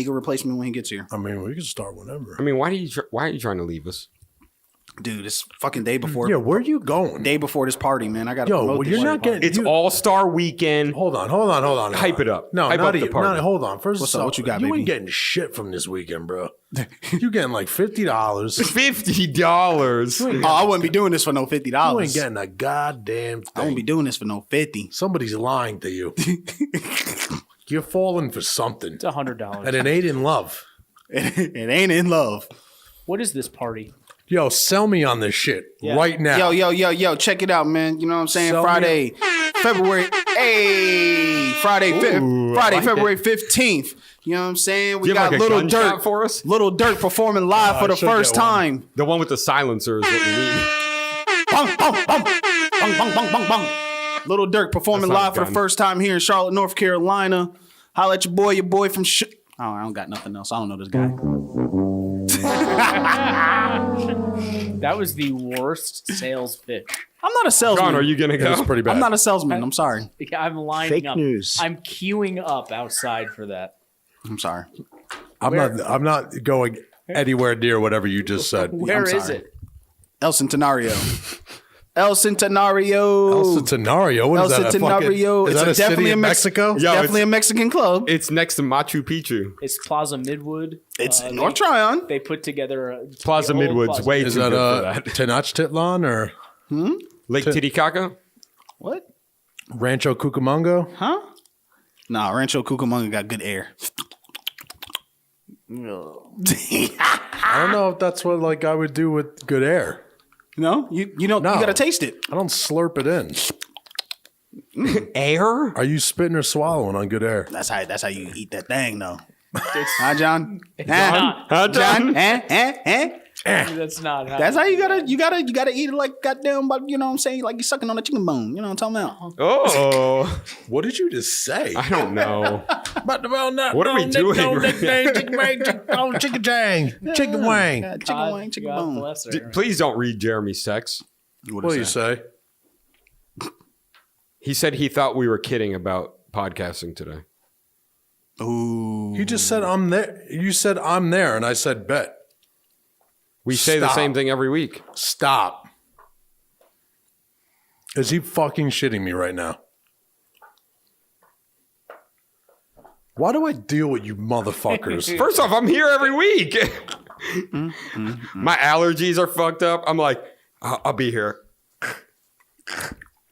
He can replace me when he gets here. I mean, we can start whenever. I mean, why are you trying to leave us? Dude, it's fucking day before. Yeah, where are you going? Day before this party, man. I got to Yo, promote well, this you're shit. not getting. It's All-Star Weekend. Hold on. Hype it up. No, Hype not up the even. party. Hold on. First What's of up? all, What you got, you baby? ain't getting shit from this weekend, bro. You getting like $50. $50. Oh, I wouldn't be doing this for no $50. You ain't getting a goddamn thing. I wouldn't be doing this for no 50. Somebody's lying to you. You're falling for something. It's $100. And it ain't in love. It ain't in love. What is this party? Yo, sell me on this shit right now. Yo, check it out, man. You know what I'm saying? Sell Friday, February 15th. You know what I'm saying? We You have got like a Little gunshot Dirk for us? Little Dirk performing live for the should first get one. time. The one with the silencer is what we need. Bang, bang, bang. Bang, bang, bang, bang, bang. Little Dirk performing That's not live a for the gun. first time here in Charlotte, North Carolina. Holla at your boy from Oh, I don't got nothing else. I don't know this guy. That was the worst sales pitch. I'm not a salesman. John, are you gonna That's go? pretty bad. I'm not a salesman. I'm sorry. I'm lining Fake up. news. I'm queuing up outside for that. I'm sorry. I'm not going anywhere near whatever you just said. Where is sorry. it? El Centenario. El Centenario. El Centenario. What El is that? Centenario. Is that a definitely city in a Mexico? It's Yo, definitely it's- a Mexican club. It's next to Machu Picchu. It's Plaza Midwood. It's They- North Tryon. They put together Plaza the old Midwood's Plaza. way Is too that good for that. Tenochtitlan or Lake Titicaca? What? Rancho Cucamonga? Huh? Nah, Rancho Cucamonga got good air. I don't know if that's what like I would do with good air. No, you don't. No. You gotta taste it. I don't slurp it in. Air? Are you spitting or swallowing on good air? That's how you eat that thing, though. Huh, John? not. Huh, John? That's not how. That's how you gotta eat it like goddamn. But you know what I'm saying? Like you're sucking on a chicken bone. You know what I'm talking about? Oh, What did you just say? I don't know. What are we doing right Chicken wang, chicken jang, chicken wang. Chicken wing, chicken God bone. bless her. Please don't read Jeremy's text. What do you say? He said he thought we were kidding about podcasting today. Ooh. You just said I'm there. You said I'm there, and I said bet. We say the Stop. same thing every week. Stop. Is he fucking shitting me right now? Why do I deal with you motherfuckers? First off, I'm here every week. My allergies are fucked up. I'm like, I'll be here.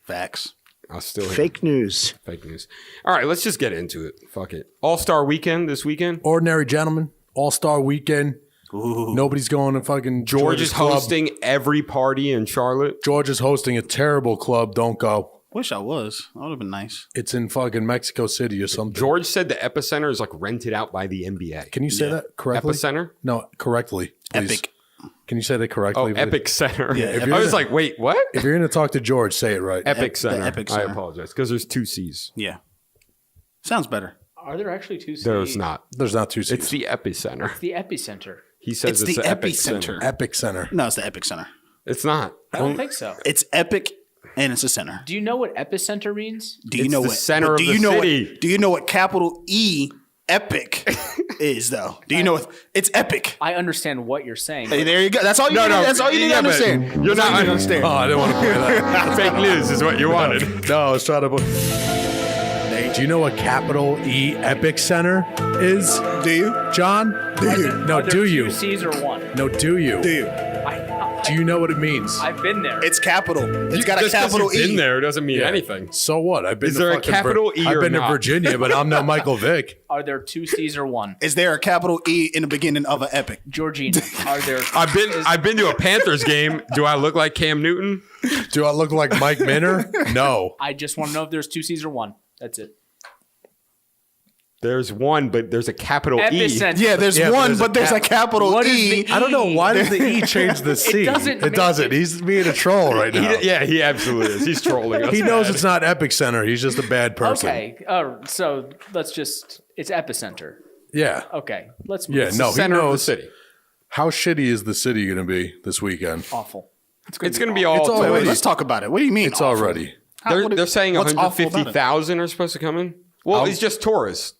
Facts. I'll still hear Fake news. fake news. All right, let's just get into it. Fuck it. All-Star Weekend this weekend. Ordinary gentlemen, all-star weekend. Ooh. Nobody's going to fucking George is club. hosting every party in Charlotte. George is hosting a terrible club. Don't go. Wish I was. That would have been nice. It's in fucking Mexico City or something. George said the Epicenter is like rented out by the NBA. Can you say that correctly? Epicenter? No, correctly. Please. Epic. Can you say that Oh, correctly? please? Epic Center. Yeah, if I you're was gonna- like, wait, what? If you're going to talk to George, say it right. Epic the Center. Epic I Center. apologize because there's two C's. Yeah. Sounds better. Are there actually two C's? There's not. There's not two C's. It's the Epicenter. The epicenter. He says it's the Epic Epicenter. Center. Epic Center. No, it's the Epic Center. It's not. I don't think so. It's epic and it's a center. Do you know what epicenter means? Do you It's know the what center but of do the you know city. What, do you know what capital E epic is though? Do you know what it's epic? I understand what you're saying. Hey, there you go. That's all you need. That's all you need to yeah, but understand. You're That's all not you need to understand. Oh, I didn't want to play that. Fake news is what you wanted. No, I was trying to. Do you know what capital E Epic Center is? Do you? John? Do you? No, Are there do two you? C's or one? No, do you? Do you? Do you know what it means? I've been there. It's capital. It's got a Just 'cause capital you've E. been there doesn't mean Yeah. anything. So what? I've been Is to there a fucking capital E I've or been not? to Virginia, but I'm no Michael Vick. Are there two C's or one? Is there a capital E in the beginning of an epic? Georgina, are there? I've been to a Panthers game. Do I look like Cam Newton? Do I look like Mike Minner? No. I just want to know if there's two C's or one. That's it. There's one, but there's a capital E. Epicenter. Yeah, there's Yeah, but one, there's a but there's a capital What is E. the I don't know. Why does the E change the C? doesn't It make doesn't. it- He's being a troll right now. Yeah, he absolutely is. He's trolling us. He knows it's not Epic Center. He's just a bad person. Okay. So let's just. It's epicenter. Yeah. Okay. Let's move. Yeah, It's no, he center of the knows. city. How shitty is the city going to be this weekend? awful. It's going to be all. It's Wait, already- let's talk about it. What do you mean? It's awful? already. How- They're saying what's awful about it? 150,000 are supposed to come in. Well, it's just tourists.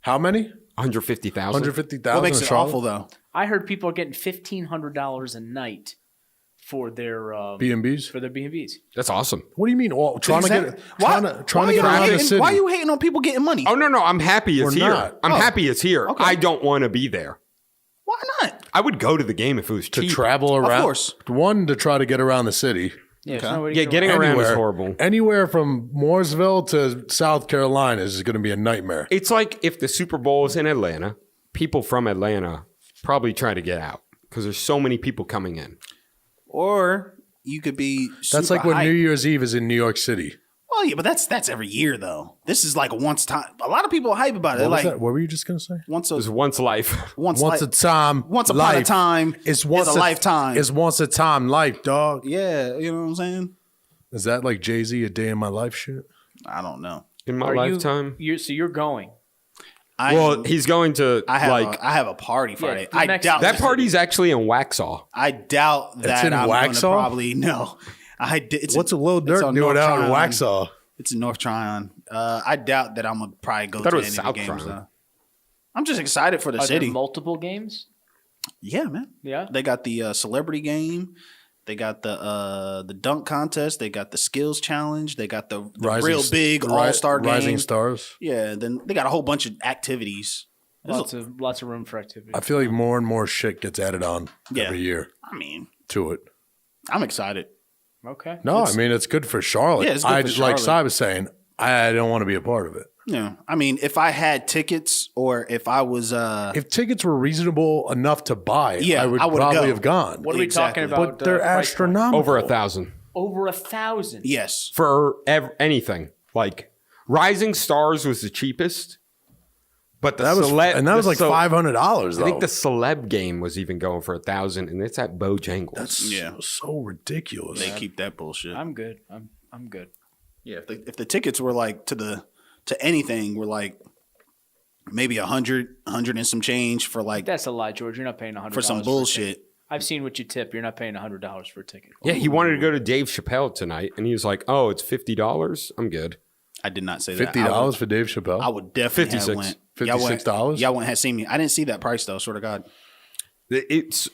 How many? 150,000. 150,000. What makes in it Charlotte? awful though? I heard people are getting $1,500 a night for their B&Bs. for their B&Bs. That's awesome. What do you mean? Well, trying to get around the city. Why are you hating on people getting money? Oh no, I'm happy it's We're here. not. I'm happy it's here. Okay. I don't want to be there. Why not? I would go to the game if it was to cheap. travel around. course. One, to try to get around the city. Yeah, Okay. there's no way to Yeah, get getting around. around is horrible. Anywhere from Mooresville to South Carolina is going to be a nightmare. It's like if the Super Bowl is in Atlanta, people from Atlanta probably try to get out because there's so many people coming in. Or you could be. That's like when hyped. New Year's Eve is in New York City. Well, yeah, but that's every year though. This is like a once time. A lot of people are hype about it. What was Like that? What were you just going to say? once There's a once life. once Once a time. once upon a life. time It's once is a lifetime. It's once a time life, dog. Yeah, you know what I'm saying. Is that like Jay-Z, A Day in My Life shit? I don't know. In my Are lifetime. So you're going. Well, he's going to I have like I have a party Friday. the I next- doubt that party's actually in Waxhaw. I doubt that in I'm going to Waxhaw? probably no. It's What's a little it's dirt on doing North out in Tryon. Waxhaw? It's in North Tryon. I doubt that I'm gonna probably go Thought to it any was of the South games Tryon. though. I'm just excited for the Are city. there multiple games? Yeah, man. Yeah. They got the celebrity game. They got the dunk contest. They got the skills challenge. They got the real big all star game. Rising Stars. Yeah. Then they got a whole bunch of activities. Lots of room for activity. I feel like more and more shit gets added on Yeah. every year I mean, to it. I'm excited. Okay. No, I mean it's good for Charlotte. Yeah, it's good for like Charlotte. Cy was saying, I don't want to be a part of it. Yeah. I mean, if I had tickets or if I was If tickets were reasonable enough to buy, Yeah, I would I would probably go. have gone. What are we Exactly. talking about? But they're price point? astronomical. Over 1,000 Over 1,000. yes. for anything. Like Rising Stars was the cheapest, but the That was celeb and that was like $500. Though. I think the celeb game was even going for 1,000, and it's at Bojangles. That's Yeah. so ridiculous. They keep that bullshit. I'm good. I'm good. Yeah, if the tickets were like to anything were like maybe 100 and some change for like That's a lie, George. You're not paying $100 for some a ticket. bullshit. I've seen what you tip. You're not paying $100 for a ticket. Yeah, he wanted to go to Dave Chappelle tonight, and he was like, "Oh, it's $50. I'm good." I did not say that. $50 for Dave Chappelle. I would definitely 56. have went. $56? Y'all wouldn't have seen me. I didn't see that price though. Swear to God.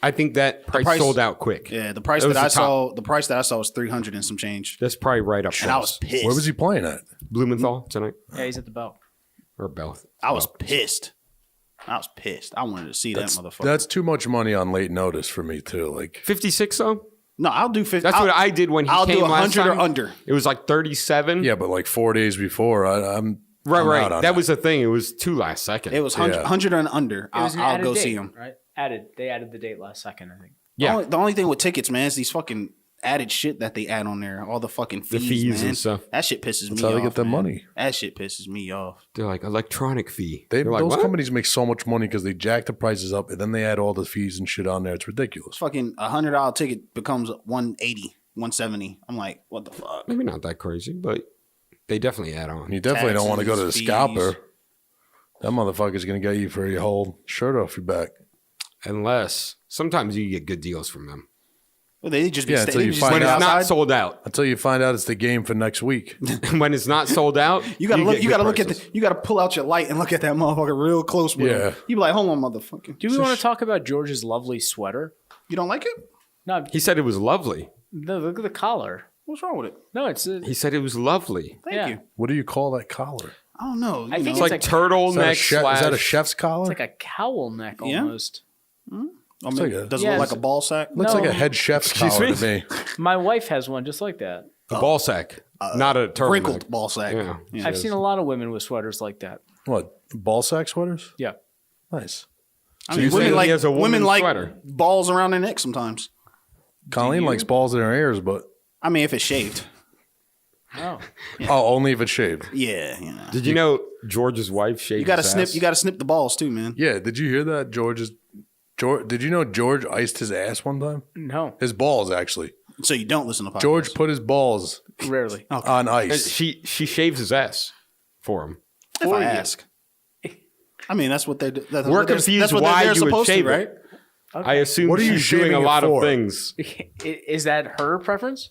I think that price sold out quick. Yeah, the price That was that I the top. saw. The price that I saw was 300 and some change. That's probably right up. And I was close. pissed. Where was he playing at? Blumenthal tonight Yeah, he's at the belt. or Bell. I was pissed. I was pissed. I wanted to see that motherfucker. That's too much money on late notice for me too. Like 56 though. No, I'll do 50. That's what I did when he I'll came do last 100 time. or under. It was like 37. yeah, but like 4 days before, I'm right, I'm right. out on That was the thing. It was too last second. It was 100, Yeah. 100 and under. It was an I'll added go date, see him. Right? They added the date last second, I think. Yeah. The only thing with tickets, man, is these fucking added shit that they add on there. All the fucking fees, fees man. and stuff. That shit pisses me off. how they get their man. money. That shit pisses me off. They're like electronic fee. They're like, those what? companies make so much money because they jack the prices up and then they add all the fees and shit on there. It's ridiculous. Fucking $100 ticket becomes 180, 170. I'm like, what the fuck? Maybe not that crazy, but they definitely add on. You definitely don't want to go to the Taxes, scalper. fees. That motherfucker's gonna get you for your whole shirt off your back. Unless sometimes you get good deals from them. Well, they just be Yeah, sta- until they you just find When stand it's not outside. sold out. Until you find out it's the game for next week. When it's not sold out, You gotta look. get You good gotta look at prices. the. You gotta pull out your light and look at that motherfucker real close. With Yeah. him. You be like, hold on, motherfucker. Do we want to talk about George's lovely sweater? You don't like it? No, He said it was lovely. no, look at the collar. What's wrong with it? No, it's He said it was lovely. Thank Yeah. you. What do you call that collar? I don't know. I think It's It's like a- turtleneck Is that a slash. chef's collar? like a cowl neck Yeah. almost. I mean, like a- does it Yeah, look like it's- a ball sack? Looks No. like a head chef's Excuse collar me? to me. My wife has one just like that. a ball sack, not a turtleneck. Wrinkled ball sack. Yeah. I've seen a lot of women with sweaters like that. What? Ball sack sweaters? Yeah. Nice. I you mean, saying women he like has a women woman's like sweater? balls around their neck sometimes. Colleen likes balls in her ears, but I mean, if it's shaved, Oh. only if it's shaved. yeah, you know. Did you know George's wife shaved You gotta his snip. ass? You gotta snip the balls too, man. Yeah, did you hear that? George, did you know George iced his ass one time? No, His balls, actually. So you don't listen to podcasts. George put his balls rarely. on ice. She shaves his ass for him. if I ask. I mean, that's what they're. That's We're what they're- confused that's what why they're you would supposed shave to, it. right? I assume What are you she's doing shaving a it lot for? of things. Is that her preference?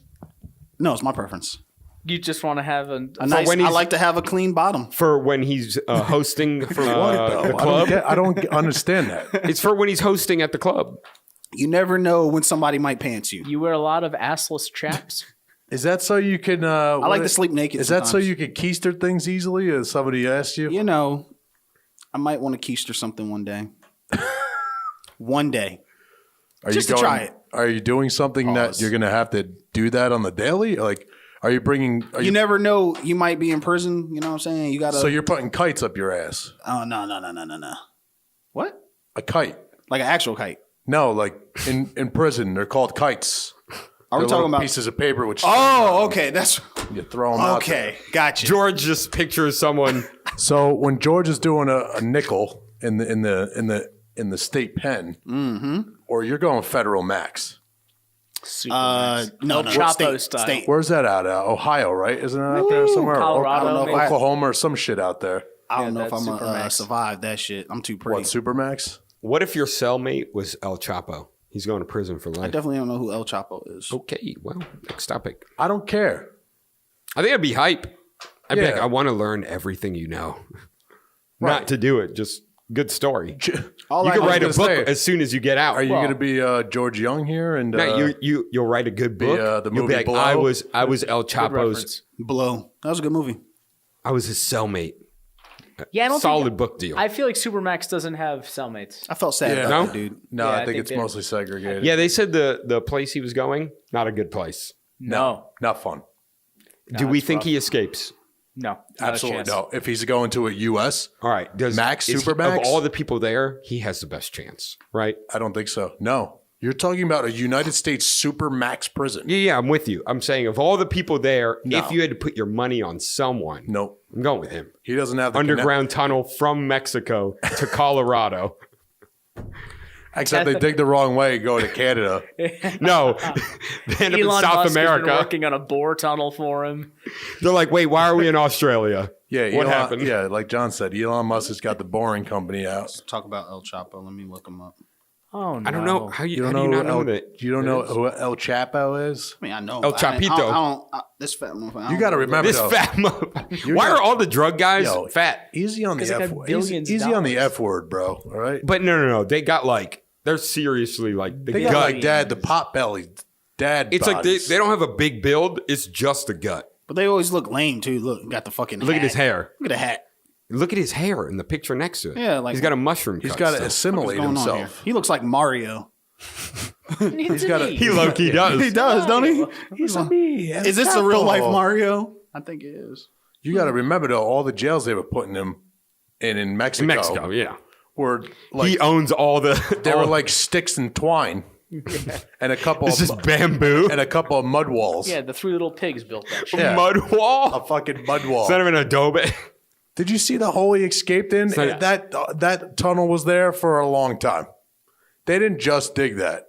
No, it's my preference. You just want to have a nice. I like to have a clean bottom for when he's hosting for the club. I don't understand that. It's for when he's hosting at the club. You never know when somebody might pants you. You wear a lot of assless chaps. Is that so you can? I like to sleep naked. Is that so you can keister things easily? As somebody asked you, you know, I might want to keister something one day. One day, just to try it. Are you doing something that you're going to have to do that on the daily? Like, are you bringing? You never know. You might be in prison. You know what I'm saying? You gotta. So you're putting kites up your ass? Oh no. What? A kite? Like an actual kite? No, like in prison, they're called kites. Are we talking about pieces of paper? Which okay, that's you throw them out. Okay, gotcha. George just pictures someone. So when George is doing a nickel in the state pen, or you're going federal max. No, Chapo style. State. Where's that out? Ohio, right? Isn't it out there somewhere? Colorado, I don't know if Oklahoma or some shit out there. I don't know if I'm gonna survive that shit. I'm too pretty. What, Supermax? What if your cellmate was El Chapo? He's going to prison for life. I definitely don't know who El Chapo is. Okay, well, next topic. I don't care. I think I'd be hype. I'd be like, I want to learn everything you know. Not to do it, just good story. You can write a book as soon as you get out. Are you going to be George Young here? And no, you'll write a good book. The you'll movie be like, Blow? I was El Chapo's. Blow. That was a good movie. I was his cellmate. Yeah, I don't solid think, book deal. I feel like Supermax doesn't have cellmates. I felt sad about that, dude. No, Yeah, I think it's mostly segregated. Yeah, they said the place he was going, not a good place. No. Not fun. Do we think he escapes? No. Absolutely no. If he's going to a U.S. All right. Supermax? Of all the people there, he has the best chance, right? I don't think so. No. You're talking about a United States Supermax prison. Yeah, I'm with you. I'm saying of all the people there, if you had to put your money on someone, nope. I'm going with him. He doesn't have the underground tunnel from Mexico to Colorado. Except they dig the wrong way and go to Canada. No, they end up in South Musk America. Has been working on a bore tunnel for him. They're like, wait, why are we in Australia? Yeah, what happened? Yeah, like John said, Elon Musk has got the boring company out. Let's talk about El Chapo. Let me look him up. Oh no! I don't know how do you not know that. You don't know who El Chapo is? I mean, I know El Chapito. This fat motherfucker. You got to remember this fat motherfucker. Why are all the drug guys fat? Easy on the F word. Easy on the F word, bro. All right. But no. They got like they're seriously like they got like the pot belly dad. It's bodies. like they don't have a big build. It's just the gut. But they always look lame too. Look, got the fucking. Look at his hair. Look at the hat. Look at his hair in the picture next to it. Yeah, like he's got a mushroom. He's got to assimilate himself. He looks like Mario. He's got he low-key does. He does, don't he? He's like me. Is this the real life Mario? I think it is. You got to remember though, all the jails they were putting him in Mexico. In Mexico, yeah. Were like he owns all the. They were like sticks and twine, and a couple. It's just bamboo and a couple of mud walls. Yeah, the 3 little pigs built that shit. Yeah. Mud wall. A fucking mud wall. It's not even adobe. Did you see the hole he escaped in? That tunnel was there for a long time. They didn't just dig that.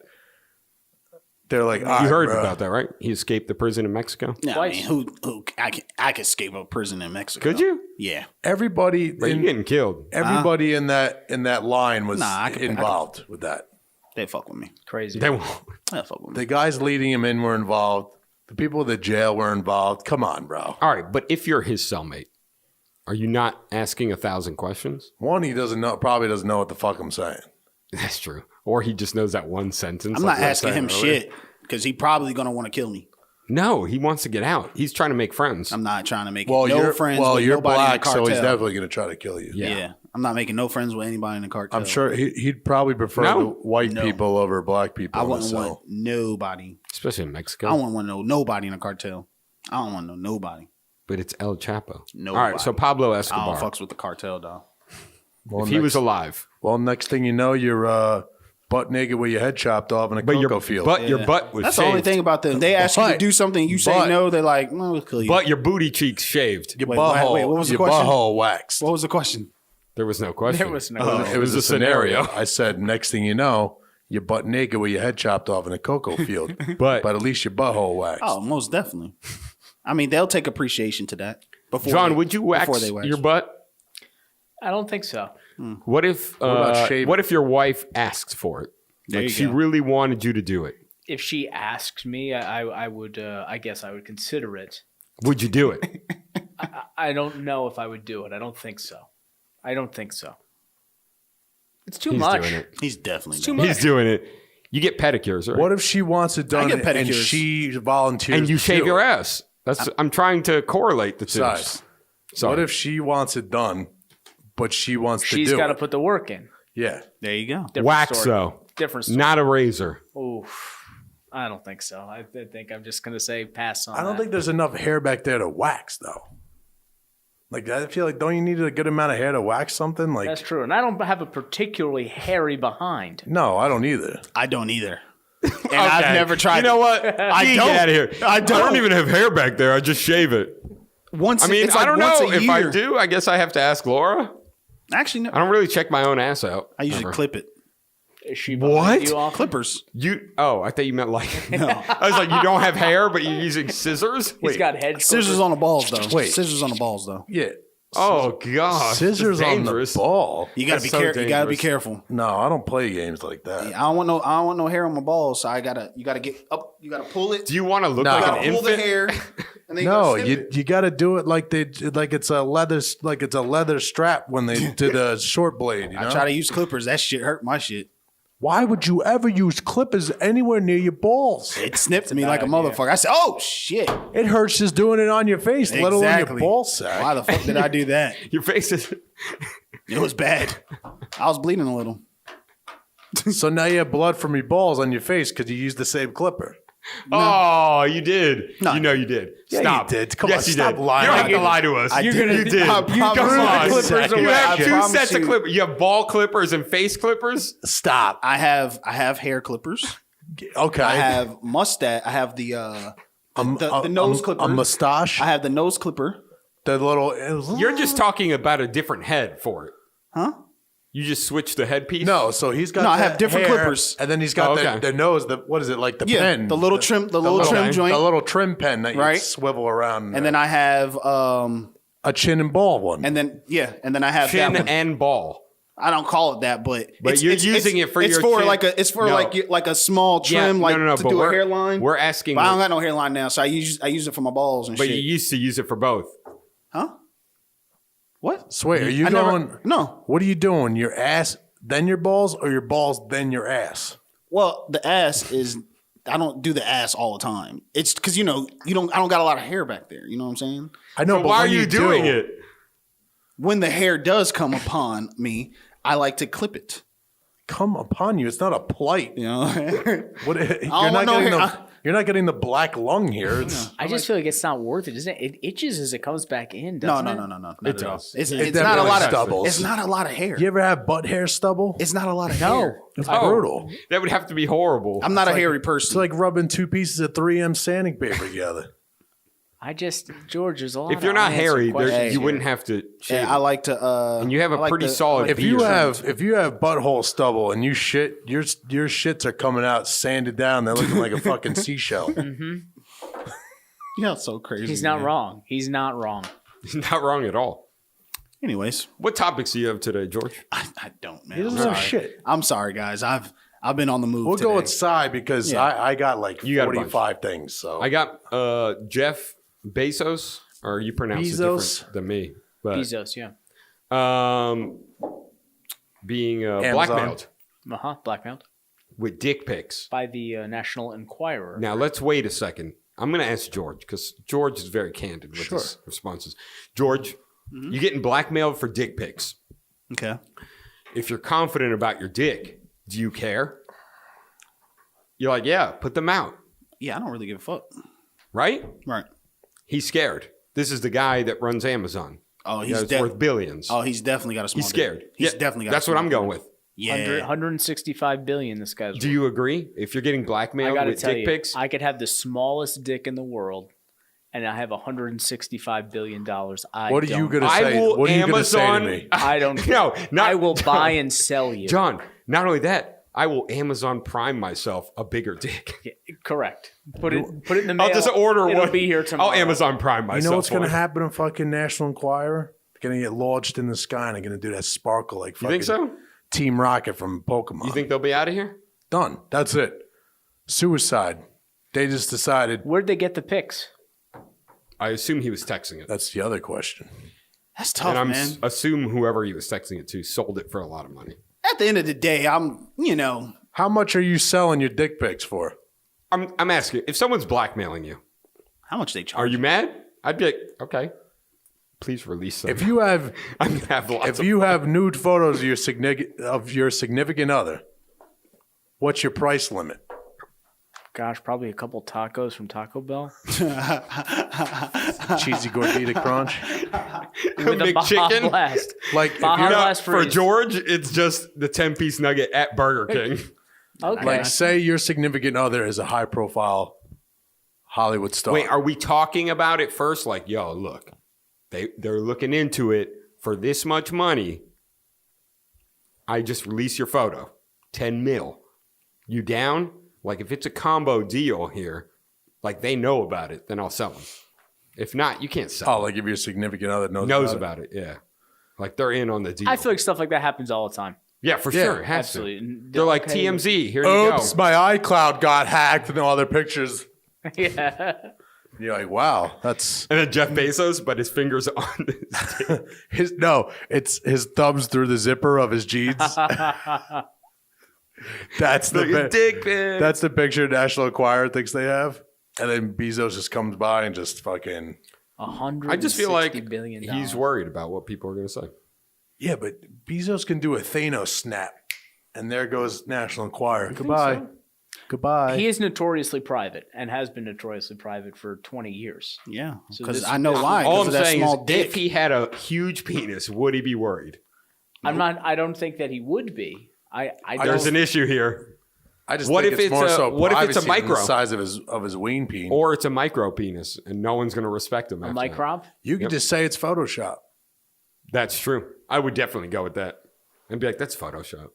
They're like, you heard about that, right? He escaped the prison in Mexico. Yeah, I mean, who? I could escape a prison in Mexico. Could you? Yeah. Everybody, but you getting killed. Everybody in that line was involved with that. They fuck with me. Crazy. They won't. They fuck with me. The guys leading him in were involved. The people at the jail were involved. Come on, bro. All right, but if you're his cellmate, are you not asking 1,000 questions? One, he probably doesn't know what the fuck I'm saying. That's true. Or he just knows that one sentence. I'm not asking him shit because he probably gonna want to kill me. No, he wants to get out. He's trying to make friends. I'm not trying to make no friends. Well, with you're nobody black, in the cartel. so he's definitely gonna try to kill you. Yeah. I'm not making no friends with anybody in the cartel. I'm sure he'd probably prefer the white people over black people. I wouldn't want nobody, especially in Mexico. I wouldn't want nobody in the cartel. I don't want nobody. But it's El Chapo. Nobody. All right, so Pablo Escobar. I don't fucks with the cartel, dog. If he was alive. Well, next thing you know, you're butt naked with your head chopped off in a cocoa field. But your butt was That's shaved. the only thing about them. They ask you to do something, you say no, they're like, no, we'll kill you. But your booty cheeks shaved. Your butthole, what was the question? Butthole waxed. What was the question? There was no question. There was no question. It was a scenario. I said, next thing you know, you're butt naked with your head chopped off in a cocoa field. but at least your butthole waxed. Oh, most definitely. I mean, they'll take appreciation to that. John, would you wax your butt? I don't think so. What if your wife asks for it? Like she really wanted you to do it. If she asked me, I would. I guess I would consider it. Would you do it? I don't know if I would do it. I don't think so. It's too much. Doing it. He's definitely Too doing much. He's doing it. You get pedicures, right? What if she wants it done I get and pedicures. she volunteers And you to shave do your it? ass. I'm trying to correlate the two. Size. Sorry. What if she wants it done, but she wants to do it? She's got to put the work in. Yeah. There you go. Different wax story. though? Different story. Not a razor. Oof. I don't think so. I think I'm just going to say pass on I don't that. think there's enough hair back there to wax, though. Like, I feel like, don't you need a good amount of hair to wax something? Like, That's true. And I don't have a particularly hairy behind. no, I don't either. I don't either. And I've never tried. You know what? I don't. Get out of here. I don't. even have hair back there. I just shave it. Once. I mean, it's like I don't once know a if I year. do. I guess I have to ask Laura. Actually, no. I don't really check my own ass out. I usually ever. clip it. Is she What? behind you often? Clippers. I thought you meant like. I was like, you don't have hair, but you're using scissors. He's got hedge Scissors clippers. on the balls, though. Wait. Scissors on the balls, though. Yeah. Oh God, Scissors That's on the dangerous. ball. You gotta That's be so careful. You gotta be dangerous. careful. No, I don't play games like that. I don't want no hair on my balls, so you gotta get up. You gotta pull it. Do you want to look No. like You an gotta pull infant? the hair. And then you No, gotta snip it. you got to do it like it's a leather strap when they did a short blade. You know? I try to use clippers. That shit hurt my shit. Why would you ever use clippers anywhere near your balls? It snipped me like a motherfucker. I said, "Oh shit!" It hurts just doing it on your face, let alone your Exactly. ball sack. Why the fuck did I do that? Your face is. It was bad. I was bleeding a little. So now you have blood from your balls on your face because you used the same clipper. Oh, you did. No. You know you did. Yeah, Stop. you did. Come yes, on, you stop did. lying. You don't have to lie to us. I You did. did. I Come promise on. you. Clippers You away. have I two promise sets of you. clippers. You have ball clippers and face clippers. Stop. I have hair clippers. Okay. I have mustache. I have the nose clipper. A mustache. I have the nose clipper. The little. You're just talking about a different head for it. Huh? You just switch the headpiece? No, so he's got. No, I the have different hair, clippers. and then he's got okay. the nose. What is it like? The Yeah, pen, the little trim joint. the little trim pen that you Right. swivel around. And then I have a chin and ball one. and then I have Chin that one. and ball. I don't call it that, but you're using it for it's your for chin. like a small trim, Yeah, no, to but do a we're- hairline. we're asking- But I don't got no hairline now, so I use it for my balls and But shit. you used to use it for both. Huh? What? Swear, are you I never- going? No. What are you doing? Your ass, then your balls, or your balls, then your ass? Well, the ass is. I don't do the ass all the time. It's because I don't got a lot of hair back there. You know what I'm saying? I know, So but why are when you doing do, it? When the hair does come upon me, I like to clip it. Come upon you. It's not a plight. You know. What, you're want not no getting hair. you're not getting the black lung here. It's, I just feel like it's not worth it, isn't it? It itches as it comes back in, No, doesn't no, it? no, no, no. It does. It's It not a definitely lot of stubbles. It's not a lot of hair. You ever have butt hair stubble? It's not a lot of No. hair. It's Oh, brutal. That would have to be horrible. I'm not a hairy It's person. like rubbing two pieces of 3M sanding paper together. George, there's a lot if you're of not unanswered hairy, questions you here. wouldn't have to shave. Yeah, I like to. and you have a I like pretty to- solid If you beard. have butthole stubble and you shit, your shits are coming out sanded down. They're looking like a fucking seashell. Yeah, it's so crazy. He's not man. wrong. He's not wrong. He's not wrong at all. Anyways, What topics do you have today, George? I don't, man. He doesn't I'm have sorry. shit. I'm sorry, guys. I've been on the move. We'll today. go outside because Yeah. I got like You got a bunch. 45 things. So I got Jeff Bezos, or you pronounce it Bezos? different than me. But, Bezos, yeah. being Amazon. blackmailed Blackmailed with dick pics. by the National Enquirer. Now, let's wait a second. I'm going to ask George because George is very candid with Sure. his responses. George, you getting blackmailed for dick pics. Okay. If you're confident about your dick, do you care? You're like, yeah, put them out, Yeah, I don't really give a fuck. right? Right. He's scared. This is the guy that runs Amazon. Oh, He's he's worth billions. Oh, he's definitely got a small. He's scared. dick. He's Yeah, definitely got. That's a what small I'm going with. Yeah. 165 billion this guy's Do worth. you agree? If you're getting I blackmailed gotta with tell dick you, pics, I could have the smallest dick in the world, and I have $165 billion. what are you going to I say? will What are you going to say to Amazon. me? I don't care. No, not, I will buy and sell you. John, not only that, I will Amazon Prime myself a bigger dick. Yeah, correct. Put it in the mail. I'll just order It'll one. be here tomorrow. I'll Amazon Prime myself. You know what's going to one. happen in fucking National Enquirer? They're going to get launched in the sky and they're going to do that sparkle like You fucking think so? Team Rocket from Pokemon. You think they'll be out of here? Done. That's it. Suicide. They just decided Where'd they get the pics? I assume he was texting it. That's the other question. That's tough, and man. assume whoever he was texting it to sold it for a lot of money. At the end of the day, How much are you selling your dick pics for? I'm asking, if someone's blackmailing you, how much they charge? are you mad? I'd be like, okay, please release them. If you have, I'm gonna have lots if you have nude photos of your significant other, what's your price limit? Gosh, probably a couple tacos from Taco Bell. Cheesy gordita crunch. With a Baja Blast. Like if Baja you're Blast for George, it's just the 10-piece nugget at Burger King. Okay. like say your significant other is a high profile Hollywood star. Wait, are we talking about it first? Like, yo, look, they're looking into it for this much money. I just release your photo, 10 mil. You down? Like, if it's a combo deal here, like they know about it, then I'll sell them. If not, you can't sell. Oh, like if your significant other knows about it. Yeah, like they're in on the deal. I feel like stuff like that happens all the time. Yeah, for sure. It has Absolutely. to. They're like, TMZ, here you go. Oops, my iCloud got hacked and all their pictures. Yeah. You're like, wow, that's And then Jeff Bezos, but his fingers on his dick. it's his thumbs through the zipper of his jeans. That's the dick pic. That's the picture National Enquirer thinks they have. And then Bezos just comes by and just fucking I just feel like $160 billion. he's worried about what people are going to say. yeah, but Bezos can do a Thanos snap, and there goes National Enquirer. Goodbye, goodbye. He is notoriously private and has been notoriously private for 20 years. Yeah, So because this- I know why. All Because I'm of that saying small is, dick. if he had a huge penis, would he be worried? I don't think that he would be. There's an issue here. I just What think if it's it's more a- so what if it's a privacy than micro? the size of his ween peen. Or it's a micro penis, and no one's going to respect him. a after that. microp. You can just say it's Photoshop. That's true. I would definitely go with that. And be like, that's Photoshop.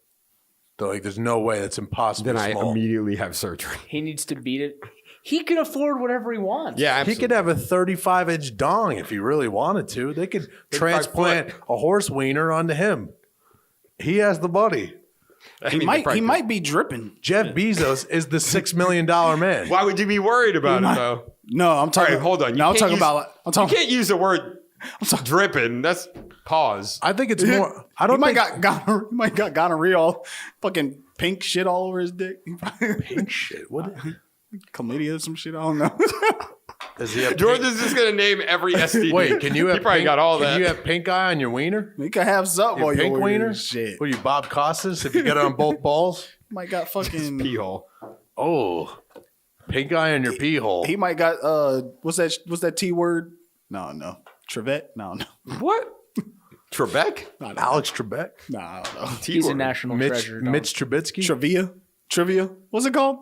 They're like, there's no way that's impossible. Then I small. immediately have surgery. He needs to beat it. He can afford whatever he wants. Yeah, He absolutely. could have a 35-inch dong if he really wanted to. They could transplant a horse wiener onto him. He has the money. He might be dripping. Jeff Bezos is the $6 million man. Why would you be worried about it, though? No, I'm talking. All right, hold on. No, I'm talking You about. can't use the word dripping. That's pause. I think it's more. I don't He think might got gonorrhea, all fucking pink shit all over his dick. pink shit. What Chlamydia or some shit. I don't know. does he have? George pink- is just going to name every STD. Wait, can you have? He probably pink, got all can that. you have pink eye on your wiener? You could have something. Your while pink you're wiener? Shit. What are you, Bob Costas? If you get it on both balls? Might got fucking. Pee hole. Oh, pink eye on your pee hole. He might got what's that T word? No. Trevette? No. What? Trebek? Alex Trebek, Nah, I don't know. He's a national treasure. dog. Mitch Trubisky. Trivia? What's it called?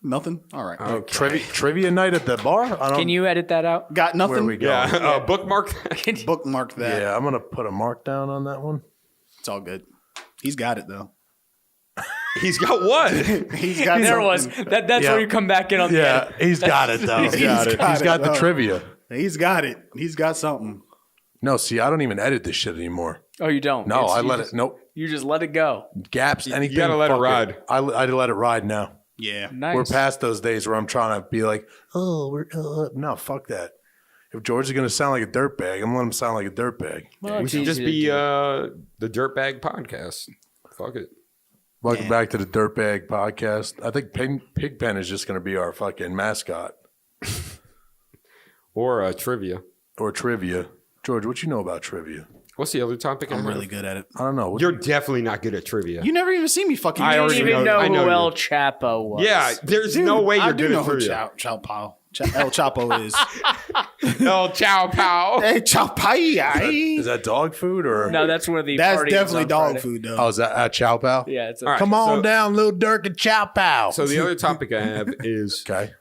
Nothing. All right. Trivia night at the bar. I don't. Can you edit that out? Got nothing. Where we go? Yeah. Bookmark that. Bookmark that. Yeah, I'm gonna put a mark down on that one. It's all good. He's got it though. He's got what? He's got. There was. something. That's Yeah. where you come back in on the Yeah, edit. he's got it though. He's got it. He's got the though. trivia. He's got it. He's got something. No, see, I don't even edit this shit anymore. Oh, you don't? No, I You let just- it. Nope. You just let it go. Gaps. Anything. gotta let it fuck ride. I let it ride now. Yeah. Nice. We're past those days where I'm trying to be like, oh, no, fuck that. If George is gonna sound like a dirtbag, I'm gonna let him sound like a dirtbag. Well, We it's should just easy to be do. the Dirtbag Podcast. Fuck it. Welcome back to the Dirtbag Podcast. I think Pigpen is just gonna be our fucking mascot Or trivia. or trivia. George, what you know about trivia? What's the other topic? I'm really good at it. I don't know. What, You're definitely not good at trivia. You never even see me fucking. I You already don't even know- know I know who you. El Chapo was. Yeah, there's no way I you're do good know at who trivia. El Chapo is. El Chow Pow. Hey, Chapai. is that dog food or? No, that's one of the That's parties definitely on dog Friday. food though. Oh, is that at Chow Pow? Yeah, it's a, All right. Come on so- down, little Dirk and Chow Pow. So the other topic I have is okay.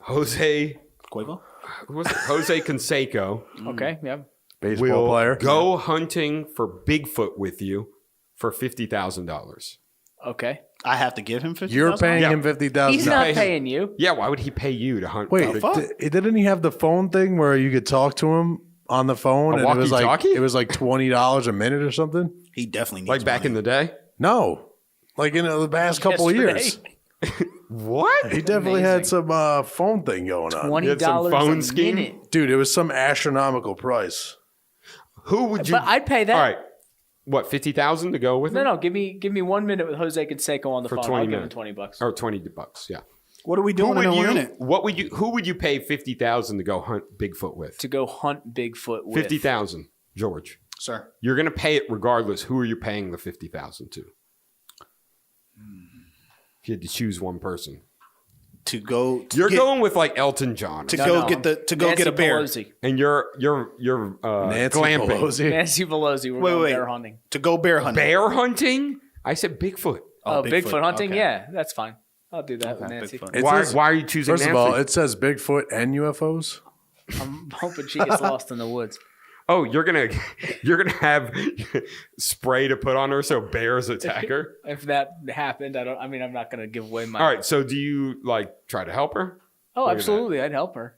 Jose. Quavo? Who was it? Jose Conseco okay. Yeah. Baseball will player. go hunting for Bigfoot with you for $50,000. Okay. I have to give him 50. You're paying Yeah. him $50,000. He's not pay him. paying you. Yeah, why would he pay you to hunt? Wait, for fuck? didn't he have the phone thing where you could talk to him on the phone? A And it was walkie-talkie? like $20 a minute or something. He definitely needs Like back in the day? No, like in the past couple of Yesterday. years. What? He definitely had some phone thing going on. $20 a scheme? minute. Dude, it was some astronomical price. Who would you? But I'd pay that. All right. What, 50,000 to go with him? No, give me 1 minute with Jose Conseco on the For phone. 20 I'll give him minutes. $20. Or $20, yeah. What are we doing in a minute? Who would you pay 50,000 to go hunt Bigfoot with? To go hunt Bigfoot with. 50,000, George. Sir. You're going to pay it regardless. Who are you paying the 50,000 to? If you had to choose one person. You're going with like Elton John. get a bear. Pelosi. And you're Nancy glamping. Pelosi. Nancy Pelosi. We're going bear hunting. To go bear hunting. Bear hunting? I said Bigfoot. Oh, Bigfoot hunting? Okay. Yeah, that's fine. I'll do that with Nancy. Why are you choosing First Nancy? of all, it says Bigfoot and UFOs. I'm hoping she gets lost in the woods. Oh, you're gonna have spray to put on her so bears attack her? If that happened, I'm not gonna give away my. All right, so do you try to help her? Oh, absolutely, I'd help her.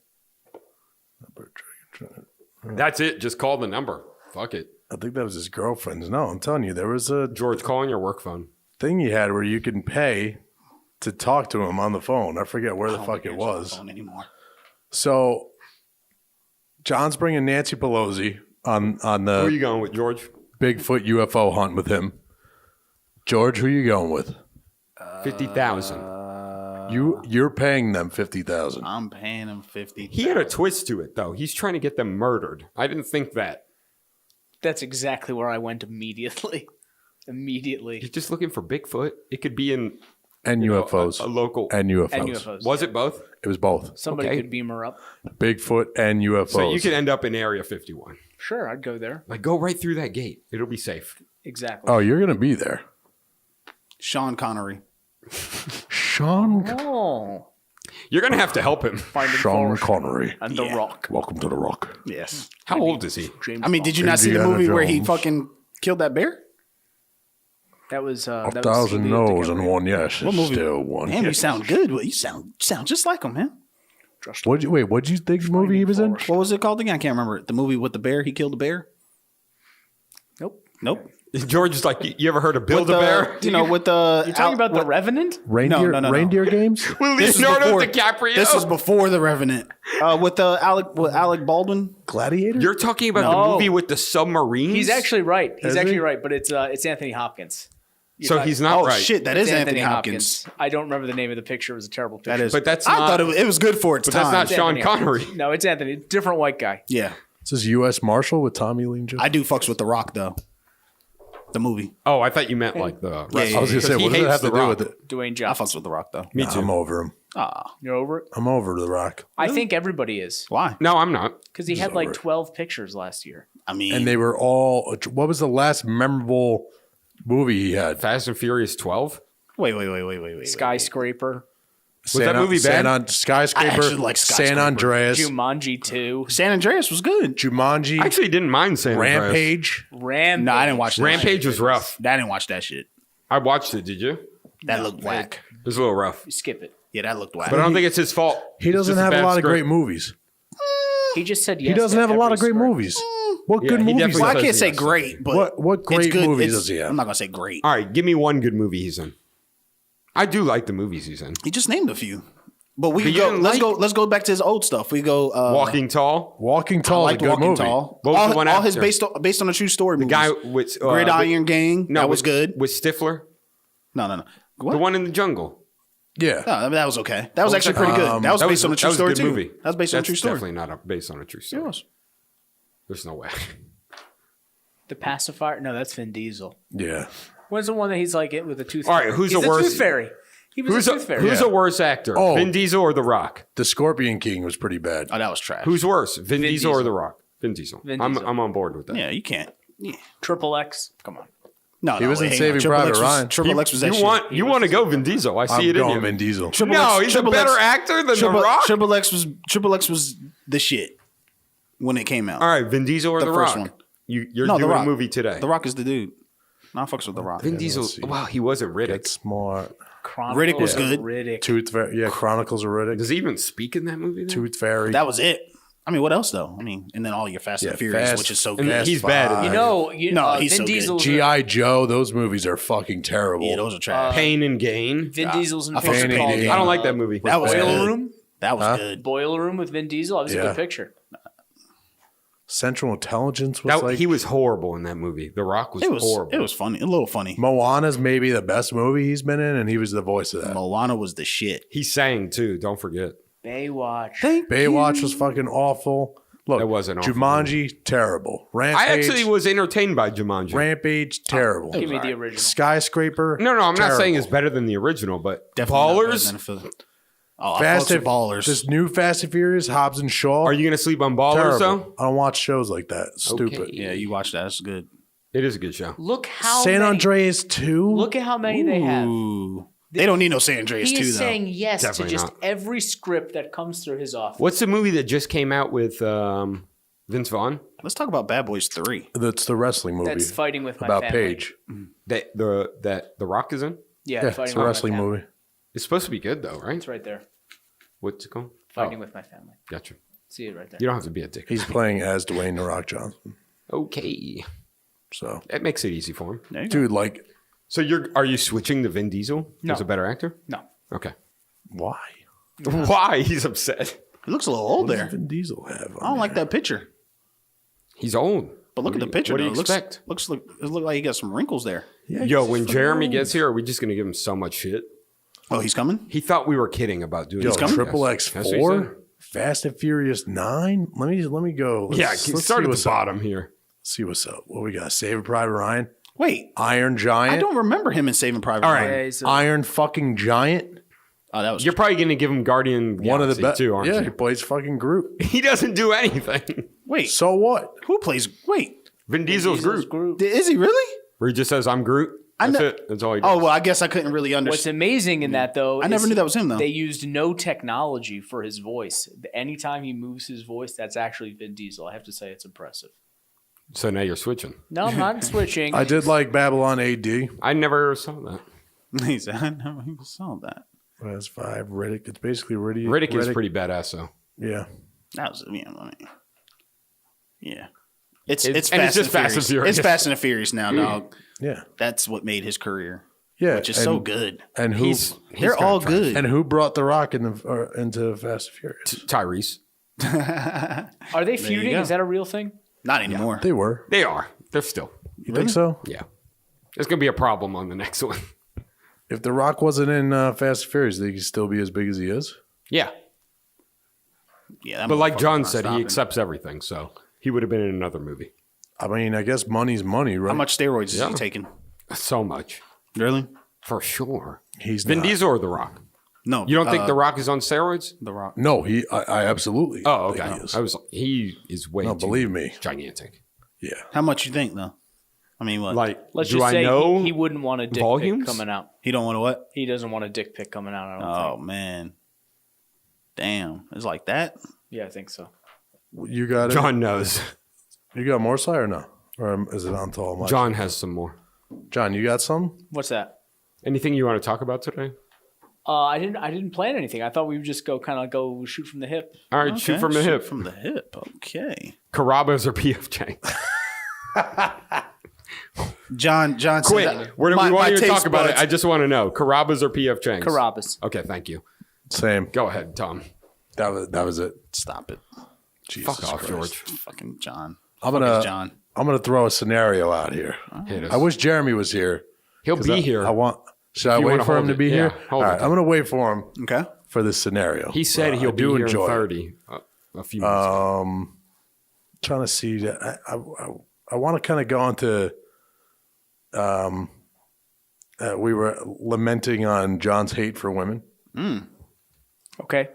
That's it. Just call the number. Fuck it. I think that was his girlfriend's. No, I'm telling you, there was a George, call on your work phone. thing he had where you can pay to talk to him on the phone. I forget where the fuck it was. Anymore. So John's bringing Nancy Pelosi on Who are the you going with, George? Bigfoot UFO hunt with him. George, who you going with? 50,000. You're paying them 50,000. I'm paying him 50. He had a twist to it, though. He's trying to get them murdered. I didn't think that. That's exactly where I went immediately. He's just looking for Bigfoot. It could be in And UFOs. a local. And UFOs. And UFOs. Was it both? It was both. Somebody Okay. could beam her up. Bigfoot and UFOs. So you could end up in Area 51. Sure, I'd go there. Go right through that gate. It'll be safe. Exactly. Oh, you're going to be there. Sean Connery. Sean Oh. You're going to have to help him. Finding Sean Forrest Connery. and The Rock. Welcome to the Rock. Yes. How old is he? James I mean, did you Bond. not see the Indiana movie where he Jones. fucking killed that bear? That was A thousand no's and one yes is movie? still one. Damn, you yes. sound good. Well, you sound just like him, man. What'd you think the movie he was in? What was it called again? I can't remember it. The movie with the bear. He killed the bear. Nope. George is like, you ever heard of Build a Bear? You know, with the You're talking about The Revenant? Reindeer, No. reindeer games? With This is Leonardo before- DiCaprio? This is before the Revenant. With Alec Baldwin. Gladiator? You're talking about the movie with the submarines? He's actually right. Is he? But it's Anthony Hopkins. So he's not Oh right. shit, that is It's Anthony Hopkins. I don't remember the name of the picture. It was a terrible picture. That is. But that's I not- thought it was good for its But time. that's not Sean Anthony Connery. Hopkins. No, it's Anthony. Different white guy. Yeah, This is U.S. Marshal with Tommy Lee Jones. I do fucks with The Rock though. The movie. Oh, I thought you meant like the wrestler. yeah, I was going to say, Because he what does it hates have to The do Rock. with it? Dwayne I Johnson. fucks with The Rock though. Me too. I'm over him. You're over it? I'm over The Rock. I think everybody is. Why? No, I'm not. Because he had like 12 pictures last year. I mean, And they were all. What was the last memorable movie he had? Fast and Furious 12? wait. Skyscraper. Was that movie bad? Skyscraper. I actually like San Skyscraper. Andreas. Jumanji 2. San Andreas was good. Jumanji. I actually didn't mind San Andreas. Rampage. Rampage. No, I didn't watch that. Rampage was rough. I didn't watch that shit. I watched it, did you? That looked whack. It was a little rough. Skip it. Yeah, that looked whack. But I don't think it's his fault. He It's doesn't just have a bad lot of script. great movies. He just said yes. He doesn't to have a lot every of great script. movies. What Yeah, good he movies? definitely Well, I says can't say yes. great, but What it's great good. movies It's- does he have? I'm not gonna say great. All right, give me one good movie he's in. I do like the movies he's in. He just named a few. But we But can you go. didn't Let's like- go. Let's go back to his old stuff. We go. Walking Tall. Walking I Tall is a liked good Walking movie. Tall. What was the one all his after? based on a true story. The guy with Gridiron Gang. No, that was with- good. With Stifler. No. What? The one in the jungle. Yeah. No, I mean, that was okay. That was actually pretty good. That was based on a true story good too. movie. That was based on a That's true story. Definitely not based on a true story. It was. There's no way. The Pacifier? No, that's Vin Diesel. Yeah. When's the one that he's like it with a tooth All right, fairy? who's He's the a worst- tooth fairy. He was a tooth fairy. Who's Yeah. a worse actor? Oh. Vin Diesel or The Rock? The Scorpion King was pretty bad. Oh, that was trash. Who's worse? Vin Diesel or Diesel. The Rock? Vin Diesel. Vin I'm Diesel. on board with that. Yeah, you can't. Yeah. Triple X. Come on. No, He was in hang on. Saving Triple Private X was- Ryan. Triple X was that You shit. want to go Vin Diesel? I see I'm it in going you. Vin Diesel. No, he's a better actor than The Rock. Triple X was the shit when it came out. All right, Vin Diesel or The The first Rock? one. You're No, The doing a Rock. movie today. The Rock is the dude. No, I fucks with The Rock. Vin Diesel. let's see. Wow, he was a Riddick. Get smart. Riddick was good. Riddick. Tooth Fairy. Yeah, Chronicles of Riddick. Does he even speak in that movie? Then? Tooth Fairy. That was it. I mean, what else though? I mean, and then all your Fast and Furious, which is so good. And he's bad. He's Vin so Diesel's good. G.I. Joe, those movies are fucking terrible. Yeah, those are trash. Pain and Gain. Vin Diesel's in a I fucking picture called, hated it. I don't like that movie. That was Boiler good. Room. That was good. Boiler Room with Vin Diesel. That was a good picture. Central Intelligence was he was horrible in that movie. The Rock was horrible. It was funny, a little funny. Moana's maybe the best movie he's been in, and he was the voice of that. Moana was the shit. He sang too. Don't forget. Baywatch. Baywatch was fucking awful. Look, That wasn't awful. Jumanji, terrible. Rampage, I actually was entertained by Jumanji. Rampage, terrible. Give me the original. Skyscraper. No, I'm not terrible. saying it's better than the original, but Definitely Ballers. I Fast fucks and with Ballers. This new Fast and Furious, Hobbs and Shaw. Are you going to sleep on Ballers terrible. though? I don't watch shows like that. Stupid. Okay. Yeah, you watch that. It's good. It is a good show. Look how San many, Andreas 2. Look at how many they have. Ooh. They don't need no San Andreas He too, is though. saying yes Definitely to just not. every script that comes through his office. What's the movie that just came out with Vince Vaughn? Let's talk about Bad Boys 3. That's the wrestling movie. That's Fighting with My about Family. Paige. That the Rock is in? Yeah, Yeah, Fighting it's a with My wrestling Family. movie. It's supposed to be good though, right? It's right there. What's it called? Fighting with My Family. Gotcha. See it right there. You don't have to be a dick. He's playing as Dwayne The Rock Johnson. Okay. So, That makes it easy for him. There you go. dude, like, So are you switching to Vin Diesel No. as a better actor? No. Okay. why? Why? He's upset. He looks a little old What there. does Vin Diesel have? I don't like that picture. He's old. But look at the picture. What do you though. expect? It looks like he got some wrinkles there. Yo, when Jeremy gets here, are we just going to give him so much shit? Oh, he's coming? He thought we were kidding about doing Yo, this. Triple That's what he said. X4, Fast and Furious 9. Let me go. Yeah, Let's start see at the what's up. bottom here. See what's up. What we got? Saving Private Ryan, Wait, Iron Giant, I don't remember him in Saving Private All Ryan. right. Yeah, he's a- Iron fucking Giant. Oh, that was You're probably going to give him Guardian One of the Galaxy best. too, aren't Yeah, he you? plays fucking Groot. He doesn't do anything. Wait. So what? Who plays? Wait, Vin Diesel's Groot. Groot. is he really? Where he just says, I'm Groot. I That's know- it. That's all he does. Oh well, I guess I couldn't really What's understand. amazing in that though, I never is knew that was him though. They used no technology for his voice. Anytime he moves his voice, that's actually Vin Diesel. I have to say, it's impressive. So now you're switching. No, I'm not switching. I did like Babylon AD. I never saw that. He said, I never even saw that. That's 5. Riddick. It's basically Riddick. Riddick is pretty badass, though. Yeah. That was yeah. It's and Fast it's just Fast and Furious. It's Fast and Furious now, dog. Yeah. That's what made his career, Yeah. which is so good. And who? They're all good. And who brought The Rock into Fast and Furious? Tyrese. Are they feuding? go. Is that a real thing? Not anymore. They were. They are. They're still. You think so? Yeah. There's going to be a problem on the next one. If The Rock wasn't in Fast and Furious, they could still be as big as he is. Yeah. Yeah, that But like motherfucker's John not said, he stopping. accepts everything. So he would have been in another movie. I mean, I guess money's money, right? How much steroids is Yeah. he taking? So much. Really? For sure. He's Vin not. Diesel or The Rock? No. You don't think The Rock is on steroids? The Rock? No, I absolutely. Oh, think okay. He is. He is way No, too believe me. gigantic. Yeah. How much you think though? I mean, what? Like, Let's do just I say know he wouldn't want a dick volumes? pic coming out. he don't want to what? He doesn't want a dick pic coming out. I don't Oh think. man, damn! It's like that. Yeah, I think so. You got it. John knows. You got more, Si, or no? Or is it on to all my? John has some more. John, you got some? What's that? Anything you want to talk about today? I didn't plan anything. I thought we would just go shoot from the hip. All right, shoot Okay, from the hip. From the hip. Okay. Carrabba's or PF Chang's? John said Quit. that- We my- won't my even taste talk about it. buds- I just want to know. Carrabba's or PF Chang's? Carrabba's. Okay, thank you. Same. Go ahead, Tom. That was it. Stop it. Jesus Fuck off, Christ. George. Fucking John. I'm Fuck gonna is John. I'm gonna throw a scenario out here. Hit us. I wish Jeremy was here. He'll 'cause be here. I want. Should I you wait wanna for him hold to it. be here? Yeah, hold All it. right, I'm gonna wait for him Okay. for this scenario. He said I he'll be do here enjoy in it. 30. A few minutes ago. Trying to see that I want to kind of go into we were lamenting on John's hate for women. Okay,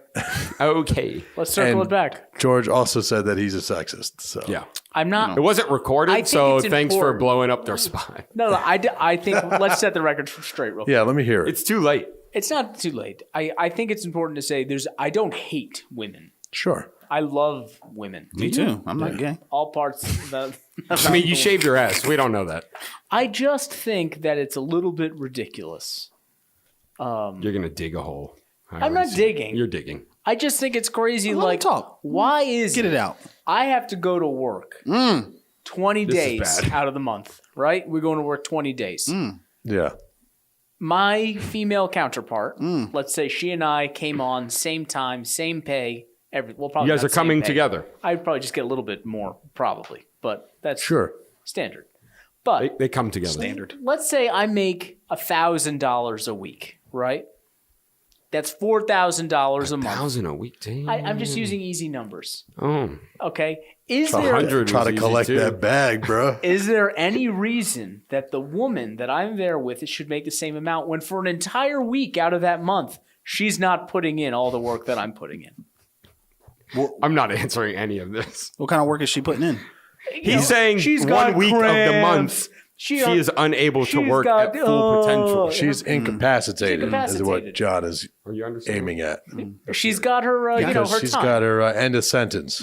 Okay. let's circle And- it back. George also said that he's a sexist. So Yeah. I'm not. It wasn't I recorded, think so it's thanks for important. blowing up their spot. No, I think let's set the record straight real quick. yeah, let me hear it. It's too late. It's not too late. I think it's important to say I don't hate women. Sure. I love women. Me too. I'm not gay. All parts of the I mean, you shaved your ass. We don't know that. I just think that it's a little bit ridiculous. You're going to dig a hole. I'm not digging. You're digging. I just think it's crazy. Let Like, him talk. why is Get it out. I have to go to work 20 days out of the month, right? We're going to work 20 days. Yeah. My female counterpart, let's say she and I came on same time, same pay. Probably You guys not are same coming pay. together. I'd probably just get a little bit more, probably, but that's Sure. standard. But They come together. Standard. let's say I make $1,000 a week, right? That's $4,000 a month. 1,000 a week, damn. I'm just using easy numbers. Oh, Okay. Is there 100 Try was to easy, collect too. that bag, bro. Is there any reason that the woman that I'm there with should make the same amount when for an entire week out of that month, she's not putting in all the work that I'm putting in? I'm not answering any of this. What kind of work is she putting in? He's saying she's 1 got week of the month, cramps. she is unable to she's work got- at full potential. She's incapacitated, is what incapacitated. John is Are you understanding? aiming at. She's got her, Because her she's time. got her end of sentence.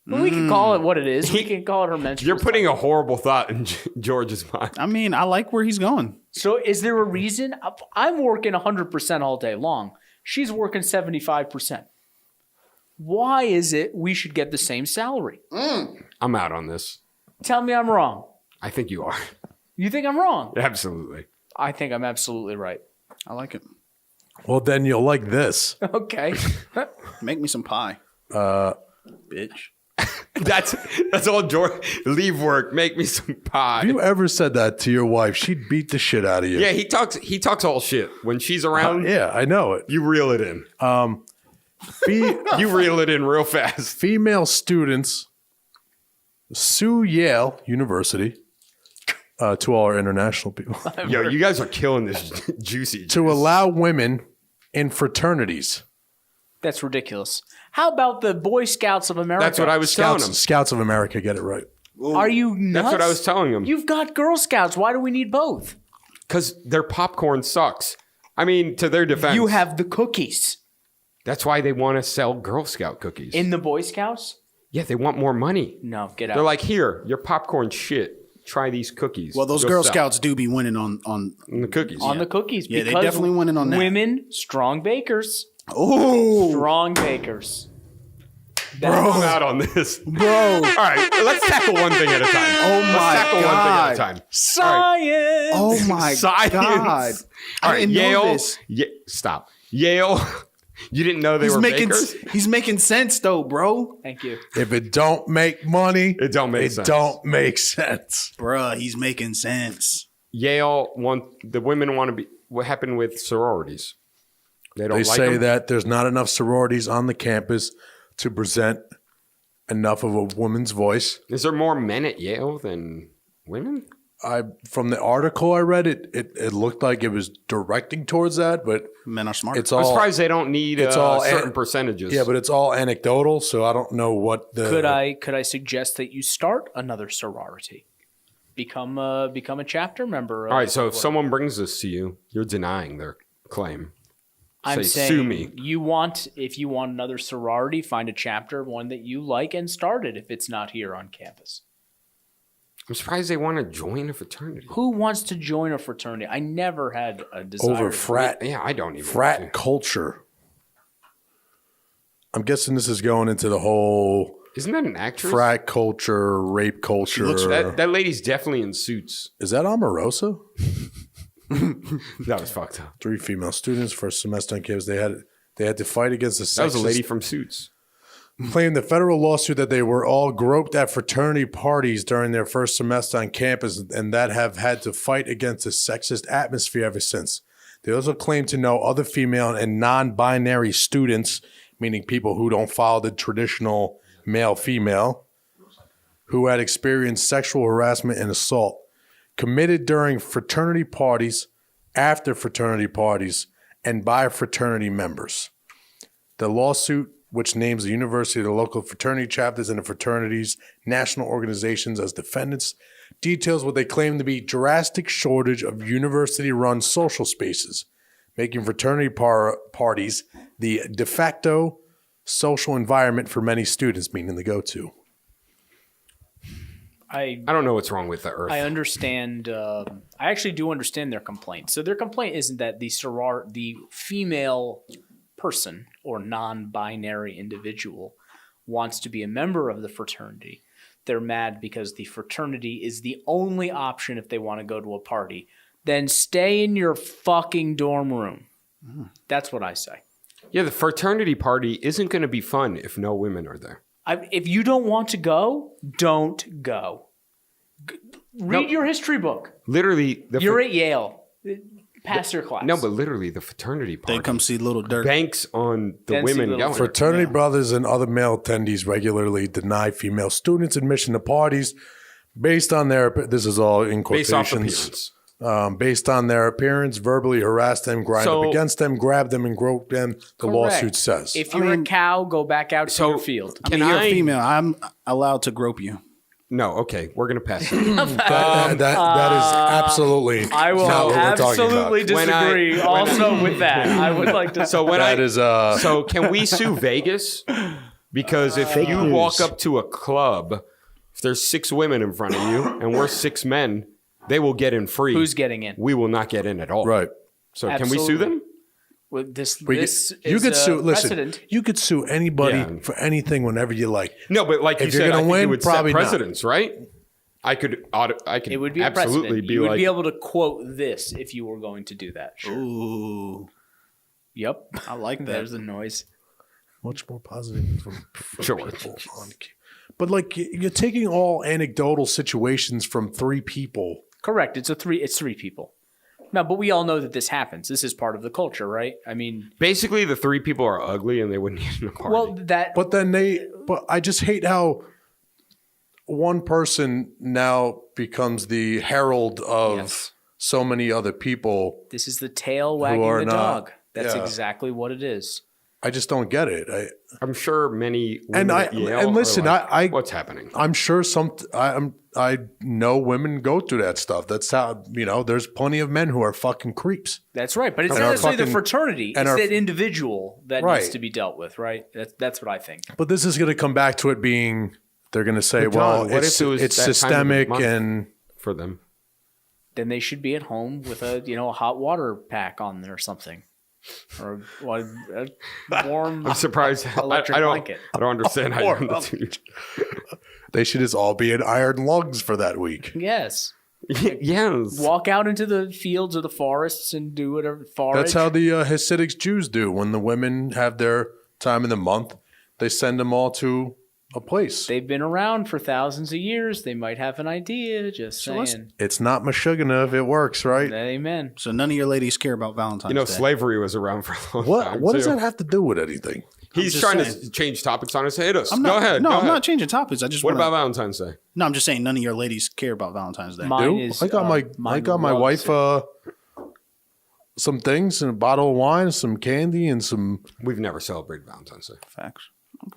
Well, we can call it what it is. We can call it her menstrual. You're putting a horrible thought in George's mind. I mean, I like where he's going. So is there a reason? I'm working 100% all day long. She's working 75%. Why is it we should get the same salary? I'm out on this. Tell me I'm wrong. I think you are. You think I'm wrong? Absolutely. I think I'm absolutely right. I like it. Well, then you'll like this. Okay. Make me some pie. Bitch. That's all George. Leave work. Make me some pie. If you ever said that to your wife, she'd beat the shit out of you. Yeah, he talks all shit. When she's around, Yeah, I know it. you reel it in. You reel it in real fast. Female students, Sue Yale University, to all our international people, Yo, you guys are killing this juicy. to allow women in fraternities. That's ridiculous. How about the Boy Scouts of America? That's what I was telling him. Scouts of America, get it right. Are you nuts? That's what I was telling him. You've got Girl Scouts. Why do we need both? Because their popcorn sucks. I mean, to their defense, You have the cookies. That's why they want to sell Girl Scout cookies. In the Boy Scouts? Yeah, they want more money. No, get out. They're like, here, your popcorn shit. Try these cookies. Well, those Go Girl sell. Scouts do be winning on And the cookies. on the cookies. Yeah, they because definitely winning on that. Women, strong bakers. Oh, Strong bakers. I'm out on this. bro. All right, let's tackle one thing at a time. Oh Let's my tackle one thing at a God. time. Science. Oh my Science. God. All I right, didn't know Yale. this. Stop. Yale. You didn't know they were bakers? He's making sense though, bro. Thank you. If it don't make money, It don't make it sense. don't make sense. Bruh, he's making sense. Yale the women want to be. What happened with sororities? They don't They like say them? that there's not enough sororities on the campus to present enough of a woman's voice. Is there more men at Yale than women? From the article I read, it looked like it was directing towards that, but Men are smart. it's I'm all surprised they don't need it's all certain percentages. yeah, but it's all anecdotal, so I don't know what the Could I suggest that you start another sorority? Become a chapter member. All right, so if someone brings this to you, you're denying their claim. I'm say, saying sue me. if you want another sorority, find a chapter, one that you like, and start it if it's not here on campus. I'm surprised they want to join a fraternity. Who wants to join a fraternity? I never had a desire. over to- frat Yeah, I don't even. frat culture. I'm guessing this is going into the whole Isn't that an actress? frat culture, rape culture. That lady's definitely in Suits. Is that Omarosa? That was fucked up. 3 female students first semester on campus. They had to fight against the That was a sexist lady from Suits. claimed the federal lawsuit that they were all groped at fraternity parties during their first semester on campus and that have had to fight against the sexist atmosphere ever since. They also claim to know other female and non-binary students, meaning people who don't follow the traditional male-female, who had experienced sexual harassment and assault committed during fraternity parties, after fraternity parties, and by fraternity members. The lawsuit, which names the university, the local fraternity chapters, and the fraternities' national organizations as defendants, details what they claim to be drastic shortage of university-run social spaces, making fraternity parties the de facto social environment for many students, meaning the go-to. I I don't know what's wrong with the Earth. I understand. I actually do understand their complaint. So their complaint isn't that the female person or non-binary individual wants to be a member of the fraternity, they're mad because the fraternity is the only option if they want to go to a party. Then stay in your fucking dorm room. That's what I say. Yeah, the fraternity party isn't going to be fun if no women are there. If you don't want to go, don't go. Read your history book. Literally, You're at Yale. Pass your class. No, but literally, the fraternity party. They come see Little Dirk. Banks on the Then see women Little going. Fraternity brothers and other male attendees regularly deny female students admission to parties based on their, this is all in Based off quotations, appearance. based on their appearance, verbally harass them, grind So- up against them, grab them, and grope them, the lawsuit says. If you're a cow, go back out to your field. I mean, you're a female. I'm allowed to grope you. No, okay, we're going to pass it. that is absolutely I will not what we're talking absolutely about. disagree also with that. I would like to. So when That is, so can we sue Vegas? Because if you walk up to a club, if there's 6 women in front of you and we're 6 men, they will get in free. Who's getting in? We will not get in at all. right. So can we sue them? Well, this You is could sue. Listen, precedent. you could sue anybody Yeah. for anything whenever you like. No, but like If you you're said, I gonna think win, it would set probably not. precedents, right? I could It would be a absolutely precedent. be You would like, be able to quote this if you were going to do that. Sure. Ooh, Yep. I like that. There's the noise. Much more positive from Sure. people on cue. But like you're taking all anecdotal situations from 3 people. Correct. It's 3 people. No, but we all know that this happens. This is part of the culture, right? I mean, basically the 3 people are ugly and they wouldn't get in a party. well, that But then but I just hate how one person now becomes the herald of Yes. so many other people. this is the tail wagging are the not- dog. That's yeah. exactly what it is. I just don't get it. I'm sure many women And at Yale listen, are like, I what's happening? I'm sure I know women go through that stuff. That's how, there's plenty of men who are fucking creeps. That's right. But it's And not our necessarily the fucking- fraternity. and It's our- that individual that Right. needs to be dealt with, right? That's what I think. But this is going to come back to it being, they're going to say, But John, well, what it's if it was it's that time of the systemic month? and For them. Then they should be at home with a hot water pack on or something, or a warm. I'm surprised. Electric I don't. blanket. I don't understand how you're in the two. they should just all be in iron lungs for that week. Yes. Yes. Walk out into the fields or the forests and do whatever. Forage. That's how the Hasidic Jews do. When the women have their time in the month, they send them all to a place. They've been around for thousands of years. They might have an idea. Just saying. listen. It's not Meshuggah if it works, right? Amen. So none of your ladies care about Valentine's Day. Slavery was around for a long time. What does too. that have to do with anything? He's just trying saying. to change topics on us. Hit us. I'm not, Go ahead. No, go I'm ahead. not changing topics. I just What want about Valentine's Day? No, I'm just saying none of your ladies care about Valentine's Day. Mine Do? is. I got my loves wife it. some things and a bottle of wine, some candy, and some. We've never celebrated Valentine's Day. Facts.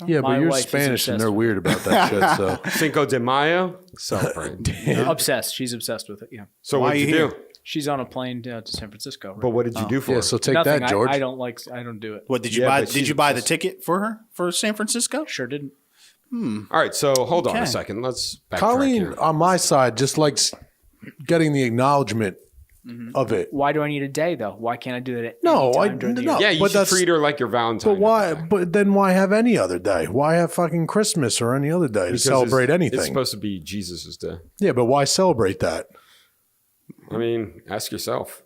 Yeah, My but you're wife is Spanish and obsessed they're with weird about that shit. So Cinco de Mayo. Celebrate. Obsessed. She's obsessed with it. Yeah. So Why what did are you you do? She's on a plane to San Francisco. Right? But what did you do for yeah, her? so take Nothing. that, George. I don't do it. What did you Yeah, buy? but Did she's you buy the obsessed. ticket for her for San Francisco? Sure didn't. All right. So hold on a Okay. second. Let's backtrack Colleen, here. on my side, just likes getting the acknowledgement of it. Why do I need a day though? Why can't I do it? At No, any I- time during the no. year? Yeah, you But should that's- treat her like your Valentine. But why? every day. But then why have any other day? Why have fucking Christmas or any other day to Because celebrate It's anything? supposed to be Jesus' day. Yeah, but why celebrate that? I mean, ask yourself.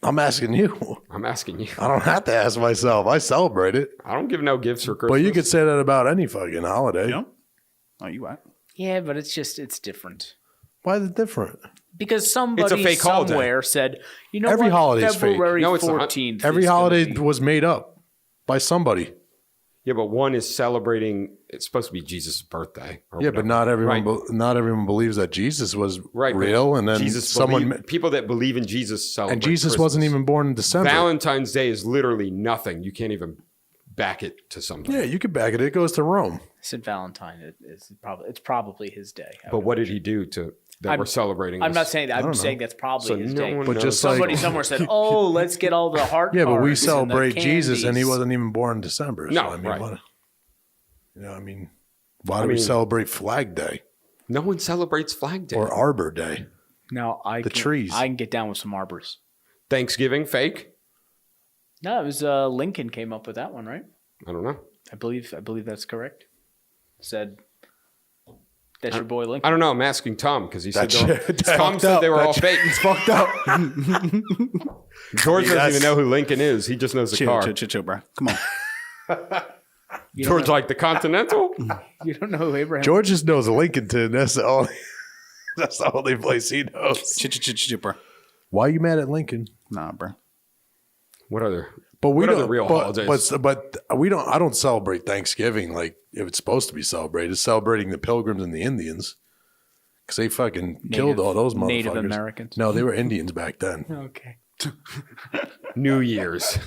I'm asking you. I'm asking you. I don't have to ask myself. I celebrate it. I don't give no gifts for Christmas. But you could say that about any fucking holiday. No. Oh, you right. Yeah, but it's different. Why is it different? Because somebody fake holiday. somewhere said, you know Every what? holiday's fake. February No, it's not. 14th. Every is gonna holiday be- was made up by somebody. Yeah, but one is celebrating. It's supposed to be Jesus' birthday. Or Yeah, whatever. but not everyone. Right. Not everyone believes that Jesus was Right, but real, and then Jesus someone. people that believe in Jesus celebrate. And Jesus Christmas. wasn't even born in December. Valentine's Day is literally nothing. You can't even back it to something. Yeah, you could back it. It goes to Rome. St. Valentine. It's probably his day. But what did he do to that I'm- we're celebrating? I'm this? not saying that. I'm saying that's probably So his no day. one But knows. just like- Somebody somewhere said, "Oh, let's get all the heart." Yeah, but we cards and the celebrate Jesus, and he candies." wasn't even born in December. No, so, I mean, right. what, why do we mean- celebrate Flag Day No one celebrates Flag Day. or Arbor Day? No, trees. I can get down with some arbors. Thanksgiving, fake. No, it was Lincoln came up with that one, right? I don't know. I believe that's correct. Said that's your boy Lincoln. I don't know. I'm asking Tom because he said That's Tom said they were all fake. It's fucked up. George doesn't even know who Lincoln is. He just knows the car. Chill, bro. Come on. George like the Continental? You don't know who Abraham. George just knows Lincolnton. That's the only place he knows. Chill, bro. Why are you mad at Lincoln? Nah, bro. What other? But we What don't. other real holidays? But we don't. I don't celebrate Thanksgiving like if it's supposed to be celebrated. It's celebrating the Pilgrims and the Indians because they fucking killed all those motherfuckers. Native Americans. No, they were Indians back then. Okay. New Year's.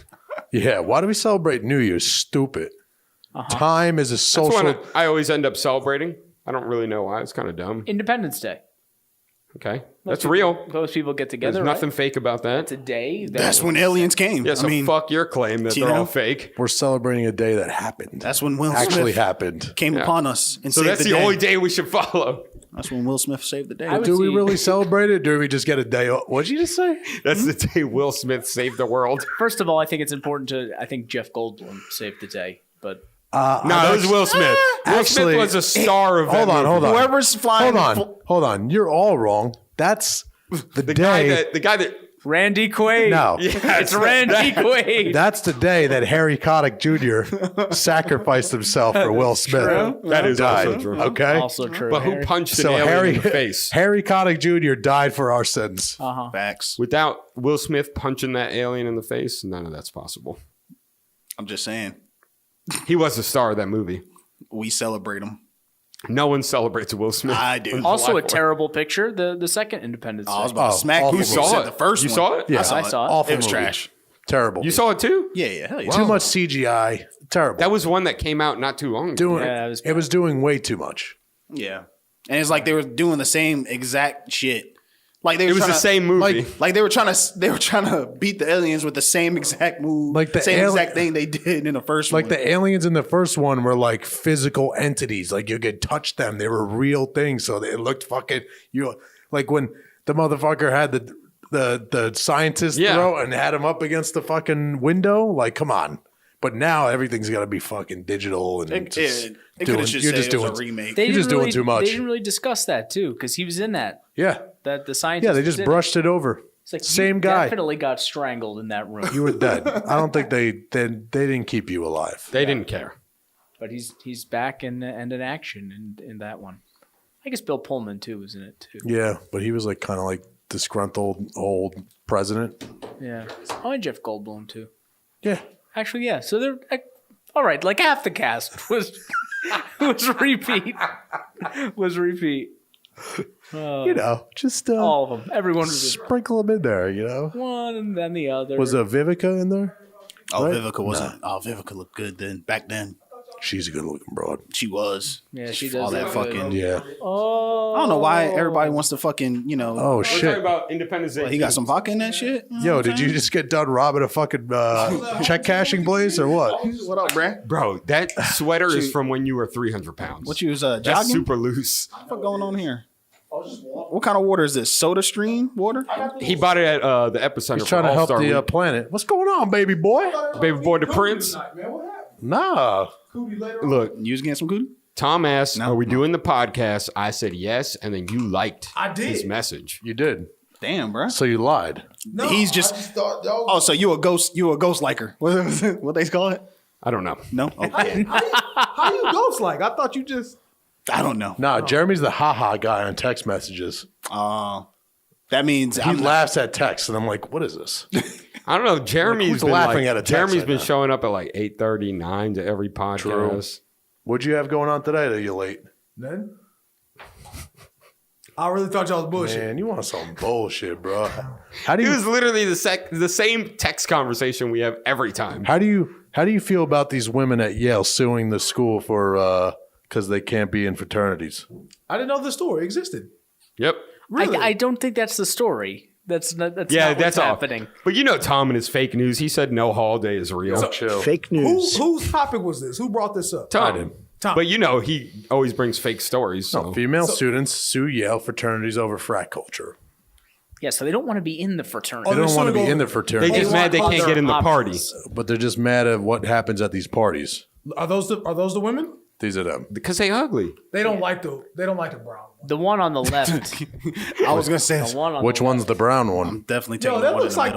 Yeah. Why do we celebrate New Year's? Stupid. Time is a That's social. one I always end up celebrating. I don't really know why. It's kind of dumb. Independence Day. Okay. That's real. Those people get together. There's nothing fake about that. It's a day. That's when aliens came. Yeah, so I mean, fuck your claim that they're all fake. We're celebrating a day that happened. that's when Will actually Smith happened. came upon us and So saved that's the the day. only day we should follow. That's when Will Smith saved the day. would Do we see- really celebrate it? Do we just get a day off? What'd you just say? That's the day Will Smith saved the world. First of all, I think it's important to. I think Jeff Goldblum saved the day, but No, it was Will Smith. Will Actually, Smith was a star of that Hold on, movie. hold on. Whoever's flying. Hold on. You're all wrong. That's the day. The guy that Randy Quaid. No. It's Randy Quaid. That's the day that Harry Connick Jr. sacrificed himself for Will Smith. that is Died. also true. Okay. Also true. But who Harry. punched an So alien in the face? Harry Connick Jr. died for our sins. Facts. Without Will Smith punching that alien in the face, none of that's possible. I'm just saying. He was the star of that movie. We celebrate them. No one celebrates Will Smith. I do. Also, a terrible picture. The second Independence Day. I was about to smack awful you. movie. You saw said it. The first You one. saw it? Yeah, I saw it. Awful It was movie. trash. Terrible. You saw it too? Yeah, hell yeah. Too much CGI. Terrible. That was one that came out not too long ago. It was doing way too much. Yeah. And it's like they were doing the same exact shit. Like they were It was trying the to- same movie. Like they were trying to beat the aliens with the same exact move, Like the same ali- exact thing they did in the first Like one. the aliens in the first one were like physical entities. Like you could touch them. They were real things. So it looked fucking like when the motherfucker had the scientist throw and had him up against the fucking window. Like, come on. But now everything's got to be fucking digital and It could have just you're said just it was doing a remake. You're just doing really, too much. They didn't really discuss that too, because he was in that. Yeah. That the scientist. Yeah, they just was in brushed it over. It's like Same you guy. Definitely got strangled in that room. You were dead. I don't think they didn't keep you alive. They didn't care. But he's back and in action in that one. I guess Bill Pullman too was in it too. Yeah, but he was like kind of like disgruntled old president. Yeah. Oh, and Jeff Goldblum too. Yeah. Actually, yeah. So they're all right. Like half the cast was repeat. You know, just All of them. Everyone was just sprinkle them in there, you know. one and then the other. Was Vivica in there? Oh, Right? Vivica wasn't. Oh, Vivica looked good then. Back then, She's a good looking broad. she was. Yeah, she does All that look good. fucking. Yeah. Oh. I don't know why everybody wants to fucking. Oh We're shit. talking about Independence Day. He got some vodka in that shit. You know Yo, what I'm did you saying? just get done robbing a fucking check cashing place or what? What up, Brad? Bro, that sweater is from when you were 300 pounds. What you was That's jogging? super loose. What going on here? What kind of water is this? Soda Stream water? He bought it at the Epicenter. He's trying to help the planet. What's going on, baby boy? Baby boy, the Prince. Nah. Look, You was getting some cootie? Tom asked, "Are we doing the podcast?" I said yes, and then you liked did. his message. You did. Damn, bro. So you lied. No, He's I just- thought that was, Oh, so you a ghost? You a ghost liker? What they call it? I don't know. No, okay. how you ghost like? I thought you just. I don't know. Nah, Jeremy's the haha guy on text messages. That means He I'm not- laughs at text, and I'm like, what is this? I don't know. Jeremy's who's been laughing at a text Jeremy's right been now? showing up at like 8:30, 9 to every podcast. What'd you have going on today that you're late? None? I really thought y'all was bullshit. Man, you want some bullshit, bro. How do It you was literally the same text conversation we have every time. how do you feel about these women at Yale suing the school for because they can't be in fraternities? I didn't know the story existed. Yep. Really? I don't think that's the story. That's not Yeah, not that's what's all. happening. But you know Tom and his fake news. He said no holiday is real. Chill. Fake news. Whose topic was this? Who brought this up? Tom. did. Tom. But you know he always brings fake stories. So. Female students sue Yale fraternities over frat culture. Yeah, so they don't want to be in the fraternity. They don't want to be in the They fraternity, just mad they can't get in the party. but they're just mad at what happens at these parties. Are those the women? These are them. Because they ugly. They don't like the brown one. The one on the left. I was gonna say, The one on Which the one's the brown I'm one? definitely taking Yo, the that one looks in the like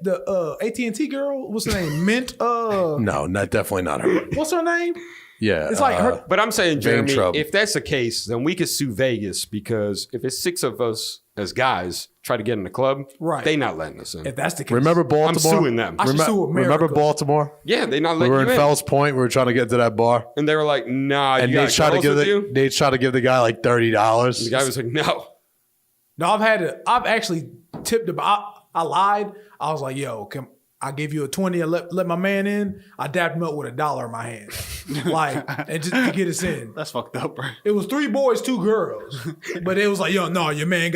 middle. the AT&T girl. What's her name? Mint. No, not definitely not her. What's her name? Yeah, It's like her. But I'm saying, Jeremy, trouble. if that's the case, then we could sue Vegas because if it's 6 of us as guys try to get in the club, Right. they not letting us in. If that's the case, Remember Baltimore? I'm suing them. I should sue America. Remember Baltimore? Yeah, they not We letting were you in in. Fells Point. We were trying to get to that bar, And they were like, nah, and you they got tried to girls give with you? they tried to give the guy like $30. The guy was like, no. No, I've actually tipped about. I lied. I was like, yo, I give you a 20 and let my man in. I dapped him up with $1 in my hand, like, and just to get us in. That's fucked up, bro. It was 3 boys, 2 girls, but it was like, yo, no, your man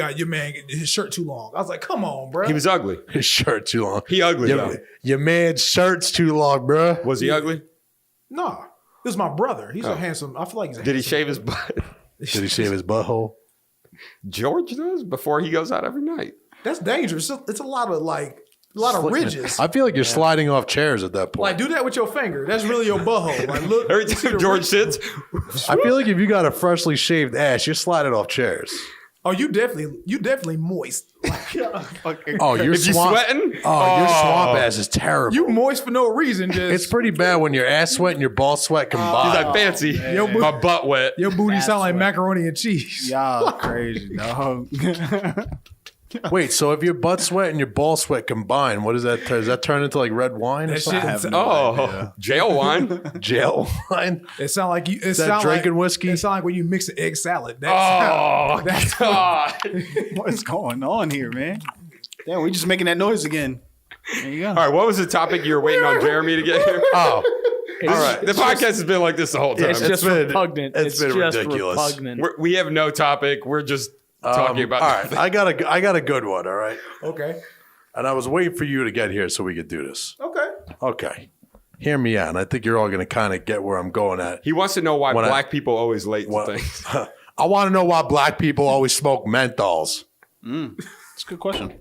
his shirt too long. I was like, come on, bro. He was ugly. His shirt too long. He ugly, though. Your man's shirt's too long, bruh. Was he ugly? No, it was my brother. He's a handsome. I feel like he's. Did he shave his butt? Did he shave his butthole? George does before he goes out every night. That's dangerous. It's a lot of ridges. I feel like you're sliding off chairs at that point. Like, do that with your finger. That's really your butthole. Like, look. Every see time the George ridge? sits, I feel like if you got a freshly shaved ass, you're sliding off chairs. Oh, you definitely moist. Oh, you're if you sweating, your swamp ass is terrible. You moist for no reason. Just It's pretty bad when your ass sweat and your ball sweat he's combine. like fancy. Yo, My butt wet. your booty That's sound like what- macaroni and cheese. Y'all crazy, dog. Wait, so if your butt sweat and your ball sweat combine, what is that? Does that turn into like red wine or That something? shit- I have no idea. Jail wine. Jail wine? It sound like you. It that sound drinking like, whiskey? It sound like when you mix an egg salad. That Oh, that's God. What's going on here, man? Damn, we just making that noise again. There you go. All right, what was the topic you were waiting on Jeremy to get here? Oh, All right, the podcast has been like this the whole time. It's just been- repugnant. it's been just ridiculous. repugnant. We have no topic. We're just talking about. all right. I got a good one. All right, okay. and I was waiting for you to get here so we could do this. Okay. Okay, hear me out. And I think you're all going to kind of get where I'm going at. He wants to know why When I- black people always late to What- things. I want to know why black people always smoke menthols. That's a good question.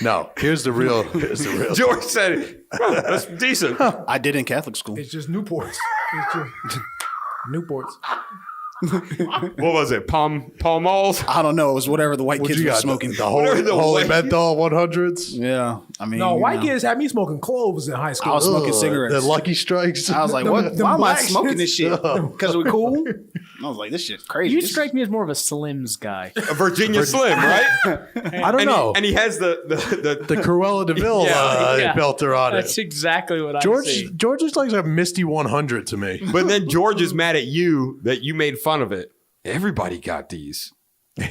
No, here's the real. George said, "Huh, "That's decent." I did in Catholic school. It's just Newports. It's just Newports. What was it? Palm malls? I don't know. It was whatever the white What kids you were got? smoking. The holy, the holy white- menthol 100s. Yeah, I mean, No, you white know. kids had me smoking cloves in high school. I was smoking Ugh, cigarettes. The Lucky Strikes. I was like, Them- what? them Why am I black smoking shits? this shit? Because we're cool. I was like, this shit's crazy. You This strike me as more of a Slims guy. A Virginia Slim, right? I don't know. And he has the the Cruella DeVille Yeah. filter on That's it. exactly what I see. George is like a Misty 100 to me. But then George is mad at you that you made fun of it. Everybody got these.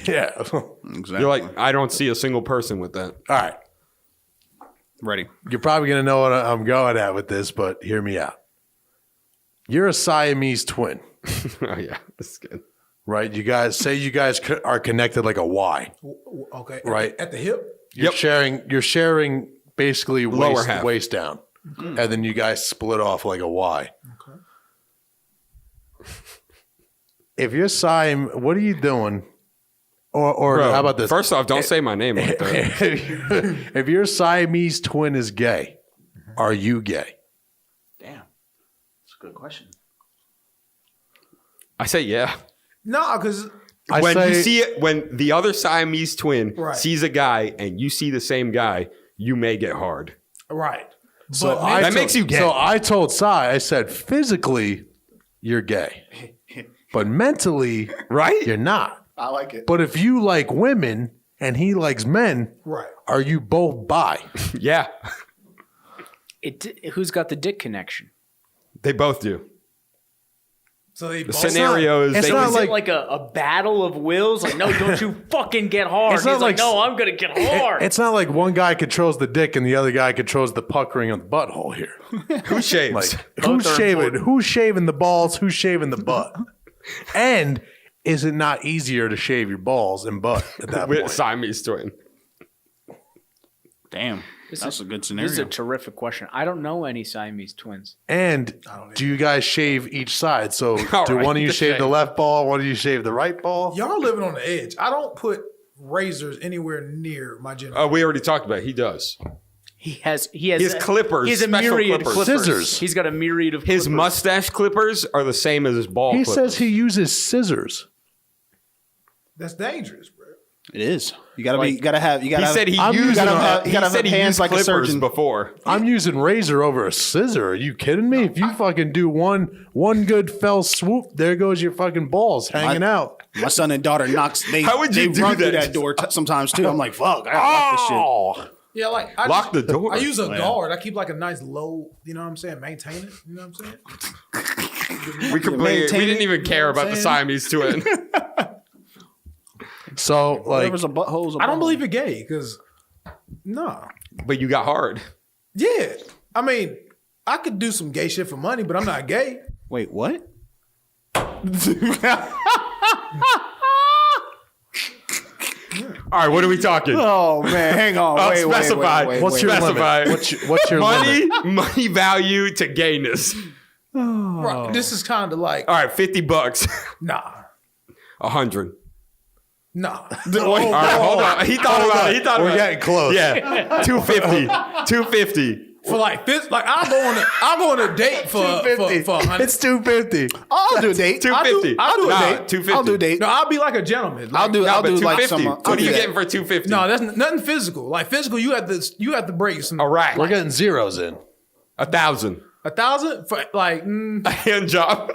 Yeah. exactly. You're like, I don't see a single person with that. All right. ready. You're probably going to know what I'm going at with this, but hear me out. You're a Siamese twin, Oh yeah, that's good. right? You guys are connected like a Y, Okay. Right. At the hip. You're sharing basically Lower half. waist down. And then you guys split off like a Y. Okay. If you're Siam, what are you doing? Or Bro, how about this? First off, don't say my name like that. If your Siamese twin is gay, are you gay? Damn, that's a good question. I say yeah. No, because When the other Siamese twin Right. sees a guy and you see the same guy, you may get hard. right. So But That makes you gay. So I told Sai, I said, physically, you're gay. But mentally, Right? you're not. I like it. But if you like women and he likes men, right. are you both bi? Yeah, Who's got the dick connection? they both do. So they The both scenario is it's they not Is like- it like a battle of wills? Like, no, don't you fucking get hard. It's He's not like, like- no, I'm going to get hard. It's not like one guy controls the dick and the other guy controls the puckering of the butthole here. who shaves. Like, Both are important. who's shaving the balls? Who's shaving the butt? And is it not easier to shave your balls and butt at that With point? Siamese twin. Damn, that's a good scenario. This is a terrific question. I don't know any Siamese twins. And do you guys shave each side? So All do right, one of you the shave the shave. left ball, one of you shave the right ball? Y'all living on the edge. I don't put razors anywhere near my gym. Oh, we already talked about it. He does. He has clippers, He has a special myriad clippers. of clippers. Scissors. He's got a myriad of His clippers. mustache clippers are the same as his ball He clippers. says he uses scissors. That's dangerous, bro. It is. You gotta be. You gotta have. You He gotta. said he I'm used using gotta have- he you gotta said have he hands used like a clippers surgeon. before. I'm using razor over a scissor. Are you kidding me? If you fucking do one good fell swoop, there goes your fucking balls hanging out. My son and daughter knocks. How would you they do run through that? that door sometimes too. I'm like, fuck. I gotta lock this shit. Oh, Yeah, like I Lock the door. I use a guard. I keep like a nice low. You know what I'm saying? Maintain it. You know what I'm saying? We didn't even care about the Siamese twin. so like Whatever's a butthole's a I don't butthole. believe it gay because no. But you got hard. Yeah, I mean, I could do some gay shit for money, but I'm not gay. Wait, what? All right, what are we talking? Oh man, hang on. Oh, Wait, specify. what's your Specify. limit? What's your money? limit? Money value to gayness. Right, this is kind of like All right, $50. nah, 100. nah. All right, hold on. He thought about it. He thought We're about getting close. it. Yeah, 250. 250. For like this, like I'll go on a date for 100. It's $250. I'll do a date. 250. I'll do a Nah, date. 250. I'll do a date. No, I'll be like a gentleman. Like, I'll do. No, I'll but do like 250. some. What I'll are do you that. getting for 250? No, that's nothing physical. Like physical, you have to break some. A rack. We're getting zeros in. 1,000. 1,000 for like. A hand job.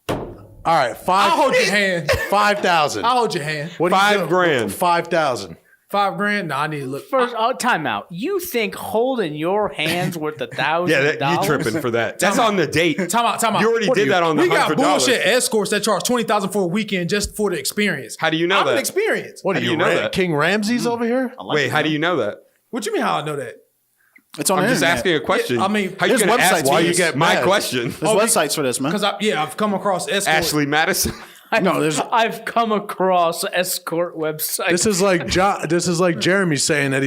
All right, I'll hold your hand. 5,000. I'll hold your hand. What do you do? $5,000. 5,000. $5,000. No, I need to look. First, time out. You think holding your hands worth $1,000? Yeah, you tripping for that. That's on the date. Time out. You already did that on the $100. We got bullshit escorts that charge $20,000 for a weekend just for the experience. How do you know I'm an that? experience. What How are do you, you know that? King Ramses over here? Wait, how do you know that? What you mean? How I know that? It's on I'm the just internet. asking a question. Yeah, I mean, how you there's going to websites ask why me you get my mad. question? There's websites for this, man. Because I've come across escorts. Ashley Madison. No, there's. I've come across escort websites. This is like This is like Jeremy saying that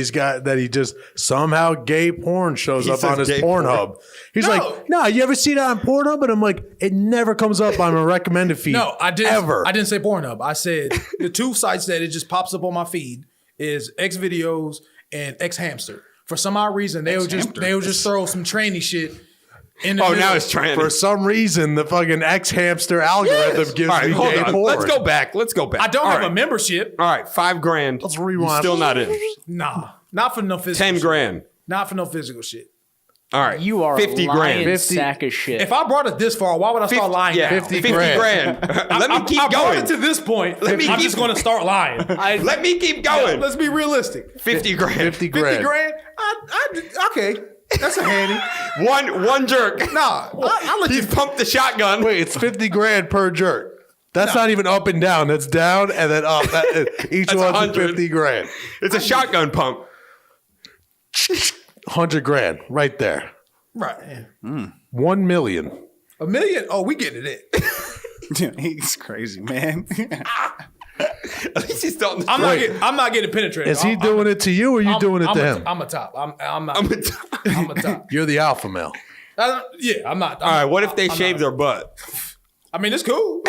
he just somehow gay porn shows He up says on his gay Pornhub. He's No. like, no, you ever see that on Pornhub? And I'm like, it never comes up on my recommended feed. No, I didn't. Ever. I didn't say Pornhub. I said the two sites that it just pops up on my feed is X Videos and X Hamster. For some odd reason, they'll just throw some tranny shit in the Oh, middle. now it's trying. For some reason, the fucking X hamster algorithm Yes. gives All right, me hold gay on. porn. Let's go back. I don't All have right. a membership. All right, $5,000. Let's rewind. Still not in. Nah, not for no physical. shit. $10,000. Not for no physical shit. All right, you are a 50 lying grand. sack of shit. If I brought it this far, why would I start lying? Yeah, now? 50 grand. grand. Let me keep I brought going. it to this point. Let me I'm keep- just going to start lying. Let me keep going. Let's be realistic. 50 grand. 50 50 grand. grand? Okay, that's a handy. One jerk. Nah, I'll let you. He's pumped the shotgun. Wait, it's 50 grand per jerk. That's not even up and down. That's down and then up. Each That's one's 100. 50 grand. It's a shotgun pump. 100 grand right there. Right. 1 million. $1 million? Oh, we getting it. He's crazy, man. At least he's starting to I'm not getting penetrated. Is he doing it to you or are you doing it to him? I'm a top. I'm not. I'm I'm a top. You're the alpha male. Yeah, I'm not. All right, what if they shave their butt? I mean, it's cool.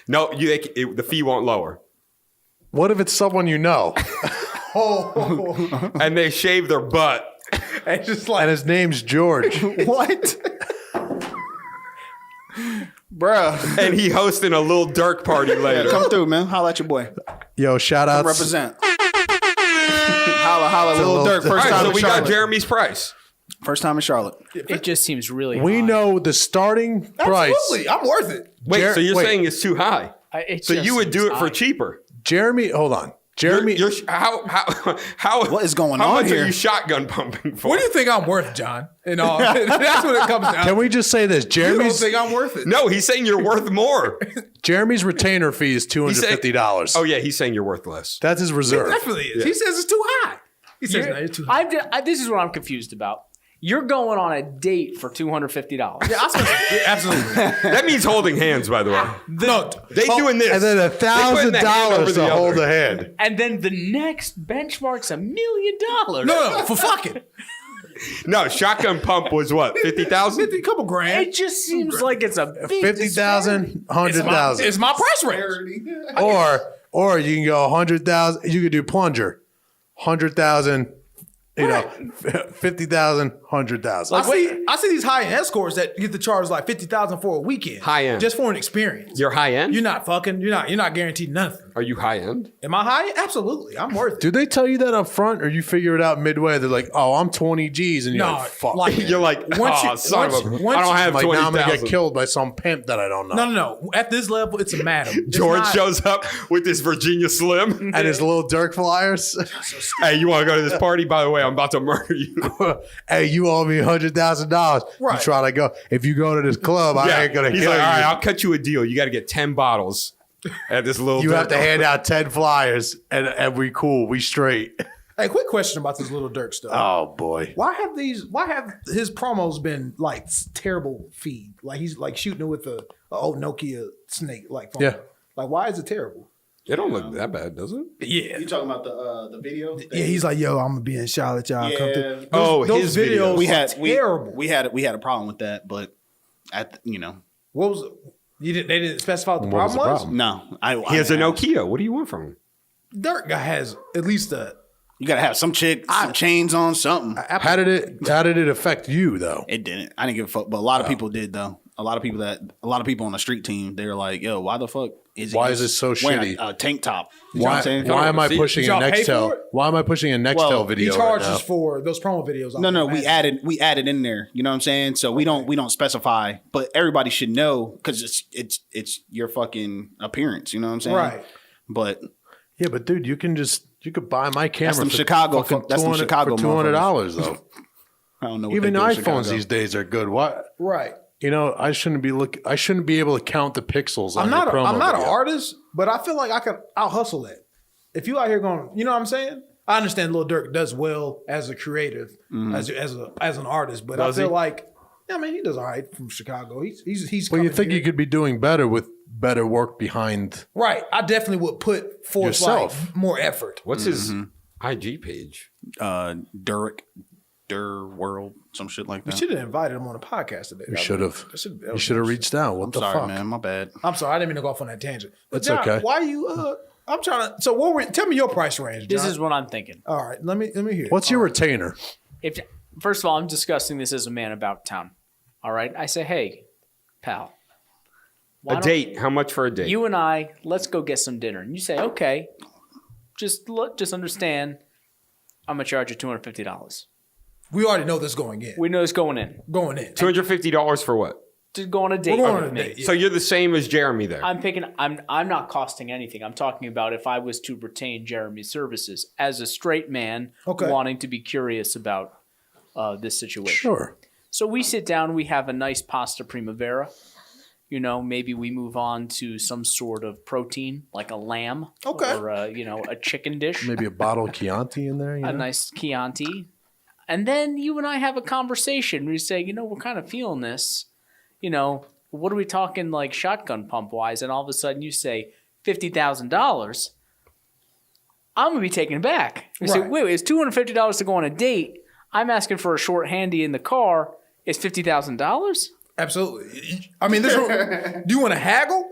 No, the fee won't lower. What if it's someone you know And they shave their butt. It's just like and his name's George? What? Bruh. And he hosting a little Dirk party later. Come through, man. Holla at your boy. Yo, shout outs. Represent. Holla, Lil Durk. All First right, time so in we got Charlotte. Jeremy's price. First time in Charlotte. it just seems really We high. know the starting price. absolutely, I'm worth it. Wait, so you're saying it's too high? It So just you would do seems it for high. cheaper? Jeremy, hold on. Jeremy, How What is going how on much here? are you shotgun pumping for? What do you think I'm worth, John? And all that's what it comes down. can we just say this? You don't Jeremy's think I'm worth it? No, he's saying you're worth more. Jeremy's retainer fee is $250. Oh yeah, he's saying you're worth less. That's his reserve. Definitely is. He says it's too high. He says no, it's too high. This is what I'm confused about. You're going on a date for $250. Yeah, absolutely. That means holding hands, by the way. No, They doing this. And then They putting the hand over $1,000 to the hold other. the hand. And then the next benchmark's $1 million. no, for fucking No, shotgun pump was what, 50,000? a couple grand. It just seems like it's a big 50,000, 100,000. It's my price range. Or you can go 100,000. You could do plunger, 100,000. 50,000, 100,000. I see these high end escorts that get the charge like 50,000 for a weekend, High end. just for an experience. You're high end? You're not fucking. You're not guaranteed nothing. Are you high end? Am I high? Absolutely. I'm worth it. Do they tell you that up front, or you figure it out midway? They're like, "Oh, I'm 20 G's," and you're No, like, "Fuck." like- You're like, Once oh, you- son once- of a... once I don't you- have like now I'm gonna 20,000. get killed by some pimp that I don't know. No. At this level, it's a madam. It's George not- shows up with his Virginia Slim. And his little Dirk flyers. Hey, you want to go to this party? By the way, I'm about to murder you. Hey, you owe me $100,000. Right. You try to go. If you go to this club, I ain't gonna He's kill like, you. all right, I'll cut you a deal. You got to get 10 bottles at this little... You have to Dirk. hand out 10 flyers, and we cool. We straight. Hey, quick question about this little Dirk stuff. Oh boy. Why have his promos been like terrible feed? Like he's like shooting it with a old Nokia snake like phone. Yeah. Like why is it terrible? It don't look that bad, does it? Yeah. You talking about the video? Yeah, he's like, yo, I'm gonna be in Charlotte, y'all come through. Oh, his videos. We had terrible. we had a problem with that, but What was they didn't specify what the What was problem the was? problem? no. He has a Nokia. What do you want from him? Dirk guy has at least a You gotta have some chains on something. How did it affect you though? It didn't. I didn't give a fuck, but a lot of people did though. A lot of people on the street team, they were like, "Yo, why the fuck is Why is it so wearing shitty? a tank top?" You know what Why, I'm saying? why am I See, pushing did a y'all pay Nextel? for it? Why am I pushing a Nextel Well, he video? charges right now? for those promo videos. No, we added in there. You know what I'm saying? So we don't specify, but everybody should know because it's your fucking appearance. You know what I'm saying? Right. But Yeah, but dude, you could buy my camera. That's them for Chicago- fucking that's them 200 Chicago for $200 though. I don't know. What Even they do in iPhones Chicago. these days are good. What? Right. You know, I shouldn't be able to count the pixels. I'm on not your promo an video. artist, but I feel like I'll hustle that. If you out here going, you know what I'm saying? I understand Lil Durk does well as a creative, as an artist, but Does I feel he? like, I mean, he does all right from Chicago. He's Well, you coming think here. you could be doing better with better work behind? Right. I definitely would put forth Yourself. like more effort. What's his IG page? Dur World, some shit like We that. should have invited him on a podcast today. You should have. That should've- You should have reached out. What the Sorry, fuck? man. My bad. I'm sorry, I didn't mean to go off on that tangent. But It's John, okay. why you? I'm trying to. So tell me your price range. This John. is what I'm thinking. all right. Let me hear. What's your retainer? If first of all, I'm discussing this as a man about town. All right, I say, hey, pal, why A don't date. How much for a date? You and I, let's go get some dinner. And you say, okay, just understand, I'm gonna charge you $250. We already know this going in. We know it's going in. $250 for what? To go on a date. We're going on with a me. date. So you're the same as Jeremy there. I'm not costing anything. I'm talking about if I was to retain Jeremy's services as a straight man Okay. wanting to be curious about this situation. Sure. So we sit down, we have a nice pasta primavera. You know, maybe we move on to some sort of protein, like a lamb, Okay. or a chicken dish, Maybe a bottle of Chianti in there. You know? a nice Chianti, and then you and I have a conversation. We say, we're kind of feeling this. What are we talking like shotgun pump wise? And all of a sudden you say $50,000. I'm gonna be taken aback. You say, Right. wait, it's $250 to go on a date. I'm asking for a short handy in the car. It's $50,000. Absolutely. I mean, do you want to haggle?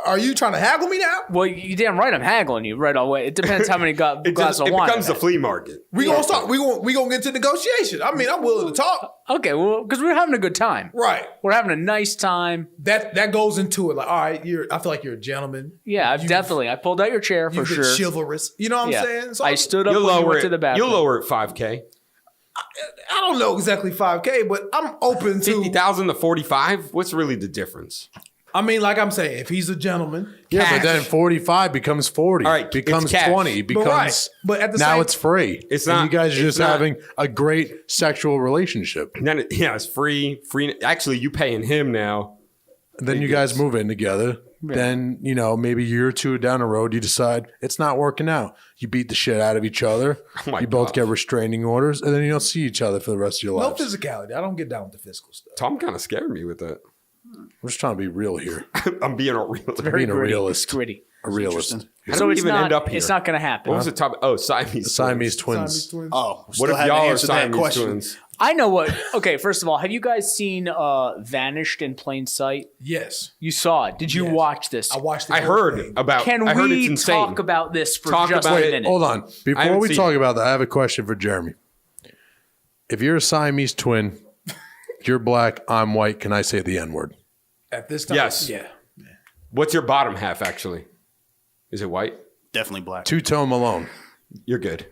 Are you trying to haggle me now? Well, you damn right I'm haggling you right away. It depends how many glasses of it wine. becomes a flea market. We gonna start. We gonna get to negotiation. I mean, I'm willing to talk. Okay, well, because we're having a good time. Right. We're having a nice time. That goes into it. Like, all right, I feel like you're a gentleman. Yeah, I pulled out your chair for You've been sure. chivalrous. You know what I'm Yeah. saying? So I stood up You'll when you lower went it. to the bathroom. You'll lower it $5,000. I don't know exactly 5K, but I'm open to. 50,000 to 45. What's really the difference? I mean, like I'm saying, if he's a gentleman, Yeah, Cash. but then 45 becomes 40. All right, becomes it's cash. 20. But right. Becomes But at the now same- it's free. It's And not- you guys are it's just not- having a great sexual relationship. And then it's free. Actually, you paying him now. Then you guys move in together. Then, maybe a year or two down the road, you decide it's not working out. You beat the shit out of each other. Oh my you both God. get restraining orders, and then you don't see each other for the rest of your no lives. physicality. I don't get down with the physical stuff. Tom kind of scared me with that. We're just trying to be real here. I'm being a real. Being a gritty. realist. It's gritty. A realist. How So did we it's even not. end up here? It's not going to happen. What was the topic? Oh, Siamese. Siamese twins. Siamese twins. Oh, What still if haven't y'all are answered that Siamese question. twins? I know what. Okay, first of all, have you guys seen Vanished in Plain Sight? Yes. You saw it. Did you watch this? I watched it. I heard about. Can I heard we it's insane. talk about this for Talk just about a it. minute? Hold on. Before haven't we seen talk it. about that, I have a question for Jeremy. If you're a Siamese twin, you're black, I'm white, can I say the N-word? At this time. Yes. Yeah. What's your bottom half, actually? Is it white? Definitely black. Two-tone Malone. You're good.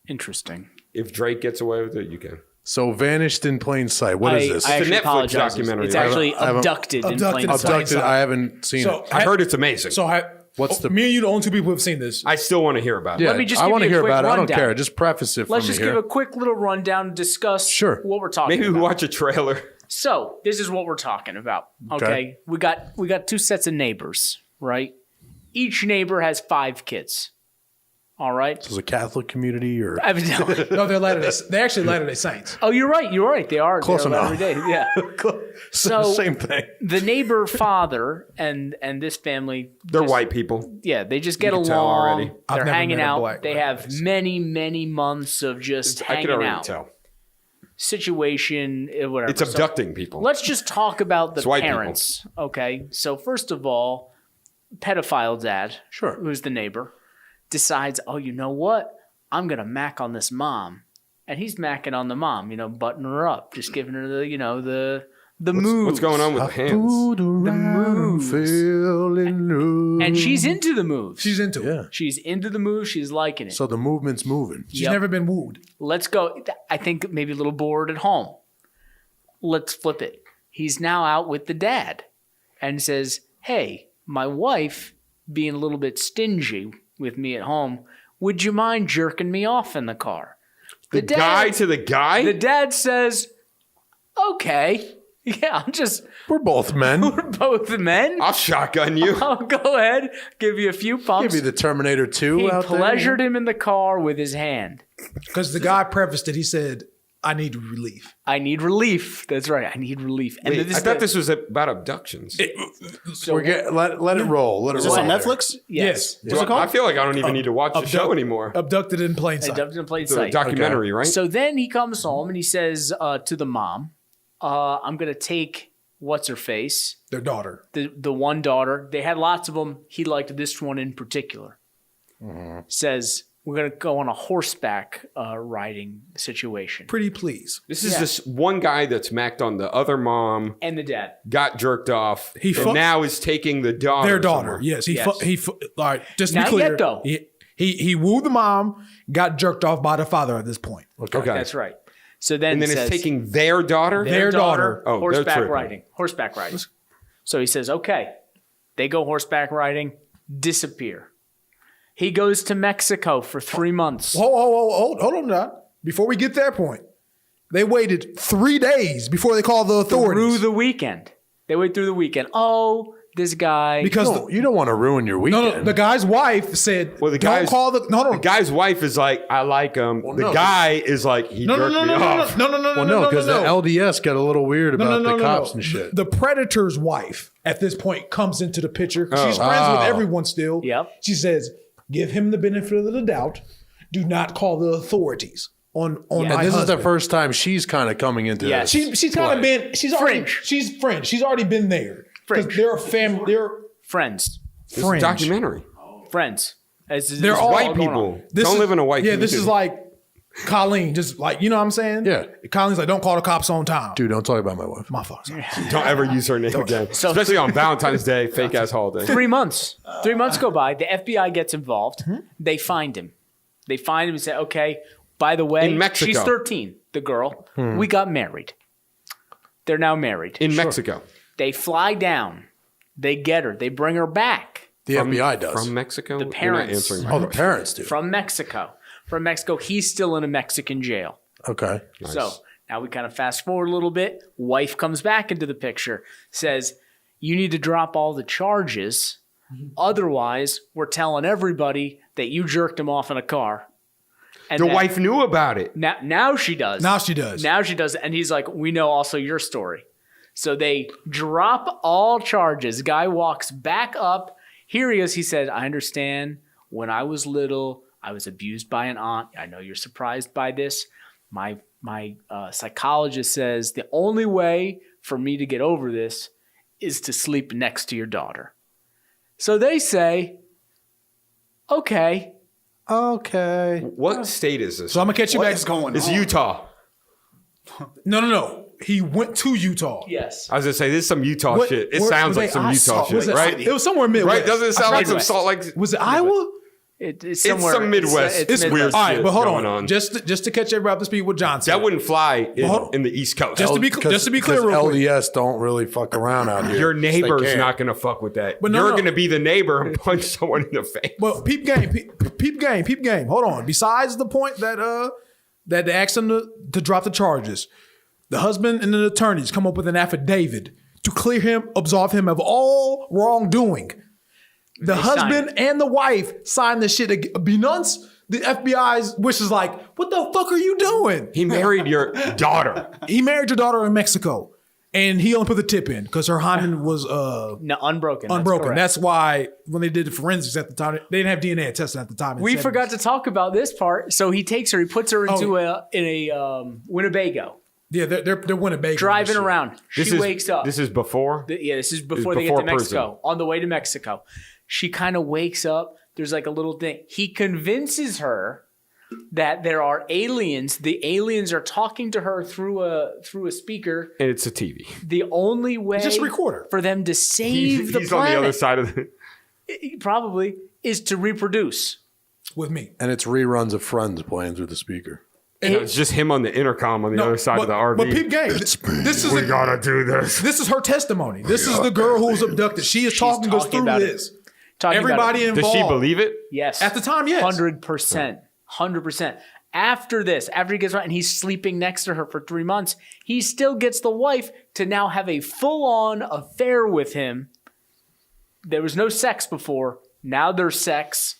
Interesting. If Drake gets away with it, you can. So Vanished in Plain Sight. What is this? I It's a actually Netflix apologize. documentary. It's I actually haven't- Abducted in Abducted Plain in Sight. Abducted, I haven't seen So it. I heard it's amazing. So What's the- me and you the only two people who've seen this. I still want to hear about it. Yeah, Let me just I give want to you a hear quick about it. I don't rundown. care. Just preface it for Let's me just here. give a quick little rundown and discuss Sure. what we're talking Maybe we about. watch a trailer. So this is what we're talking about. Okay. We got two sets of neighbors, right? Each neighbor has 5 kids. All right. Is it a Catholic community or Evidently. No, they're Latter-day. They're actually Latter-day Saints. Oh, you're right. You're right. They are. Close They're enough. every day. Yeah. So same thing? the neighbor father and this family, They're white people. yeah, they just get You can tell along. already. I've They're never hanging met a out. black They man. have many months of just I could hanging already out. tell. Situation, whatever. It's So abducting people. let's just talk about the It's white parents. Okay. So first of all, pedophile dad, Sure. who's the neighbor, decides, oh, you know what? I'm gonna mac on this mom, and he's macking on the mom. Buttoning her up, just giving her the moves. What's going on with the hands? moves. Feeling new. And she's into the moves. She's into it. Yeah. She's into the moves. She's liking it. So the movement's moving. She's Yep. never been wooed. Let's go. I think maybe a little bored at home. Let's flip it. He's now out with the dad and says, hey, my wife being a little bit stingy with me at home, would you mind jerking me off in the car? The guy to the guy? The dad says, okay. Yeah, We're both men. we're both men. I'll shotgun you. I'll go ahead, give you a few pumps. Give you the Terminator 2 He out there. pleasured him in the car with his hand. Because the guy prefaced it, he said, I need relief. I need relief. That's right. I need relief. And Wait, I thought this was about abductions. Let it roll. Let it Is this roll. on Netflix? Yes. What's it called? I feel like I don't even need to watch the show anymore. Abducted in plain sight. Abducted in Plain It's a Sight. documentary, right? So then he comes home and he says to the mom, I'm going to take what's her face, Their daughter. the one daughter. They had lots of them. He liked this one in particular. Says, we're going to go on a horseback riding situation. Pretty please. This is this one guy that's macked on the other mom, And the dad. got jerked off, He and fu- now is taking the daughter. Their daughter. somewhere. Yes. Yes. All right. Just to be Not clear. yet, though. He wooed the mom, got jerked off by the father at this point. Okay. That's right. So then And then says, it's taking their daughter? Their daughter. Oh, they're horseback tripping. riding. Horseback riding. So he says, okay. They go horseback riding, disappear. He goes to Mexico for 3 months. Hold on, John. Before we get to that point, they waited 3 days before they called the authorities. Through the weekend. They wait through the weekend. Oh, this guy. because No, you don't want to ruin your weekend. the guy's wife said, Well, the don't guy's- call the... No, The guy's wife is like, I like him. the no. guy is like, he No, jerked me off. Well, no, because the LDS got a little weird about the cops and shit. The predator's wife at this point comes into the picture. She's friends with everyone still. Yep. She says, give him the benefit of the doubt. Do not call the authorities on Yeah. my And this is husband. the first time she's kind of coming into Yes. this. She's kind of been... She's already... Fringe. She's French. She's already been there. Because Fringe. they're a family... They're Friends. It's a Fringe. documentary. Friends. They're all White going people on. This don't is- live in a white Yeah, community. this is like Colleen, just like, you know what I'm saying? Yeah. Colleen's like, don't call the cops on time. Dude, don't talk about my wife. My fault. Sorry. Don't ever use her name again. Especially on Valentine's Day, fake ass holiday. 3 months. 3 months go by. The FBI gets involved. They find him. They find him and say, okay, by the way, In Mexico. she's 13, the girl. We got married. They're now married. In Mexico. They fly down. They get her. They bring her back The FBI does. From Mexico? The You're not parents. answering my Oh, the question. parents do. from Mexico. From Mexico. He's still in a Mexican jail. Okay. So now we kind of fast forward a little bit. Wife comes back into the picture, says, you need to drop all the charges. Otherwise, we're telling everybody that you jerked him off in a car. And The that- wife knew about it. Now she does. Now she does. Now she does. And he's like, we know also your story. So they drop all charges. Guy walks back up. Here he is. He said, I understand. When I was little, I was abused by an aunt. I know you're surprised by this. My my psychologist says the only way for me to get over this is to sleep next to your daughter. So they say, okay. What state is this? So I'm gonna catch you What back. is going It's on? Utah. No. He went to Utah. Yes. I was gonna say this is some Utah shit. It sounds like some Utah shit, right? It was somewhere Midwest. Right? Doesn't it sound like some Midwest. Salt Lake? Was it Iowa? It's Somewhere, some Midwest. It's Midwest. weird. All right, shit but hold going on. Just to catch everybody up to speed with John said. That wouldn't fly hold on. in the East Coast. Just to be clear, real quick. LDS don't really fuck around out here. Your neighbor's They can't. not gonna fuck with that. But no, You're no. gonna be the neighbor and punch someone in the face. Well, peep game. Hold on. Besides the point that they asked him to drop the charges, the husband and the attorneys come up with an affidavit to clear him, absolve him of all wrongdoing. The husband and the wife signed this shit. Benunce the FBI's, which is like, what the fuck are you doing? He married your daughter. He married your daughter in Mexico, and he only put the tip in because her hymen was No, unbroken. unbroken. That's That's why when they did the forensics at the time, they didn't have DNA testing at the time. we forgot to talk about this part. So he takes her, he puts her into a Winnebago, Yeah, they're Winnebago. driving and shit. around. She wakes up. This is before. This is before they get to Mexico. On the way to Mexico, she kind of wakes up. There's like a little thing. He convinces her that there are aliens. The aliens are talking to her through a speaker. And it's a TV. The only way Just a recorder. for them to save the He's planet on the other side of the. probably is to reproduce. with me. And it's reruns of Friends playing through the speaker. It's just him on the intercom on the other side of the RV. But peep game. This is we gotta do this. This is her testimony. This is the girl who was abducted. She is talking us talking through about this. Talking Everybody about it. involved. Does she believe it? Yes. At the time, yes. 100%. After this, after he gets right and he's sleeping next to her for 3 months, he still gets the wife to now have a full-on affair with him. There was no sex before. Now there's sex.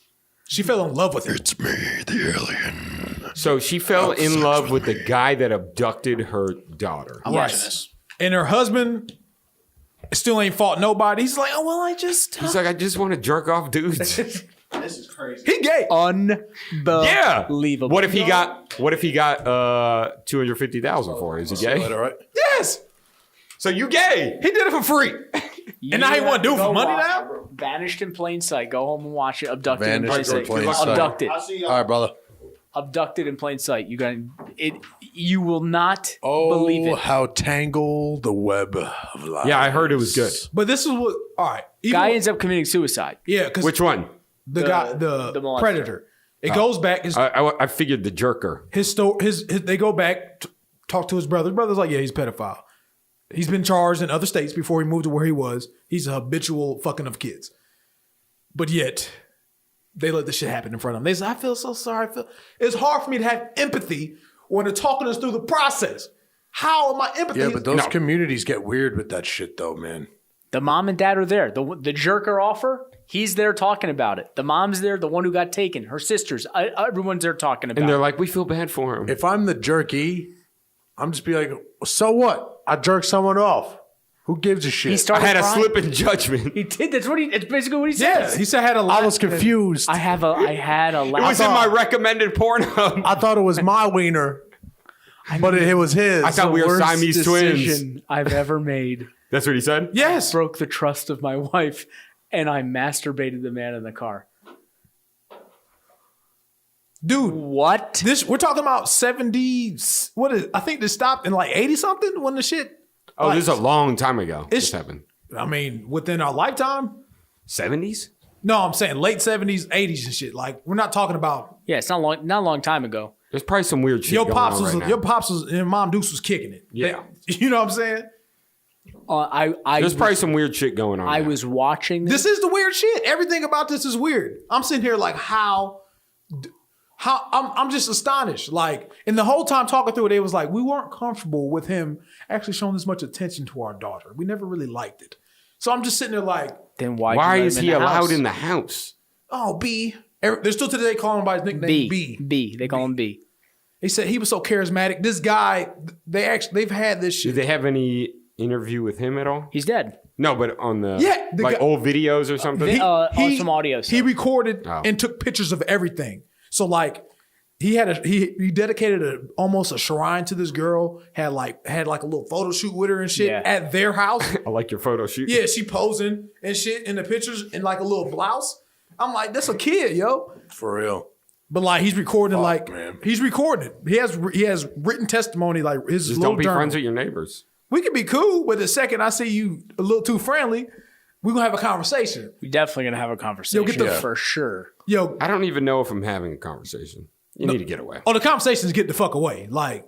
She fell in love with him. It's me, the alien. So she fell in love with the guy that abducted her daughter. I'm watching this. And her husband still ain't fought nobody. He's like, oh, well, I just... He's like, I just want to jerk off dudes. This is crazy. he gay. Unbelievable. Yeah. What if he got $250,000 for it? Is he gay? All right. Yes. So you gay? He did it for free. And now he want to do it for money now? Vanished in plain sight. Go home and watch it. Abducted in Vanished plain in sight. plain sight. Abducted. I'll see y'all. All right, brother. Abducted in plain sight. You got it. You will not believe Oh, it. how tangled the web of life. Yeah, I heard it was good. But this is what... All right. Even Guy ends up committing suicide. yeah, because Which one? the guy, the molester. predator. It goes back. His, I figured the jerker. his they go back, talk to his brother. His brother's like, yeah, he's a pedophile. He's been charged in other states before he moved to where he was. He's a habitual fucking of kids. But yet, they let this shit happen in front of him. They say, I feel so sorry. It's hard for me to have empathy when they're talking us through the process. How am I empathy? Yeah, but those communities get weird with that shit, though, man. The mom and dad are there. The jerker offer, he's there talking about it. The mom's there, the one who got taken, her sisters, everyone's there talking about And they're it. like, we feel bad for him. If I'm the jerky, I'm just be like, so what? I jerked someone off. Who gives a shit? He I started had a crying. slip in judgment. He did. That's basically what he yeah, says. he said I had a lot. I was confused. I had a It was in my recommended Pornhub. I thought it was my wiener, but it was his. I thought we were Worst Siamese twins. decision I've ever made. That's what he said? Yes. Broke the trust of my wife, and I masturbated the man in the car. Dude, What? this we're talking about 70. What is? I think this stopped in like 80 something when the shit. Oh, like, this is a long time ago. It's- This happened. I mean, within our lifetime. 70s? No, I'm saying late 70s, 80s and shit. Like we're not talking about Yeah, it's not a long time ago. There's probably some weird shit your going pops on was right now. your pops was and Mom Deuce was kicking it. Yeah. You know what I'm saying? There's probably some weird shit going on. I now. was watching this. This is the weird shit. Everything about this is weird. I'm sitting here like how I'm just astonished. Like, and the whole time talking through it, it was like we weren't comfortable with him actually showing this much attention to our daughter. We never really liked it. So I'm just sitting there like, Then why is he allowed in the house? oh, B. They're still today calling him by his nickname B. B. They call him B. He said he was so charismatic. This guy, they've had this shit. Did they have any interview with him at all? He's dead. No, but on the the like guy- old videos or something. some audio He stuff. recorded Oh. and took pictures of everything. So like he dedicated almost a shrine to this girl. Had like a little photo shoot with her and shit at their house. I like your photo shoot. Yeah, she posing and shit in the pictures in like a little blouse. I'm like, that's a kid, yo. For real. But like he's recording man. he's recording it. He has written testimony like his Just little don't be journal. friends with your neighbors. We could be cool, but the second I see you a little too friendly, we're gonna have a conversation. We're definitely gonna have a conversation for sure. Yo, I don't even know if I'm having a conversation. You need to get away. the conversation is get the fuck away. Like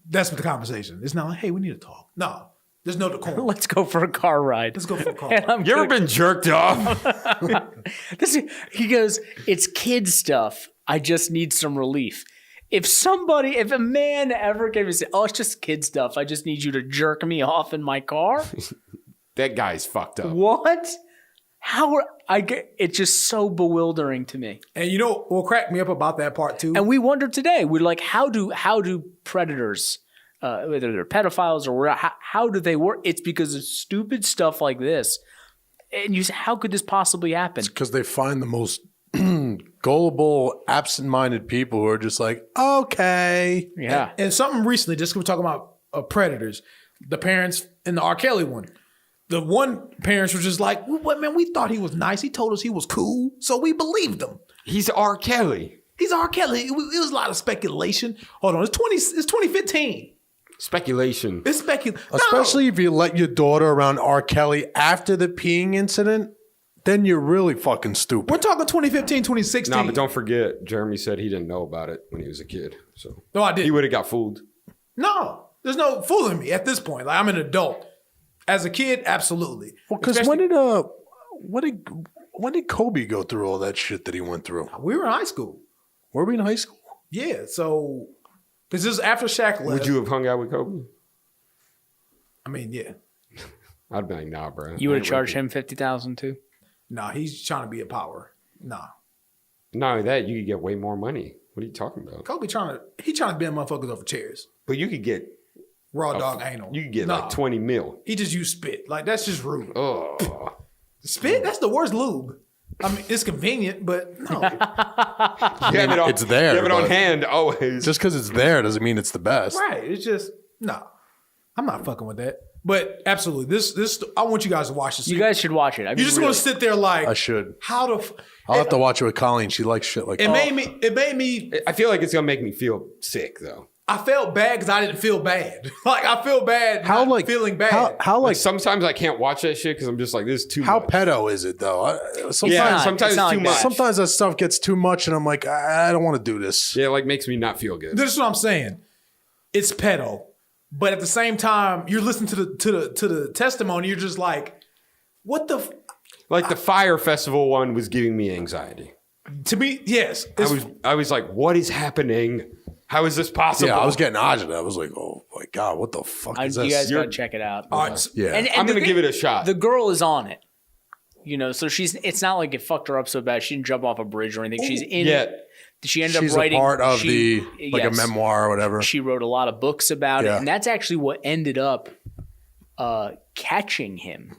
that's what the conversation. It's not like, hey, we need to talk. No, there's no decorum. Let's go for a car ride. Let's go for a car. And I'm You ever gonna- been jerked off? He goes, it's kid stuff. I just need some relief. If a man ever came and said, oh, it's just kid stuff. I just need you to jerk me off in my car. That guy's fucked up. What? It's just so bewildering to me. And you know what cracked me up about that part too? And we wonder today, we're like, how do predators, whether they're pedophiles or how do they work? It's because of stupid stuff like this. And you say, how could this possibly happen? Because they find the most gullible, absent-minded people who are just like, okay. Yeah. And something recently, just 'cause we're talking about predators, the parents in the R. Kelly one. The one parents were just like, well, man, we thought he was nice. He told us he was cool, so we believed him. He's R. Kelly. He's R. Kelly. It was a lot of speculation. Hold on, it's 2015. Speculation. It's speculation. Especially if you let your daughter around R. Kelly after the peeing incident, then you're really fucking stupid. We're talking 2015, 2016. No, but don't forget, Jeremy said he didn't know about it when he was a kid. So No, I didn't. He would have got fooled. No, there's no fooling me at this point. Like I'm an adult. As a kid, absolutely. Well, because when did Kobe go through all that shit that he went through? We were in high school. Were we in high school? Yeah, so because this is after Shaq left. Would you have hung out with Kobe? I mean, yeah. I'd be like, nah, bro. You would have charged him $50,000 too? Nah, he's trying to be a power. Nah. Not only that, you could get way more money. What are you talking about? Kobe trying to bend motherfuckers over chairs. But you could get Raw dog anal. You could get Nah. like 20 mil. He just used spit. Like that's just rude. Oh. Spit? That's the worst lube. I mean, it's convenient, but no. It's there, You have it on but- hand always. Just because it's there doesn't mean it's the best. Right. It's just no. I'm not fucking with that. But absolutely, this I want you guys to watch this. You guys should watch it. I mean, You just want to sit there like I should. how the. I'll have to watch it with Colleen. She likes shit like It that. made me. I feel like it's going to make me feel sick, though. I felt bad because I didn't feel bad. Like I feel bad. How not like feeling bad. How Like like sometimes I can't watch that shit because I'm just like, this is too how much. pedo is it though? Sometimes, Yeah, not- sometimes it's not it's too like much. that. sometimes that stuff gets too much, and I'm like, I don't want to do this. Yeah, it like makes me not feel good. This is what I'm saying. It's pedo, but at the same time, you're listening to the testimony. You're just like, what the? Like the Fire Festival one was giving me anxiety. To me, yes. I was like, what is happening? How is this possible? Yeah, I was getting agitated. I was like, oh my god, what the fuck is you this? guys gotta check it out. All right, yeah, And I'm the going to thing- give it a shot. The girl is on it. You know, so it's not like it fucked her up so bad. She didn't jump off a bridge or anything. She's in Yeah. it. She ended she's up writing. a part of she- a yes. memoir or whatever. She wrote a lot of books about it, Yeah. and that's actually what ended up catching him,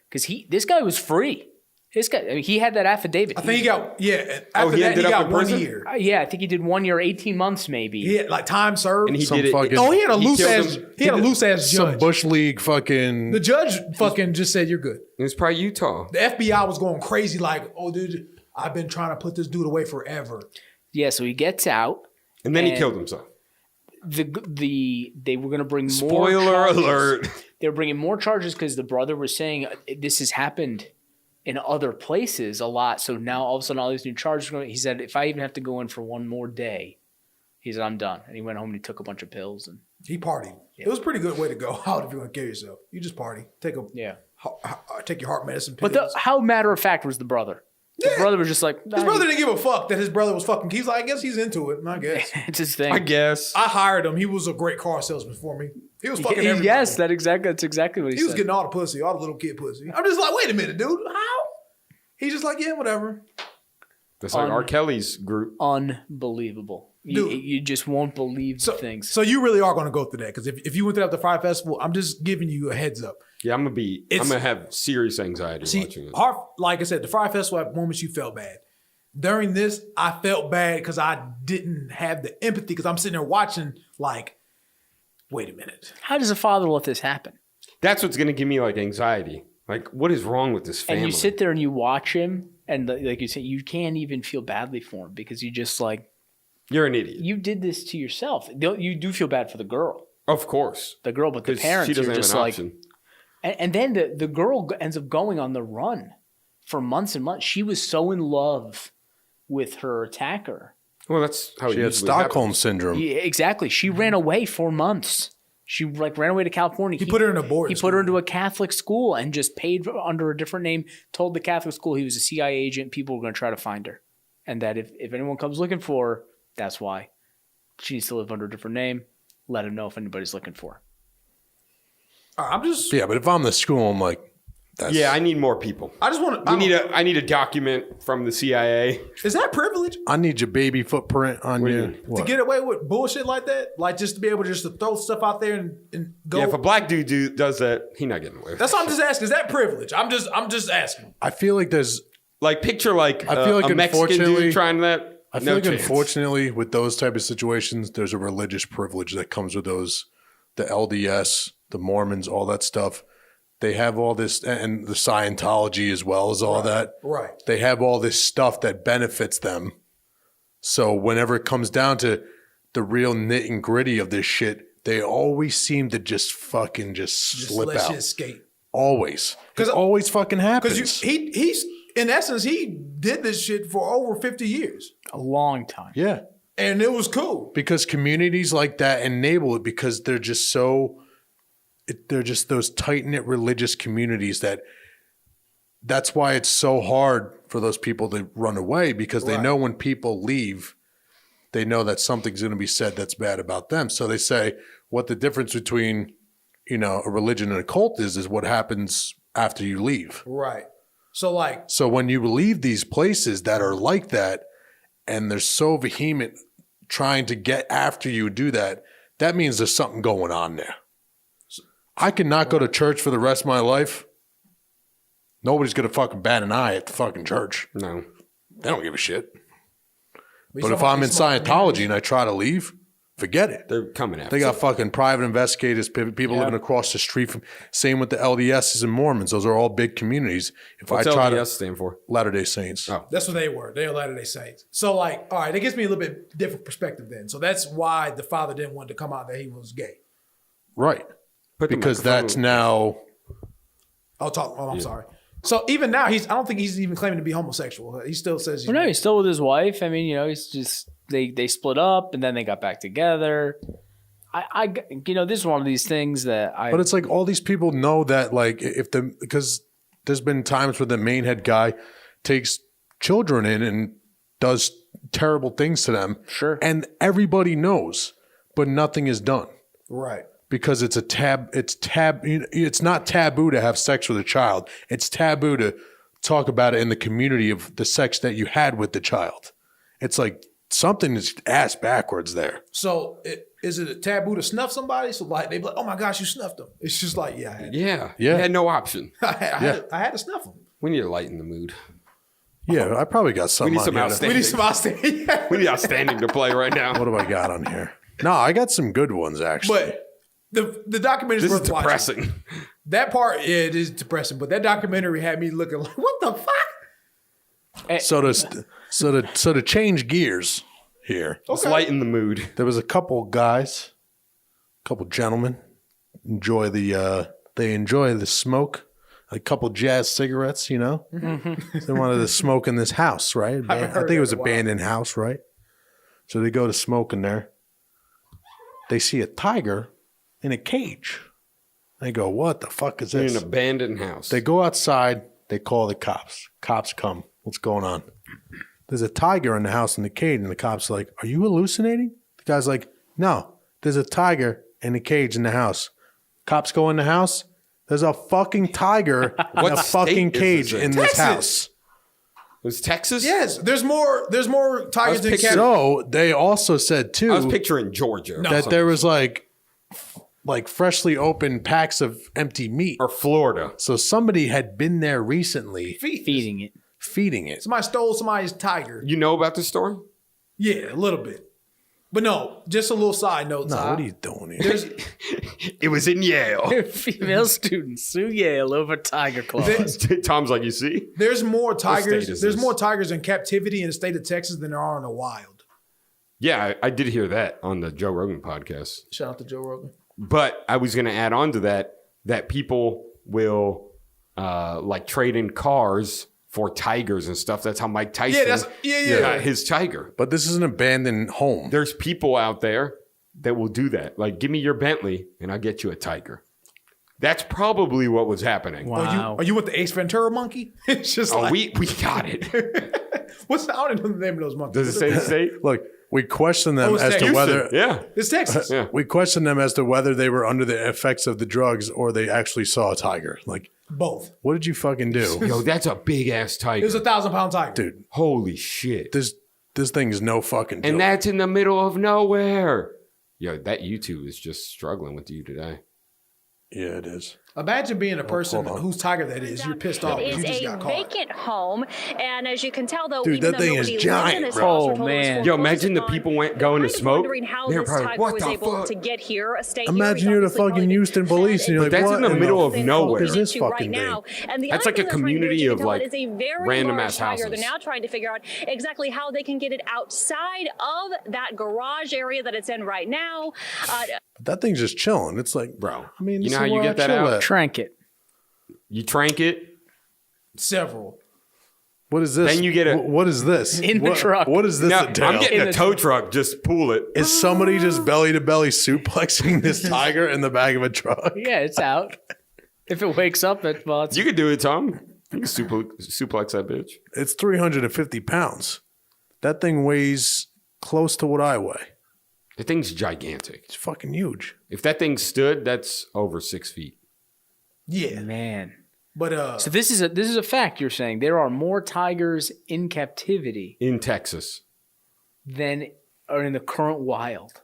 because this guy was free. This guy, I mean, he had that affidavit. I think he got After he that, ended he up got in 1 prison? year. yeah, I think he did 1 year, 18 months maybe. He had like time served. and he Some did it. fucking- Oh, he had a He loose killed ass. him. He had a loose ass Some judge. bush league fucking. The judge fucking just said you're good. It was probably Utah. The FBI was going crazy, like, oh, dude, I've been trying to put this dude away forever. Yeah, so he gets out. And then he And- killed himself. They were going to bring more Spoiler charges. alert. They were bringing more charges because the brother was saying this has happened in other places a lot. So now all of a sudden all these new charges are going. He said, if I even have to go in for one more day, he said, I'm done. And he went home and he took a bunch of pills. And He partied. It was a pretty good way to go out if you want to kill yourself. You just party. Take your heart medicine pills. but how matter of fact was the brother? The brother was just like, his brother didn't give a fuck that his brother was fucking. He's like, I guess he's into it. I guess. it's his thing. I guess. I hired him. He was a great car salesman for me. He was fucking everybody. Yes, that's exactly what he He was said. getting all the pussy, all the little kid pussy. I'm just like, wait a minute, dude. How? He's just like, yeah, whatever. That's like R. Kelly's group. Unbelievable. You Dude. just won't believe things. So you really are going to go through that because if you went through the Fire Festival, I'm just giving you a heads up. Yeah, I'm gonna have serious anxiety See, watching it. like I said, the Fire Festival at moments you felt bad. during this, I felt bad because I didn't have the empathy because I'm sitting there watching like, wait a minute. How does a father let this happen? That's what's going to give me like anxiety. Like, what is wrong with this family? And you sit there and you watch him, and like you say, you can't even feel badly for him because you just like, you're an idiot. you did this to yourself. You do feel bad for the girl. Of course. The girl, but the 'Cause parents she doesn't are have just an like, option. and then the girl ends up going on the run for months and months. She was so in love with her attacker. Well, that's how She had Stockholm syndrome. Yeah, exactly. She ran away for months. She like ran away to California. He put her in a boarding He put her school. into a Catholic school and just paid under a different name. Told the Catholic school he was a CIA agent. People were going to try to find her, and that if anyone comes looking for her, that's why she needs to live under a different name. Let him know if anybody's looking for her. I'm just. Yeah, but if I'm the school, I'm like, that's, Yeah, I need more people. I just want to. I need a document from the CIA. Is that privilege I need your baby footprint on What do you you. mean? What? to get away with bullshit like that? Like just to be able to throw stuff out there and go. Yeah, if a black dude does that, he not getting away with That's it. what I'm just asking. Is that privilege? I'm just asking. I feel like there's. Like, picture like I feel like a Mexican unfortunately- dude trying that. I feel No like chance. unfortunately with those type of situations, there's a religious privilege that comes with those, the LDS, the Mormons, all that stuff. They have all this, and the Scientology as well as all that. Right. They have all this stuff that benefits them. So whenever it comes down to the real nit and gritty of this shit, they always seem to just fucking just slip let out. shit skate. Always. 'Cause- It always fucking happens. Because he's in essence he did this shit for over 50 years, A long time. yeah. and it was cool. Because communities like that enable it because they're just so they're just those tight-knit religious communities that's why it's so hard for those people to run away because they Right. know when people leave, they know that something's going to be said that's bad about them. So they say what the difference between, a religion and a cult is what happens after you leave. Right. So like, So when you leave these places that are like that and they're so vehement trying to get after you do that, that means there's something going on there. I could not go to church for the rest of my life. Nobody's going to fucking bat an eye at the fucking church. No. They don't give a shit. we But saw if I'm in small Scientology and I try to leave, forget it. They're coming after They got fucking private investigators, people living across the street from. Same with the LDSs and Mormons. Those are all big communities. If What's I try LDS to stand for? Latter-day Saints. Oh. That's what they were. They were Latter-day Saints. So like, all right, it gives me a little bit different perspective then. So that's why the father didn't want to come out that he was gay. Right. Put the Because microphone- that's now. I'm sorry. So even now, I don't think he's even claiming to be homosexual. He still says Well, no, he's still with his wife. I mean, he's just they split up and then they got back together. This is one of these things that But it's like all these people know that, like, because there's been times where the main head guy takes children in and does terrible things to them. Sure. And everybody knows, but nothing is done right. because it's it's not taboo to have sex with a child. It's taboo to talk about it in the community of the sex that you had with the child. It's like something is ass backwards there. So is it a taboo to snuff somebody? So like they be like, oh my gosh, you snuffed him. It's just like, yeah, Yeah. Yeah. You had no option. I had to snuff him. We need to lighten the mood. Yeah, I probably got some. We need on some here. outstanding. We need some outstanding. We need outstanding to play right now. What do I got on here? No, I got some good ones actually. But the documentary is This worth is watching. depressing. That part, yeah, it is depressing. But that documentary had me looking like, what the fuck? So to change gears here, Let's lighten the mood. there was a couple guys, couple gentlemen enjoy the smoke, a couple jazz cigarettes, They wanted to smoke in this house, right? I haven't heard think it was that in a while. abandoned house, right? So they go to smoke in there. They see a tiger in a cage. They go, what the fuck is In this? an abandoned house. They go outside. They call the cops. Cops come. What's going on? There's a tiger in the house in the cage. And the cop's like, are you hallucinating? The guy's like, no, there's a tiger in a cage in the house. Cops go in the house. There's a fucking tiger in What a state fucking is cage this in in? this Texas. house. Was Texas? Yes, there's more tigers in picturing- Canada. So they also said, too, I was picturing Georgia. that there was like freshly opened packs of empty meat. Or Florida. So somebody had been there recently. feeding it. feeding it. Somebody stole somebody's tiger. You know about this story? Yeah, a little bit. But no, just a little side note. No, Ty. what are you doing here? It was in Yale. Female student Sue Yale over tiger claws. Tom's like, you see? There's more state tigers. is There's this? more tigers in captivity in the state of Texas than there are in the wild. Yeah, I did hear that on the Joe Rogan podcast. Shout out to Joe Rogan. But I was going to add on to that people will like trade in cars for tigers and stuff. That's how Mike Tyson got his tiger. But this is an abandoned home. There's people out there that will do that. Like, give me your Bentley and I'll get you a tiger. That's probably what was happening. Wow. Are you with the Ace Ventura monkey? It's just Oh, like, we got it. I don't know the name of those monkeys. Does it say the state? Look, we question them it's as to Texas. whether Yeah. It's Texas. Yeah. we question them as to whether they were under the effects of the drugs or they actually saw a tiger. Like, Both. what did you fucking do, Yo, that's a big ass It tiger. was a 1,000-pound tiger. dude? Holy shit. This thing is no fucking joke. And that's in the middle of nowhere. Yo, that YouTube is just struggling with you today. Yeah, it is. Imagine being a person hold on. whose tiger that is. You're pissed off. It You is just a got caught. vacant home, and as you can tell, though, Dude, even that though thing is nobody lived giant, in this bro. house, Oh, or told us man. what Yo, was imagine the upon, people going they're to kind of smoke. wondering how They're this probably, tiger what was the able fuck? to get here. Stay Imagine here. you're the He's obviously fucking probably Houston been police and you're like, But that's what in the in middle of thing nowhere. is this into right fucking now. And the That's other like a thing they're trying to do, community as you of, can tell, like, it is a very random large ass tiger. houses. They're now trying to figure out exactly how they can get it outside of that garage area that it's in right now. That thing's just chilling. It's like, Bro, I mean, you this know how is you where get I that chill out? at. Trank it. You trank it. Several. What is this? Then you get a- What is this? In the What- truck. What is this? Now, entail? I'm getting In a the tow truck. Just pull it. Is somebody just belly to belly suplexing this tiger in the back of a truck? Yeah, it's out. If it wakes up, it's You could do it, Tom. You can suplex that bitch. It's 350 pounds. That thing weighs close to what I weigh. The thing's gigantic. It's fucking huge. If that thing stood, that's over 6 feet. Yeah. man. But So this is a fact. You're saying there are more tigers in captivity In Texas. than are in the current wild.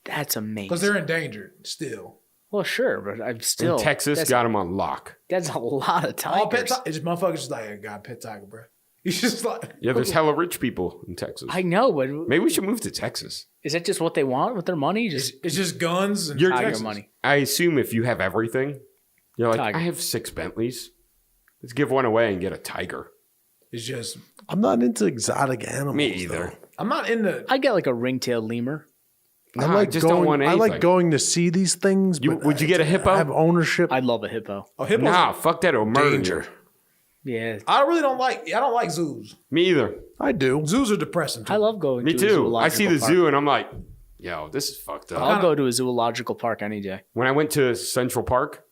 That's amazing. because they're endangered still. Well, sure, but I'm still In Texas, That's, got them on lock. that's a lot of All pet tigers. it's just motherfuckers just like, I got a pet tiger, bro. He's just like, Yeah, there's hella rich people in Texas. I know, but Maybe we should move to Texas. is that just what they want with their money? Just it's just guns and You're tiger Texas. money. I assume if you have everything, you're like, Tiger. I have 6 Bentleys. Let's give one away and get a tiger. it's just. I'm not into exotic animals. Me either. though. I'm not in the. I get like a ring-tailed lemur. Nah, I like just going, don't want I anything. like going to see these things. You- but would you get a hippo? Have ownership. I'd love a hippo. Oh, hippos. Nah, fuck that. It'll murder Danger. you. Yeah, I really don't like. I don't like zoos. Me either. I do. Zoos are depressing. I love going. Me to a too. I see the zoological park. zoo and I'm like, yo, this is fucked up. I'll go to a zoological park any day. When I went to Central Park,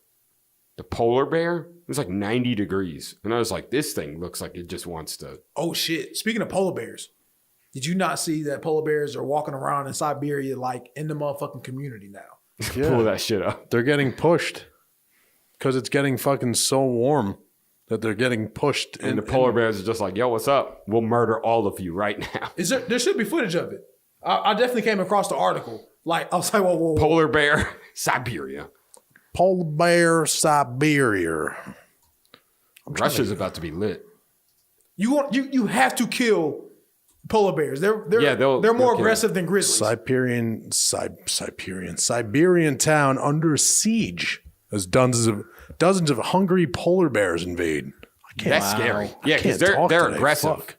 the polar bear, it was like 90 degrees. And I was like, this thing looks like it just wants to. Oh shit! Speaking of polar bears, did you not see that polar bears are walking around in Siberia like in the motherfucking community now? Pull that shit up. They're getting pushed because it's getting fucking so warm that they're getting pushed. And the polar bears are just like, yo, what's up? We'll murder all of you right now. Is there? There should be footage of it. I definitely came across the article. Like I was like, whoa. Polar bear, Siberia. Polar bear Siberia. Russia's about to be lit. You have to kill polar bears. They're they'll more kill. aggressive than grizzlies. Siberian town under siege as dozens of hungry polar bears invade. I can't, That's scary. Yeah, because can't talk they're today. aggressive. Fuck.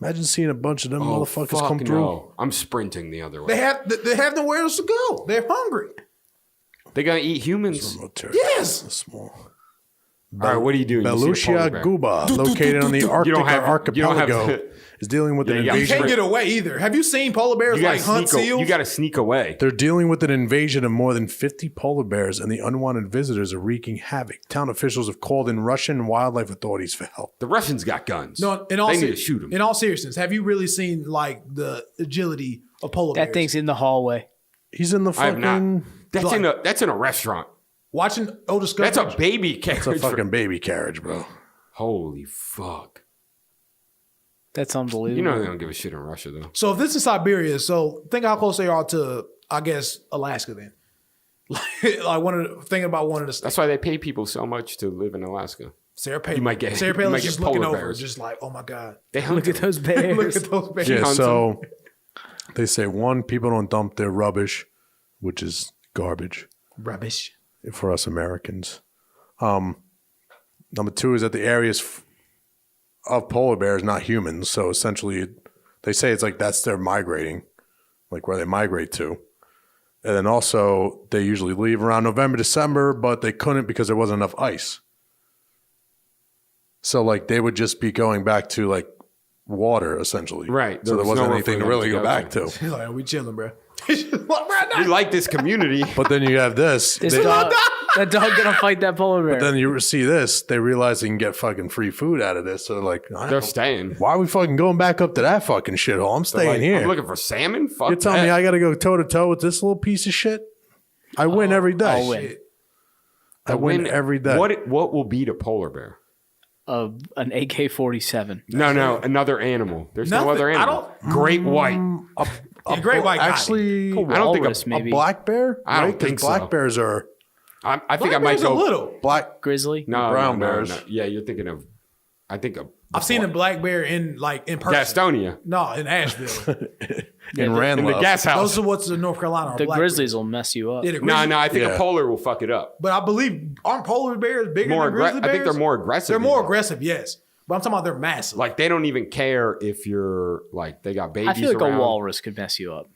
Imagine seeing a bunch of them Oh, motherfuckers fuck come through. no. I'm sprinting the other way. They have nowhere else to go. They're hungry. They're going to eat humans. Yes. Small. All right, what are you doing? You see a polar Belusia bear. guba, located on the Arctic You don't have archipelago, is dealing with an Yeah, you You invasion. can't get away either. Have you seen polar bears You like gotta hunt sneak. seals? You got to sneak away. They're dealing with an invasion of more than 50 polar bears, and the unwanted visitors are wreaking havoc. Town officials have called in Russian wildlife authorities for help. The Russians got guns. No, they need to shoot them. In all seriousness, have you really seen like the agility of polar bears? That thing's in the hallway. He's in the I have not. fucking. That's in a restaurant. Watching Otis That's a baby carriage. It's a fucking baby carriage, bro. Holy fuck. That's unbelievable. You know they don't give a shit in Russia though. So if this is Siberia, so think how close they are to, I guess, Alaska then. Like thinking about one of the states. That's why they pay people so much to live in Alaska. Sarah Palin. You might get Sarah Palin get just looking polar over, bears. just like, oh my god, They hunt Look at them. those bears. look at those bears. Yeah, hunts so they say one, people don't dump their rubbish, which is garbage Rubbish. for us Americans. Number two is that the areas of polar bears, not humans. So essentially, they say it's like that's their migrating, like where they migrate to. And then also, they usually leave around November, December, but they couldn't because there wasn't enough ice. So like they would just be going back to like water essentially. Right. So there was wasn't nowhere anything for to them really to go back to. He's like, we chilling, bro. We like this community. But then you have this. This dog, that dog gonna fight that polar bear. Then you see this, they realize they can get fucking free food out of this. So they're like, They're staying. why are we fucking going back up to that fucking shithole? I'm staying Like, here. I'm looking for salmon. Fuck You're telling that. me I got to go toe to toe with this little piece of shit? I win every day. I'll win. I win every day. What will beat a polar bear? An AK-47. No, another animal. There's no Nothing. other I animal. Great white. A great white guy. Actually, I don't think Walrus, maybe. a black bear? I don't Right? 'Cause think so. black bears are I think I Black might bears go are little. black. Grizzly. No, brown no, bears. no. Yeah, you're thinking of. I think of. I've seen a black bear in person. Gastonia No, in Asheville. In Randolph. in the gas house. Those are what's in North Carolina. Are The black grizzlies will mess you up. bears. Yeah, the No, grizzly- I think Yeah. a polar will fuck it up. But I believe aren't polar bears bigger More than grizzly bears? I think they're more aggressive. They're more than- aggressive, yes. But I'm talking about they're massive. Like they don't even care if you're like they got babies. I feel like around. a walrus could mess you up.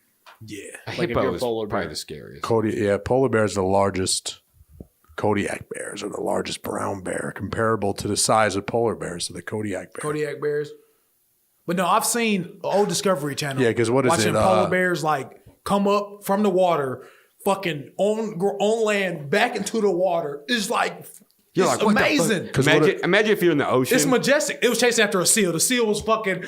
yeah. A Like if hippo you're a is polar probably bear. the scariest. Polar bears are the largest. Kodiak bears are the largest brown bear, comparable to the size of polar bears. So the Kodiak bear. Kodiak bears. But no, I've seen old Discovery Channel. Yeah, 'cause what is watching it, polar bears like come up from the water, fucking on land back into the water. It's like You're it's like, what the fuck? amazing. Imagine if you're in the ocean. It's majestic. It was chasing after a seal. The seal was fucking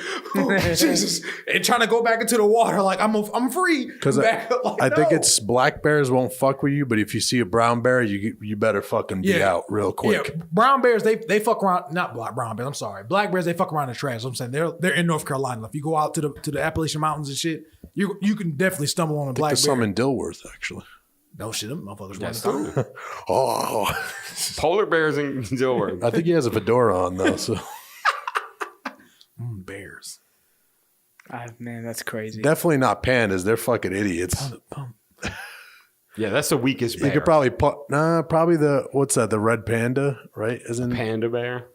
Jesus and trying to go back into the water like I'm free. Because Back up, like, I think no. it's black bears won't fuck with you, but if you see a brown bear, you better fucking be out real quick. Yeah, brown bears they fuck around. Not brown bears. I'm sorry, black bears they fuck around in trash. I'm saying they're in North Carolina. If you go out to the Appalachian Mountains and shit, you can definitely stumble on a black There's bear. some in Dilworth actually. No shit, them motherfuckers Yes, running through. Oh, polar bears in Dilworth. I think he has a fedora on though. So Bears. Man, that's crazy. definitely not pandas. They're fucking idiots. Yeah, that's the weakest bear. You could probably probably the what's that? The red panda, right? Isn't panda bear.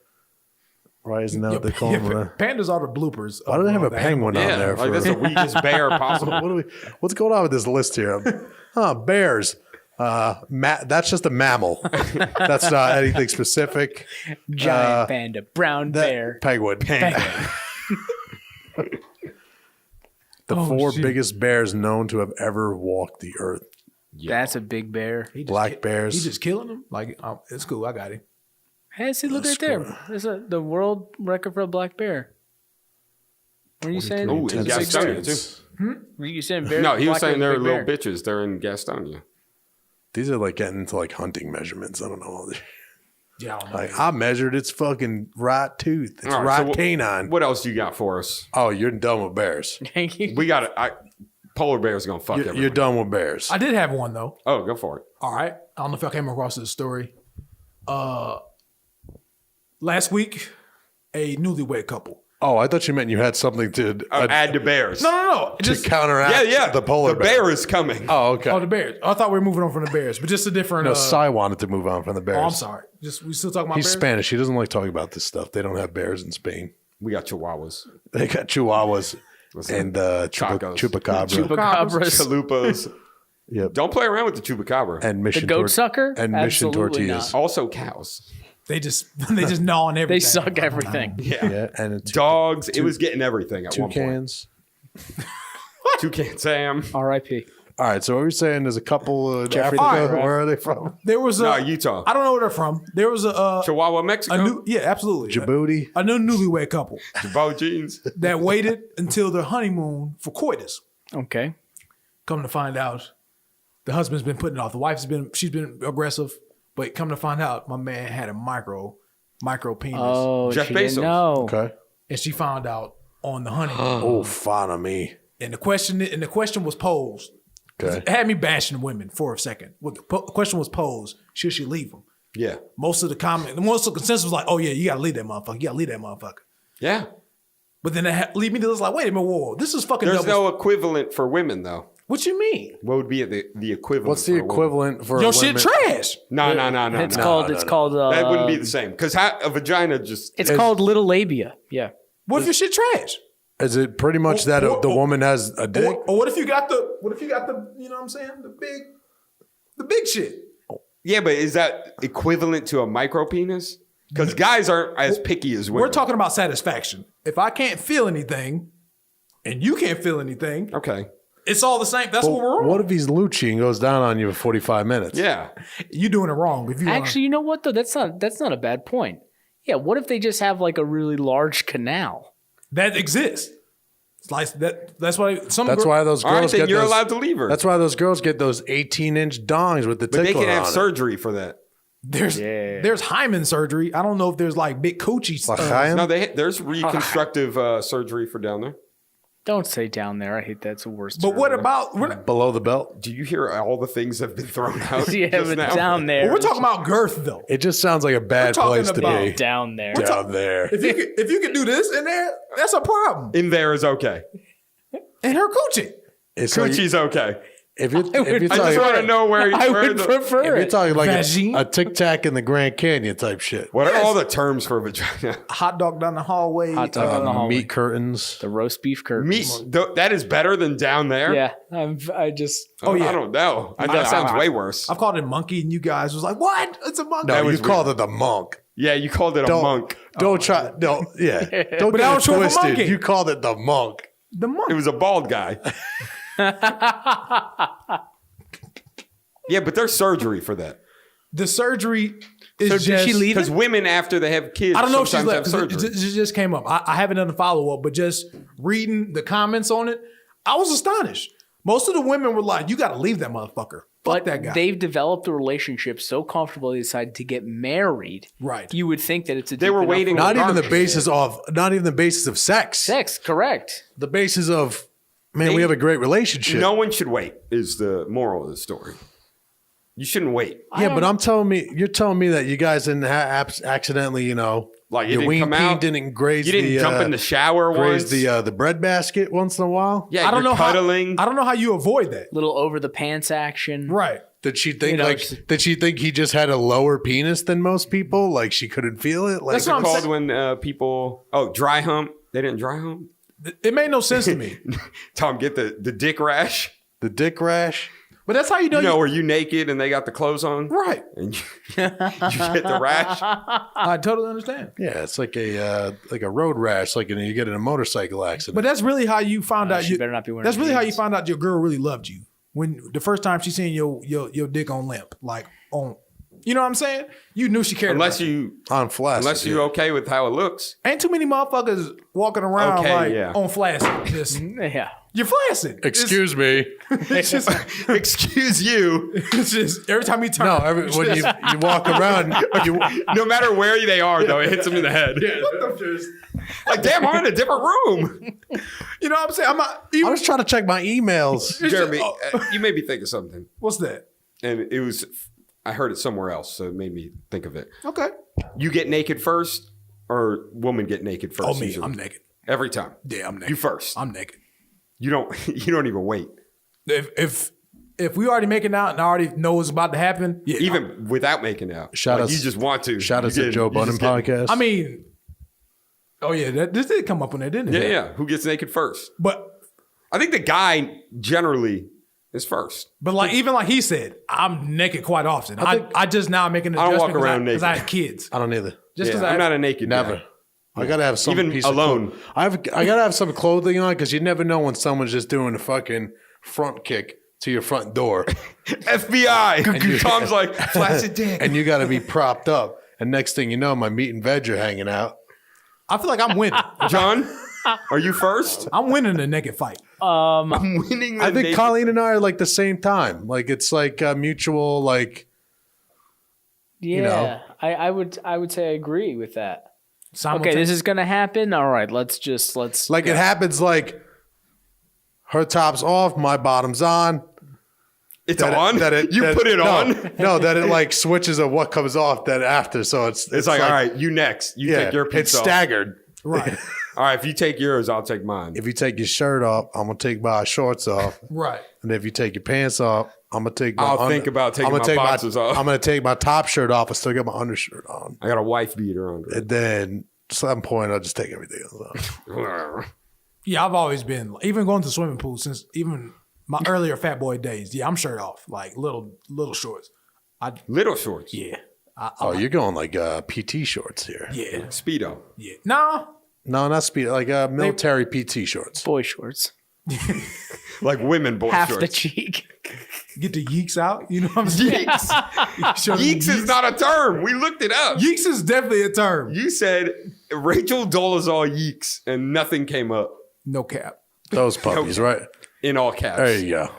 right? Isn't that what they call them? Pandas are the bloopers. Why do they have a the penguin on Yeah, there? like that's the weakest bear possible. What's going on with this list here? Bears. That's just a mammal. That's not anything specific. Giant panda, brown bear. Penguin. The four biggest bears known to have ever walked the earth. That's a big bear. Black bears. He's just killing them. Like it's cool. I got him. Hey, see, look right there. There's the world record for a black bear. What are you saying? Ooh, in Gastonia too. Were you saying bear? No, he was black saying bear, they're big little bear? bitches. They're in Gastonia. These are like getting into like hunting measurements. I don't know. Yeah, I don't know. Like I measured its fucking right tooth. It's All right so canine. What else you got for us? Oh, you're done with bears. We got it. Polar bears gonna fuck everyone. You're done with bears. I did have one though. Oh, go for it. All right. I don't know if y'all came across this story. Last week, a newlywed couple. Oh, I thought you meant you had something to Add to bears. No. to Just counteract the polar bear is coming. Oh, okay. the Bears. I thought we were moving on from the Bears, but just a different. No, Cy wanted to move on from the bears. Oh, I'm sorry. Just we still talking about He's Bears. Spanish. He doesn't like talking about this stuff. They don't have bears in Spain. We got chihuahuas. They got chihuahuas What's and Chacos. chupacabra. Chupacabras. Chalupas. Yep. Don't play around with the chupacabra. And The mission goat sucker? and mission Absolutely tortillas. Also cows. They just gnaw on everything. They suck everything. Yeah, and Dogs. It was getting everything at one point. toucans. Toucan Sam. R.I.P. All right, so what were you saying? There's a couple in Jeffrey Africa. the Where are they from? There was a No, Utah. I don't know where they're from. There was a Chihuahua, Mexico. new absolutely Djibouti. a new newlywed couple Jabot jeans. that waited until their honeymoon for coitus. Okay. Come to find out, the husband's been putting it off. The wife's been aggressive, but come to find out, my man had a micro penis, Oh, Jeff she Bezos. didn't know. Okay. and she found out on the honeymoon. Oh, fun of me. And the question was posed. Okay. It had me bashing women for a second. Well, the question was posed: should she leave him? Yeah. Most of the consensus was like, oh yeah, you gotta leave that motherfucker. You gotta leave that motherfucker. Yeah. But then they lead me to this like, wait a minute, whoa, this is fucking There's double. no equivalent for women, though. What you mean? What would be the equivalent? What's the equivalent for Your a shit women? trash. No. It's called. That wouldn't be the same because a vagina just. It's called little labia. Yeah. What if your shit trash? Is it pretty much that the woman has a dick? Or what if you got the you know what I'm saying? The big shit. Yeah, but is that equivalent to a micropenis? Because guys aren't as picky as women. We're talking about satisfaction. If I can't feel anything and you can't feel anything, Okay. it's all the same. That's what we're on. What if he's Lucci and goes down on you for 45 minutes? Yeah. You doing it wrong. If you Actually, you know what though? That's not a bad point. Yeah. What if they just have like a really large canal? that exists. It's like that. That's why That's why those All right, girls then get you're those, allowed to leave her. That's why those girls get those 18-inch dongs with the but they tickler can have on it. surgery for that. there's hymen surgery. I don't know if there's like big coochie stuff. L'chaim? No, there's reconstructive surgery for down there. Don't say down there. I hate that's the worst. But term. what about Below the belt? Do you hear all the things that have been thrown out? Yeah, just but now? down there. we're talking about girth though. It just sounds like a bad talking place to about be. down there. Down there. If you could do this in there, that's a problem. In there is okay. And her coochie. It's like- Coochie's okay. if you're would- I just talking, want to know where I would the, prefer if you're it. talking like Vagine? a Tic Tac in the Grand Canyon type shit. what are all the terms for vagina? Hot dog down the hallway. Hot dog on the hallway. Meat curtains. The roast beef curtains. Meat. That is better than down there. Yeah. I just. Oh, yeah. I don't know. That sounds way worse. I've called it monkey, and you guys was like, "What? It's a monkey." No, was you called it the monk. Yeah, you called it a monk. Don't try. No, yeah. Don't But get that it was short for twisted. monkey. You called it the monk. The monkey. It was a bald guy. Yeah, but there's surgery for that. The surgery is So just. did she leave Because women, after they have kids, I don't know if she's sometimes left. have It surgery. just came up. I haven't done a follow up, but just reading the comments on it, I was astonished. Most of the women were like, "You got to leave that motherfucker. Fuck But that guy." they've developed a relationship so comfortable they decided to get married. Right. You would think that it's a They were waiting Not even the Garbage. basis of sex. sex, correct? The basis of man, we have a great relationship. No one should wait, is the moral of the story. You shouldn't wait. Yeah, but you're telling me that you guys didn't accidentally, Like, it your didn't ween come peen out. didn't graze You didn't the jump in the shower graze once. the bread basket once in a while. Yeah, I don't you're know cuddling. how. I don't know how you avoid that. Little over the pants action. Right. Did she think just- did she think he just had a lower penis than most people? Like she couldn't feel it? Like That's what I'm called saying. when people dry hump. They didn't dry hump. It made no sense to me. Tom, get the dick rash. the dick rash? But that's how you know. You know, where you naked and they got the clothes on, Right. and you get the rash. I totally understand. Yeah, it's like a road rash, like you get in a motorcycle accident. But that's really how you found out. she better not be wearing That's really how you jeans. found out your girl really loved you. When the first time she seen your dick on limp, like on, you know what I'm saying? You knew she cared. Unless about you, on flash. unless you're okay with how it looks. Ain't too many motherfuckers walking around Okay, like yeah. on flaccid. Just Yeah. you're flaccid. Excuse me. It's just, Excuse you. it's just every time you turn. No, when you walk around, you No matter where they are, though, it hits them in the head. Like, damn, I'm in a different room. You know what I'm saying? I'm not. I Even, was trying to check my emails. Jeremy, you made me think of something. what's that? And it was, I heard it somewhere else, so it made me think of it. Okay. You get naked first, or woman get naked first? Oh me, usually? I'm naked. Every time. Yeah, I'm naked. You first. I'm naked. You don't even wait. If we already making out and I already know what's about to happen, yeah. Even without making out. Shout Like, us- you just want to. Shout out You to get- Joe you Budden just get- podcast. I mean, oh yeah, this did come up on there, didn't it? Yeah, yeah. Who gets naked first? But I think the guy generally is first. like even like he said, I'm naked quite often. I just now making an I don't adjustment walk around because I naked. had kids. I don't either. Just because Yeah, I'm not a naked Never. guy. I gotta have some Even piece alone. Of I gotta have some clothing on because you never know when someone's just doing a fucking front kick to your front door, FBI. Tom's like, flaccid dick. and you gotta be propped up. And next thing you know, my meat and veg are hanging out. I feel like I'm winning. John, are you first? I'm winning the naked fight. I'm winning the I think naked- Colleen and I are like the same time. Like it's like a mutual like. Yeah. know. I would say I agree with that. Okay, this Simultaneous- is gonna happen. All right, let's Like it happens like her top's off, my bottom's on. It's on? You put it on? No, that it like switches of what comes off then after. So it's like, all right, you next. You take your piece It's off. staggered. Right. All right, if you take yours, I'll take mine. If you take your shirt off, I'm going to take my shorts off. Right. And if you take your pants off, I'm going to take my I'll think about taking my boxers off. I'm going to take my top shirt off and still get my undershirt on. I got a wife beater under it. And then at some point, I'll just take everything else off. Yeah, I've always been, even going to the swimming pool since even my earlier fat boy days. Yeah, I'm shirt off, like little shorts. Little shorts. Yeah. You're going like PT shorts here. Yeah. Speedo. Yeah. Nah. No, not speed. Like military PT shorts. Boy shorts. Like women boy Half shorts. the cheek. Get the yeeks out. You know what I'm saying? Yeeks is not a term. We looked it up. Yeeks is definitely a term. You said Rachel Dolezal Yeeks and nothing came up No cap. Those puppies, right? in all caps. There you go.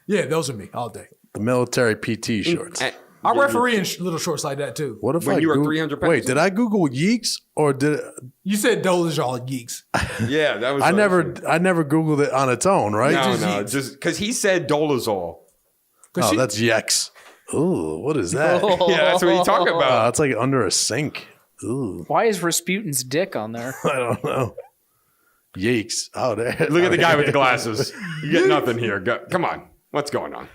Yeah, those are me all day. The military PT shorts. I referee in little shorts like that too. What if When I you were Goog- 300 pounds? Wait, did I Google Yeeks or did You said those are all geeks. Yeah, that was. I never Googled it on its own, right? No, just because he said Dolezal. Oh, that's Yeeks. Ooh, what is that? Yeah, that's what you talk about. It's like under a sink. Ooh, Why is Rasputin's dick on there? I don't know. Yeeks. Oh, there. Look at the guy with the glasses. You get nothing here. Come on, what's going on?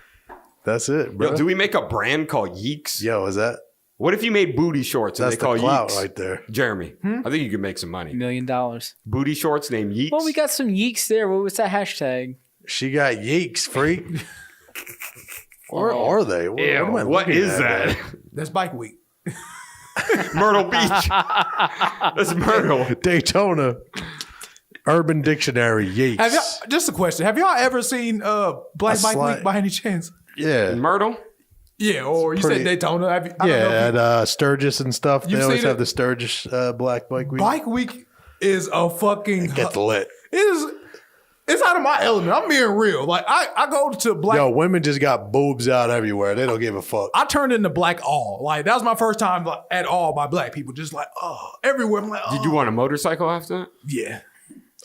That's it, bro. Yo, do we make a brand called Yeeks? Yo, is that? What if you made booty shorts and That's they call the clout Yeeks? right there. Jeremy, I think you could make some money. $1 million. Booty shorts named Yeeks. Well, we got some yeeks there. What was that hashtag? She got Yeeks, freak. Or are they? What, Ew, am I what looking is at, that? man? That's bike week. Myrtle Beach. That's Myrtle. Daytona. Urban Dictionary, Yeeks. Have y'all, just a question. Have y'all ever seen Black Bike Week by any chance? Yeah. Myrtle? Yeah, or you Pretty- said Daytona. Have you, I don't know if Yeah, at Sturgis and stuff. They You've always seen have it? the Sturgis Black Bike Week. Bike Week is a fucking Get lit. It's out of my element. I'm being real. Like I go to Black. Yo, women just got boobs out everywhere. They don't give a fuck. I turned into Black All. Like that was my first time at all by Black people. Just like everywhere. I'm like, Did you want a motorcycle after that? Yeah.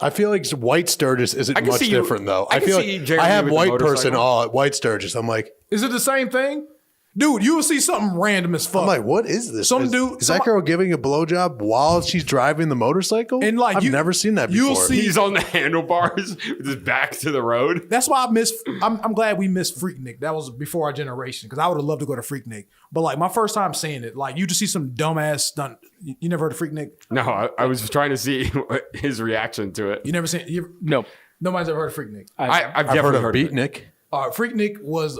I feel like white Sturgis isn't can much see you- different though. I I can feel see like Jeremy I have with the white person motorcycle. all at white Sturgis. I'm like, Is it the same thing? Dude, you will see something random as fuck. I'm like, what is this? Some is, dude- is that girl giving a blowjob while she's driving the motorcycle? And, like, I've never seen that before. you'll see- He's on the handlebars with his back to the road. That's why I'm glad we missed Freaknik. That was before our generation because I would have loved to go to Freaknik. But like my first time seeing it, like you just see some dumbass stunt. You never heard of Freaknik? No, I was trying to see his reaction to it. You never seen? Nope. Nobody's ever heard of Freaknik. I've I've definitely heard of Beatnik. Freaknik was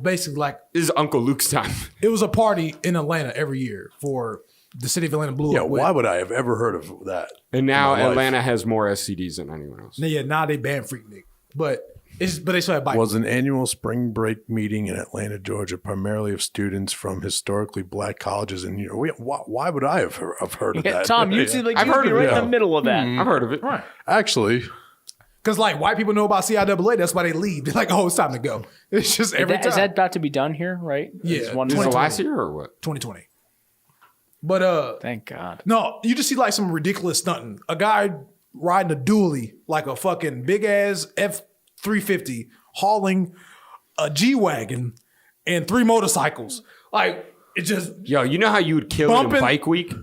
basically like This is Uncle Luke's time. it was a party in Atlanta every year for the city of Atlanta blew Yeah, up. with- why would I have ever heard of that? And now in my life? Atlanta has more STDs than anyone else. Yeah, now they banned Freaknik, but they still have bike. Was an annual spring break meeting in Atlanta, Georgia, primarily of students from historically black colleges. And why would I have heard of Yeah, that? Tom, you seem like I've you'd heard be of right it. in the middle of that. I've heard of it. Right. Actually, Because like white people know about CIAA, that's why they leave. They're like, oh, it's time to go. It's just every time. Is that about to be done here, right? Yeah. It's one This is the 2020. last year or what? 2020. But Thank God. no, you just see like some ridiculous stunting. A guy riding a dually, like a fucking big ass F-350, hauling a G-Wagon and 3 motorcycles. Like it just Yo, you know how you would kill it Bumping- in bike week?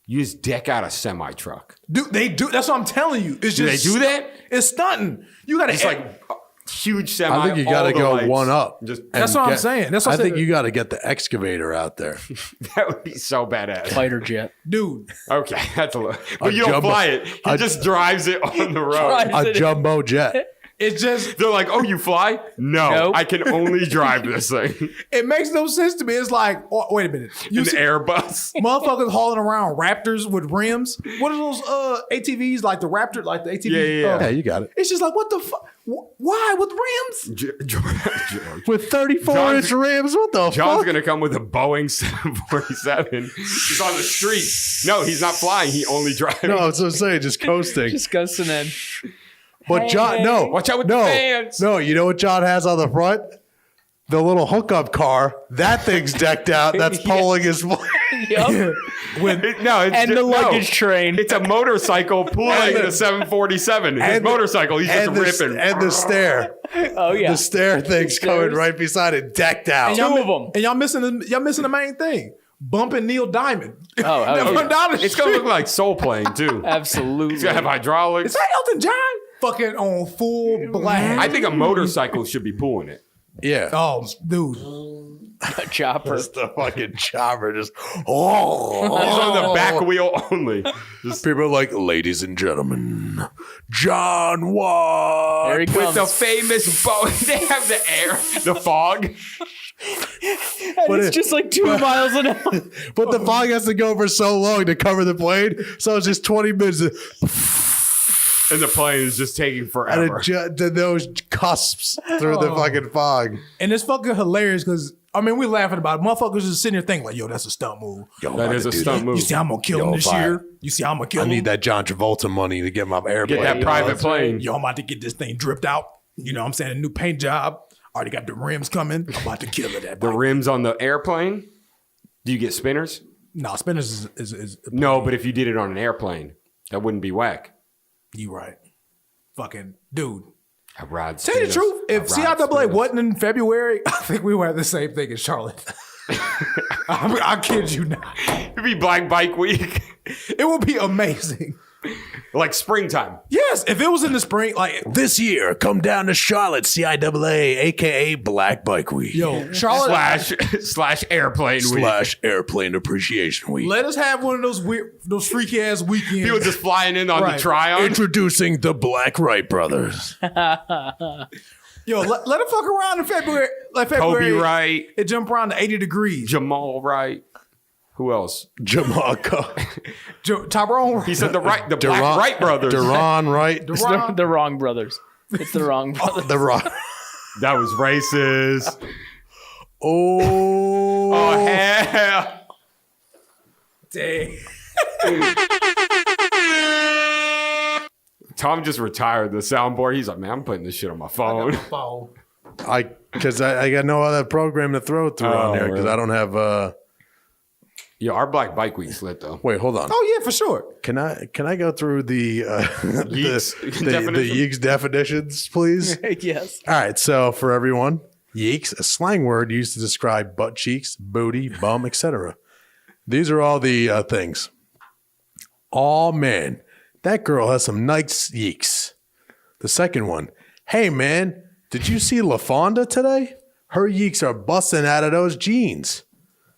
You just deck out a semi truck. they do. That's what I'm telling you. It's Do just they do that? It's stunting. You got to It's like a huge semi. I think you got to all the go lights. one up. Just That's what I'm saying. That's what I I think said. you got to get the excavator out there. that would be so badass. Fighter jet. dude. Okay, that's a little. But you don't jumbo- fly it. He a- just drives it on the road. Drives A jumbo jet. It's just They're like, "Oh, you fly? No, Nope. I can only drive this thing." it makes no sense to me. It's like, oh, wait a minute. You An see Airbus. motherfuckers hauling around Raptors with rims. What are those ATVs like the Raptor, like the ATVs? Yeah. Yeah, you got it. It's just like what the fuck? Why with rims? George. With 34-inch rims, what the John's fuck? gonna come with a Boeing 747. He's on the street. No, he's not flying. He only drives. No, I was going to say, just coasting. Just ghosting in. But John, no. Watch out with the no, fans. No, you know what John has on the front? the little hookup car, that thing's decked out. That's pulling his. Yep. The luggage train. It's a motorcycle pulling the 747. His motorcycle, he's just ripping. And the stair. Oh yeah. The stair thing's coming right beside it, decked out. And Two of them. And y'all missing the main thing. Bumping Neil Diamond. Oh, It's going to look like Soul Plane, too. absolutely. It's going to have hydraulics. Is that Elton John? Fucking on full blast. I think a motorcycle should be pulling it. Yeah. Oh, dude. A chopper. Just the fucking chopper just. He's on the back wheel only. People are like, ladies and gentlemen, John Watt. There he With comes. the famous boat. They have the air, the fog. And it's just like 2 miles an hour. But the fog has to go for so long to cover the plane. So it's just 20 minutes. And the plane is just taking And forever. those cusps through the fucking fog. And it's fucking hilarious because, I mean, we laughing about it. Motherfuckers just sitting here thinking like, yo, that's a stunt move. Yo, That is a stunt move. You see how I'm going to kill him this year? You see how I'm going to kill I him? need that John Travolta money to get my airplane. Get that private plane. Yo, I'm about to get this thing dripped out. You know what I'm saying? A new paint job. Already got the rims coming. I'm about to kill it. The rims on the airplane? Do you get spinners? No, spinners is No, but if you did it on an airplane, that wouldn't be whack. you right. Fucking dude. I ride Tell you the spinners. truth, if I ride CIAA spinners. wasn't in February, I think we would have the same thing in Charlotte. I kid you not. It'd be Black Bike Week. It would be amazing. Like springtime. Yes, if it was in the spring, like This year, come down to Charlotte, CIAA, a.k.a. Black Bike Week. yo, Charlotte. slash airplane week. Airplane Appreciation Week. Let us have one of those weird, those freaky ass weekends. People just flying in on the Right. Tryon. Introducing the Black Wright brothers. Yo, let it fuck around in February. Like February, Kobe Wright, it jump around to 80 degrees. Jamal Wright. Who else? Jamaica. Tyrone. He said the Black Wright brothers. Duran Wright. It's the wrong brothers. It's the wrong brothers. The Ron. That was racist. Oh. Oh, hell. Dang. Tom just retired the soundboard. He's like, man, I'm putting this shit on my phone. Because I got no other program to throw through on there because really? I don't have. Yeah, our Black Bike Week's lit though. Wait, hold on. Oh yeah, for sure. Can I go through the Yeeks the definition? Yeeks definitions, please? Yes. All right, so for everyone, Yeeks, a slang word used to describe butt cheeks, booty, bum, etc. These are all the things. Oh man, that girl has some nice yeeks. The second one, hey man, did you see LaFonda today? Her yeeks are busting out of those jeans.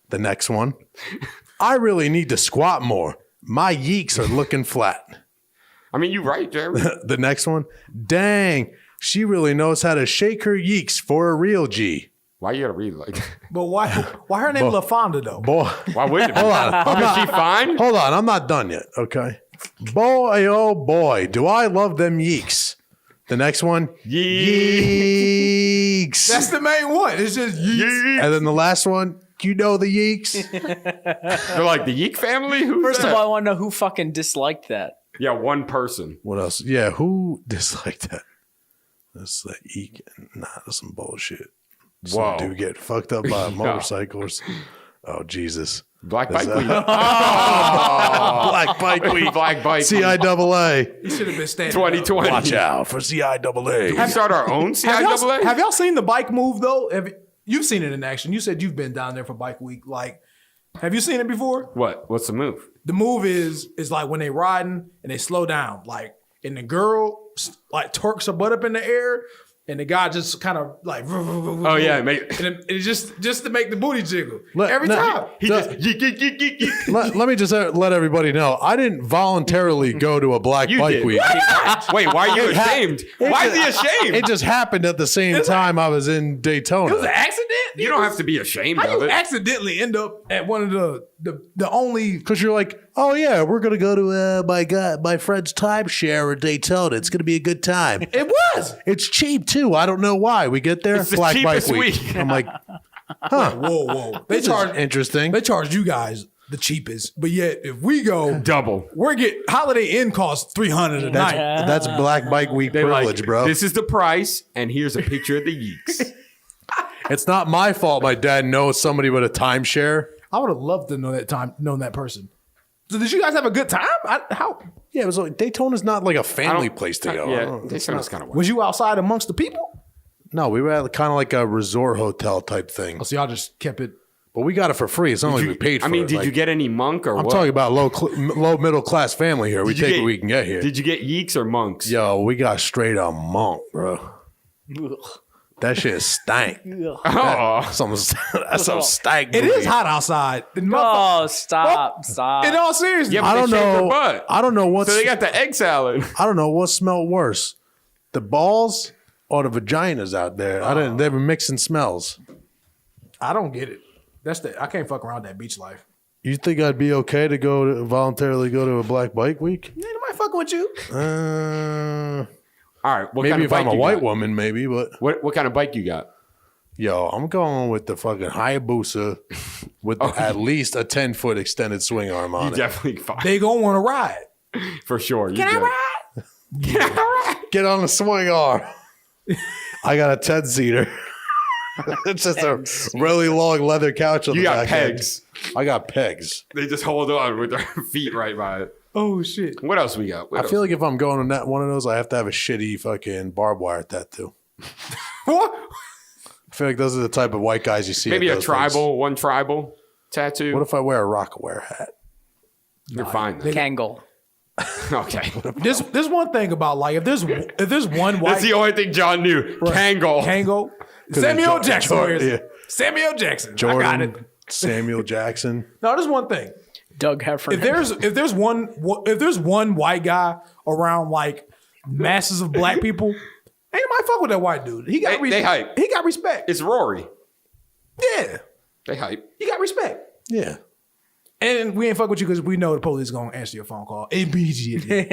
The next one, I really need to squat more. My yeeks are looking flat. I mean, you're right, Jeremy. The next one, dang, she really knows how to shake her yeeks for a real G. Why you gotta read like that? But why her name LaFonda though? Boy, Why wouldn't it? hold on. Is she fine? Hold on, I'm not done yet, okay? Boy, oh boy, do I love them yeeks. The next one, yeeks. That's the main one. It's just yeeks. And then the last one, you know the yeeks? They're like the Yeek family? Who's First that? of all, I want to know who fucking disliked that. Yeah, one person. What else? Yeah, who disliked that? That's like eek. Nah, that's some bullshit. Some Whoa. dude get fucked up by a motorcycle. Oh, Jesus. Black That's Bike Week. Black Bike Week. Black Bike Week. CIAA. You should have been standing. 2020. Watch out for CIAA. We start our own CIAA? Have y'all seen the bike move though? You've seen it in action. You said you've been down there for Bike Week. Like, have you seen it before? What? What's the move? The move is like when they riding and they slow down, like, and the girl like twerks her butt up in the air, and the guy just kind of like, Oh yeah, and it's just to make the booty jiggle Let- every no. time. He just yeek, yeek, yeek, yeek, yeek. Let me just let everybody know. I didn't voluntarily go to a Black You Bike did. Week. Wait, why are you ashamed? Why is he ashamed? It just happened at the same time I was in Daytona. It was an accident. You don't have to be ashamed How of you it. accidentally end up at one of the only? Because you're like, oh yeah, we're gonna go to my friend's timeshare in Daytona. It's gonna be a good time. It was. It's cheap too. I don't know why. We get there, It's the Black Bike cheapest week. I'm like, huh? Whoa. They This is charge interesting. They charge you guys the cheapest, but yet if we go, Double. we're Holiday Inn costs $300 a night. That's Black Bike Week They privilege, like, bro. this is the price, and here's a picture of the Yeeks. It's not my fault my dad knows somebody with a timeshare. I would have loved to know that person. So did you guys have a good time? How? Yeah, it was like Daytona's not like a family place to go. Yeah, Daytona's kind of weird. Was you outside amongst the people? No, we were at kind of like a resort hotel type thing. Oh, so y'all just kept it. But we got it for free. It's not like we paid for it. Did you get any monk or I'm what? talking about low middle class family here. We take what we can get here. Did you get yeeks or monks? Yo, we got straight up monk, bro. That shit stank. Oh, That's some stank. It is hot outside. Oh, stop. In all seriousness, yeah, but I don't they shaved their know. butt. I don't know what. So they got the egg salad. I don't know what smelled worse, the balls or the vaginas out there. They were mixing smells. I don't get it. I can't fuck around that beach life. You think I'd be okay to voluntarily go to a black bike week? Ain't nobody fucking with you. All right, what Maybe kind of if bike I'm a you white got? woman, maybe. But What kind of bike you got? yo, I'm going with the fucking Hayabusa with at least a 10-foot extended swing arm on You it. definitely fine. They gonna want to ride. For sure. Can I ride? Get on the swing arm. I got a 10-seater. It's just a really long leather couch on You the got back end. pegs. I got pegs. They just hold on with their feet right by it. Oh shit. What else we got? I feel like if I'm going on one of those, I have to have a shitty fucking barbed wire tattoo. What? I feel like those are the type of white guys you see. maybe at a those tribal, one tribal tattoo. things. What if I wear a Rockaware hat? You're fine. Then. Kangle. Okay. There's one thing about like if there's one white That's the only thing John knew. Kangle. Kango. Samuel Jackson. Yeah. Samuel Jackson. Jordan, I got it. Samuel Jackson. No, there's one thing. Doug Heffernan. If there's one white guy around like masses of black people, ain't nobody fuck with that white dude. He got They hype. He got respect. It's Rory. Yeah, They hype. he got respect. Yeah. And we ain't fuck with you because we know the police is gonna answer your phone call immediately.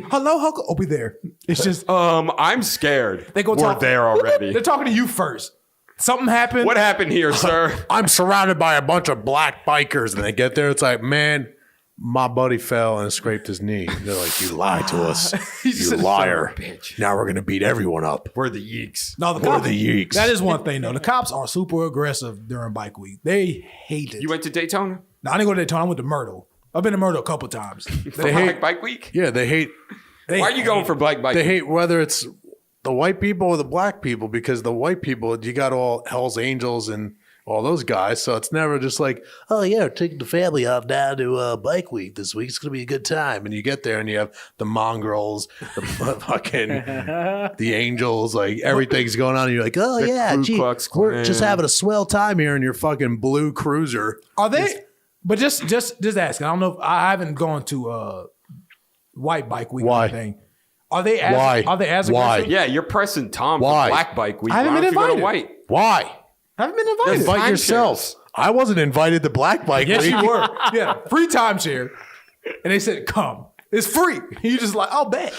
Hello, Hulk. Oh, we there. It's just I'm scared. they go We're talk. there already. They're talking to you first. Something happened. What happened here, sir? I'm surrounded by a bunch of black bikers. And they get there. It's like, man, my buddy fell and scraped his knee. They're like, you lied to us. You liar. bitch. Now we're going to beat everyone up. We're the Yeeks. No, the Or cops. the Yeeks. That is one thing though. The cops are super aggressive during bike week. They hate it. You went to Daytona? No, I didn't go to Daytona. I went to Myrtle. I've been to Myrtle a couple times. For Black Bike Week? Yeah, they hate. Why are you going for Black Bike They Week? hate whether it's the white people or the black people, because the white people, you got all Hell's Angels and all those guys. So it's never just like, oh yeah, taking the family off down to Bike Week this week. It's gonna be a good time. And you get there and you have the mongrels, the fucking the angels, like everything's going on. And you're like, oh The yeah, Ku gee, Klux we're Klan. just having a swell time here in your fucking blue cruiser. Are they? But just asking. I don't know. If, I haven't gone to White Bike Week Why? or anything. Are they as? Why? Are they as Why? aggressive? Yeah, you're pressing Tom Why? for Black Bike Week. I haven't Why been don't you go to invited. White? Why? I haven't been invited. There's Invite time yourself. shares. I wasn't invited to Black Bike Yes, Week. you were. Yeah, free timeshare, and they said come. It's free. You just like, I'll bet.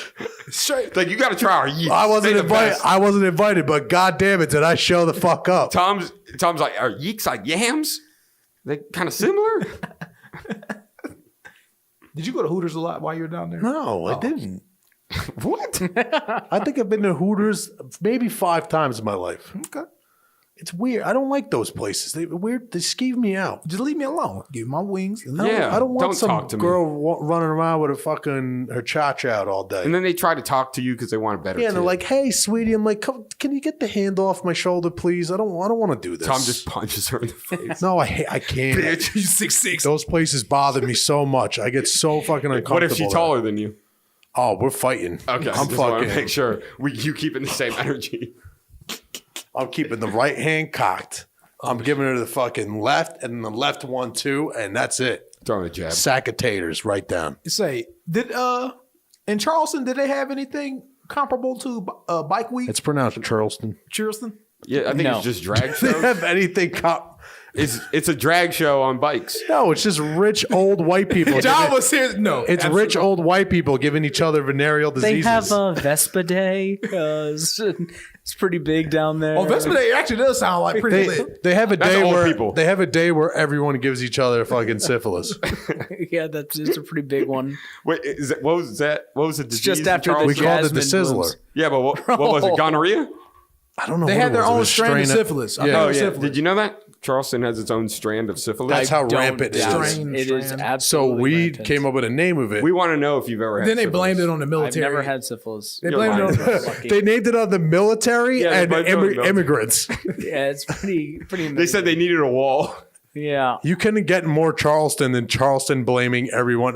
Straight. Like, you got to try our Yeeks. I wasn't They the invited. best. I wasn't invited, but god damn it, did I show the fuck up? Tom's like, are Yeeks like yams? They kind of similar? Did you go to Hooters a lot while you were down there? No, I didn't. What? I think I've been to Hooters maybe 5 times in my life. Okay. It's weird. I don't like those places. They're weird. They skeeve me out. Just leave me alone. Give me my wings. And Yeah. I don't want don't some talk to me. girl running around with her cha-cha out all day. And then they try to talk to you because they want a better yeah, and they're tip. like, "Hey, sweetie," I'm like, "Can you get the hand off my shoulder, please? I don't want to do this." Tom just punches her in the face. no, I can't. Bitch. you 6'6". Those places bother me so much. I get so fucking uncomfortable. What if she's taller than you? Oh, we're fighting. Okay, I'm just want to fucking. make sure you keeping the same energy. I'm keeping the right hand cocked. I'm giving her the fucking left and the left one too, and that's it. Throwing a jab. Sack of taters right down. Say, did in Charleston, did they have anything comparable to Bike Week? It's pronounced Charleston. Charleston? Yeah, I think No. it's just drag They shows. have anything? It's a drag show on bikes. No, it's just rich old white people. John was here. No, It's rich old white people giving each other venereal They diseases. have a Vespa Day. It's pretty big down there. Oh, Vespa Day actually does sound like pretty lit. They have a That's day old where people. they have a day where everyone gives each other fucking syphilis. Yeah, it's a pretty big one. Wait, what was that? What was the disease? just in after the We Charleston? called it the Jasmine Sizzler. blooms. Yeah, but what was it? Gonorrhea? I don't know. They what had it their was. It own was strain of of- syphilis. I Yeah. think Oh it was yeah. syphilis. Did you know that Charleston has its own strand of syphilis? That's how Don't rampant it doubt is. Strain, It is strand. So absolutely we rampant. came up with a name of it. We want to know if you've ever had. Then they syphilis. blamed it on the I've military. never had syphilis. They You're blamed it lying. on Lucky. They named it on the military Yeah, and they blamed it on the military. immigrants. Yeah, it's pretty. They said they needed a wall. Yeah. You couldn't get more Charleston than Charleston blaming everyone.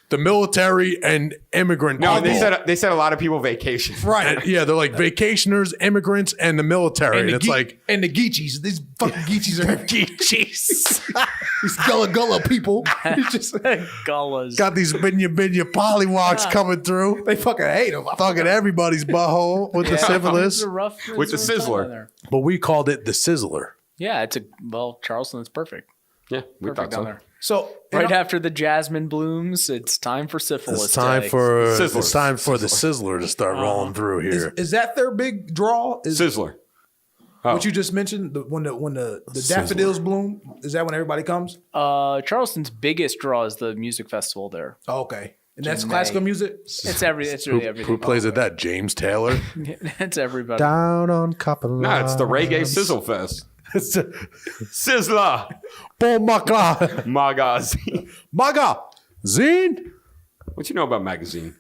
The military and immigrant. No, people. they said a lot of people vacation. right. And, yeah, they're like vacationers, immigrants, and the military. And, the it's like and the Geechees. These fucking Geechees are Geechees. these gullah people. It's just Gullas. Got these binya pollywogs coming through. they fucking hate them. Fucking everybody's butthole with the syphilis. With the sizzler. But we called it the Sizzler. Yeah, Charleston is perfect. Yeah, we Perfect thought down so. there. So Right after the jasmine blooms, it's time for syphilis. It's time day. for Sizzler. it's time for the Sizzler to start rolling through here. is that their big draw? Is Sizzler. what you just mentioned? When the daffodils bloom? Is that when everybody comes? Charleston's biggest draw is the music festival there. Oh, okay. And that's May. classical music? It's really everything. Who plays at that? James Taylor. It's everybody. Down on Copper. No, it's the Reggae Sizzle Fest. Sizzler. Boom, Maka. Magazine. Maga. Zine. What you know about magazine?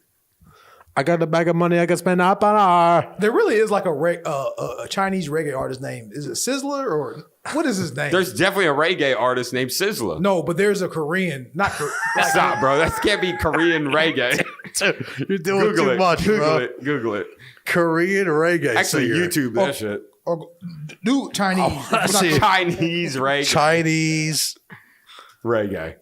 I got a bag of money I can spend up on our. There really is like a Chinese reggae artist name. Is it Sizzler or what is his name? There's definitely a reggae artist named Sizzler. no, but there's a Korean, not Korean. Stop, bro. That can't be Korean reggae. You're doing Google too it. much, Google bro. it. Google it. Korean reggae. Actually, singer. YouTube that shit. or do Chinese. I see. Chinese reggae. Chinese Reggae.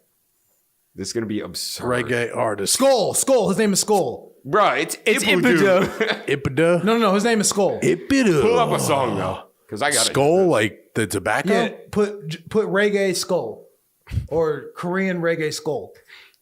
This is gonna be absurd. reggae artist. Skull. His name is Skull. Bro, it's Ipudu. Ipida. No. His name is Skull. Ipida. Pull up a song though, because I got Skull, like the tobacco. Yeah, put reggae Skull or Korean reggae Skull.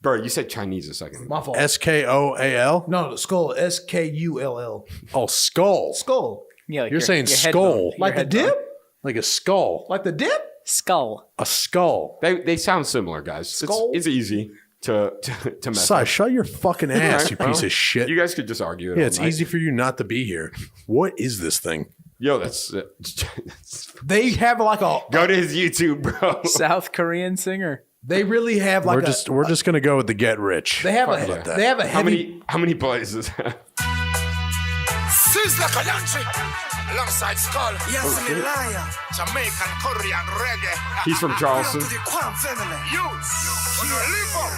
Bro, you said Chinese a second. My fault. SKOAL. No, Skull. SKULL. Oh, skull. Skull. Yeah, like You're saying your skull. headphone. Your Like the headphone. dip? Like a skull. Like the dip? Skull. A skull. They sound similar, guys. Skull? It's easy to mess Sai, with. shut your fucking ass, you piece of shit. You guys could just argue it. Yeah, all it's night. easy for you not to be here. What is this thing? Yo, that's They have like a. go to his YouTube, bro. South Korean singer. They really have like We're just gonna go with the get rich. They have Fuck about that. They have a heavy. How many plays does that? Sizzler Kayanchi alongside Skull. Yes, I'm a liar. Jamaican, Korean, reggae. He's from Charleston. To the Kwan family. You live up.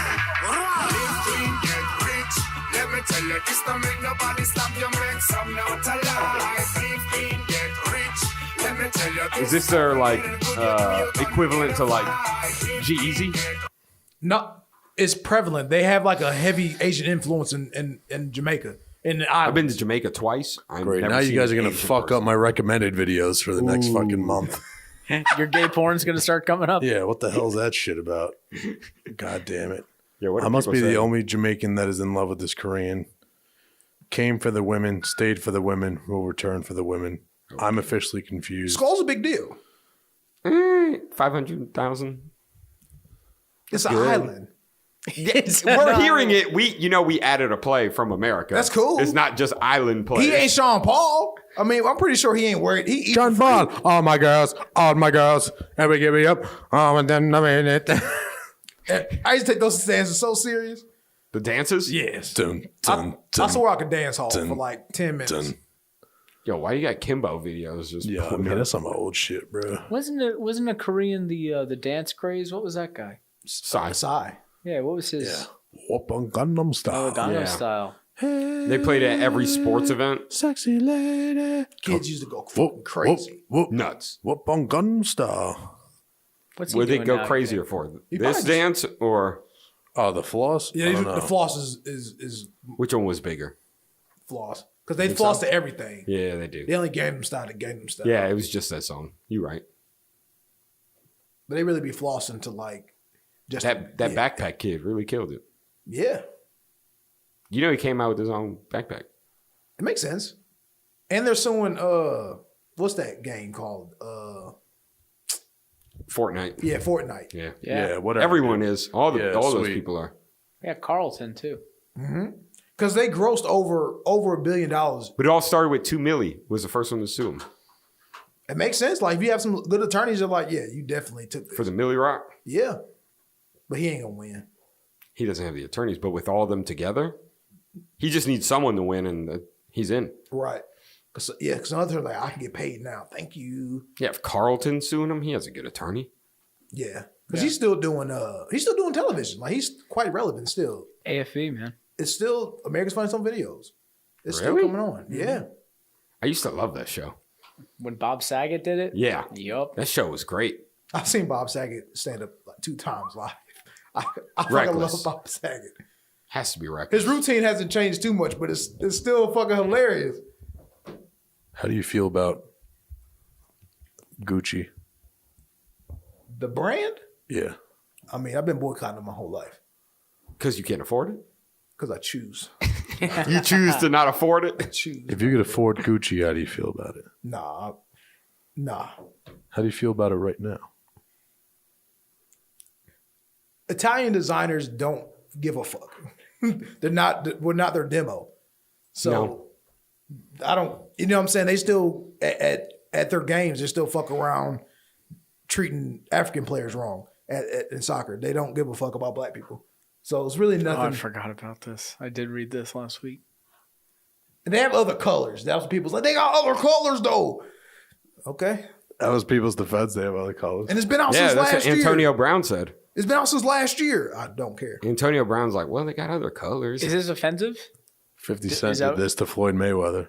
Live clean, get rich. Let me tell you, this don't make nobody stop you. Make some not alive. Live clean, get rich. Let me tell you. Is this their like equivalent to like G-Eazy? No, it's prevalent. They have like a heavy Asian influence in Jamaica. In the I've island. been to Jamaica twice. Great. Now you guys are gonna fuck up my recommended videos for the next fucking month. Your gay porn's gonna start coming up. Yeah, what the hell's that shit about? God damn it. Yeah, what I do must people be say? the only Jamaican that is in love with this Korean. Came for the women, stayed for the women, will return for the women. I'm officially confused. Skull's a big deal. 500,000. It's an island. We're hearing it. We added a play from America. That's cool. It's not just island plays. He ain't Sean Paul. I mean, I'm pretty sure he ain't worried. He John Paul, all my girls, every give me up. Oh, and then I mean it. I used to take those dances so serious. The dances? Yes. Dun, I dun, dun, swore I could dance hall dun, for like 10 minutes. dun. Yo, why you got Kimbo videos? Just Yeah, I mean that's some old shit, bro. Wasn't a Korean the dance craze? What was that guy? Size. Sigh. Yeah, what was his? Yeah. Whoop on Gundam Oh, style. Gangnam Yeah. Style. They played it at every sports event. Sexy lady. Kids used to go Whoop, fucking crazy. Whoop, whoop, Nuts. whoop on Gundam style. What's he Would they doing go now, crazier you think? for? He This probably dance or Oh, the floss? Yeah, I don't know. the floss is which one was bigger? floss. Because they floss to everything. Yeah, they do. They only Gangnam Style to Gangnam Style. Yeah, it was just that song. You right. But they really be flossing to like just That yeah. backpack kid really killed it. Yeah. You know he came out with his own backpack. It makes sense. And they're suing what's that game called? Fortnite. Yeah, Fortnite. Yeah. Yeah, whatever. Everyone is. All Yeah, those sweet. people are. Yeah, Carlton too. Because they grossed over $1 billion. But it all started with 2 milli was the first one to sue him. It makes sense. Like, if you have some good attorneys, you're like, yeah, you definitely took this. For the Millie Rock? Yeah. But he ain't going to win. He doesn't have the attorneys, but with all of them together, he just needs someone to win, and he's in. Right. Because others are like, I can get paid now. Thank you. Yeah, if Carlton's suing him, he has a good attorney. Yeah. Because he's still doing television. Like, he's quite relevant still. AFV, man. It's still America's Funniest Home Videos. It's still Really? coming on. Yeah. I used to love that show. When Bob Saget did it? Yeah. Yup. That show was great. I've seen Bob Saget stand up like 2 times live. I fucking Reckless. love Bob Saget. Has to be reckless. His routine hasn't changed too much, but it's still fucking hilarious. How do you feel about Gucci? The brand? Yeah. I mean, I've been boycotting them my whole life Because you can't afford it? because I choose. You choose to not afford I it? choose. If you could afford Gucci, how do you feel about it? Nah. How do you feel about it right now? Italian designers don't give a fuck. We're not their demo. So No. I don't, you know what I'm saying? They still, at their games, they still fuck around treating African players wrong in soccer. They don't give a fuck about black people. So it's really Oh, I nothing. forgot about this. I did read this last week. And they have other colors. That's what people's like, they got other colors though. Okay. That was people's defense. They have other colors. And it's been out Yeah, since that's last what Antonio year. Brown said. It's been out since last year. I don't care. Antonio Brown's like, well, they got other colors. Is this offensive? 50 Is Cent that- did this to Floyd Mayweather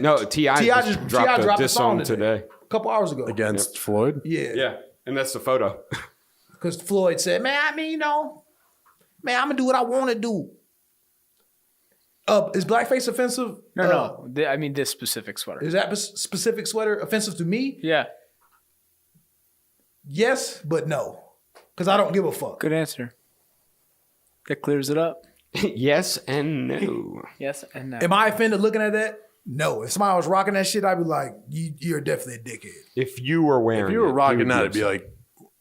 No, T.I. just dropped a diss song today. A couple hours ago. against Floyd. Yeah. Yeah, and that's the photo. Because Floyd said, man, I mean, man, I'm going to do what I want to do. Is blackface offensive? No. I mean, this specific sweater. Is that specific sweater offensive to me? Yeah. Yes, but no. Because I don't give a fuck. Good answer. That clears it up. Yes and no. Yes and no. Am I offended looking at that? No. If somebody was rocking that shit, I'd be like, you're definitely a dickhead. If you were wearing If you were it, rocking you would that, be it'd be upset. like,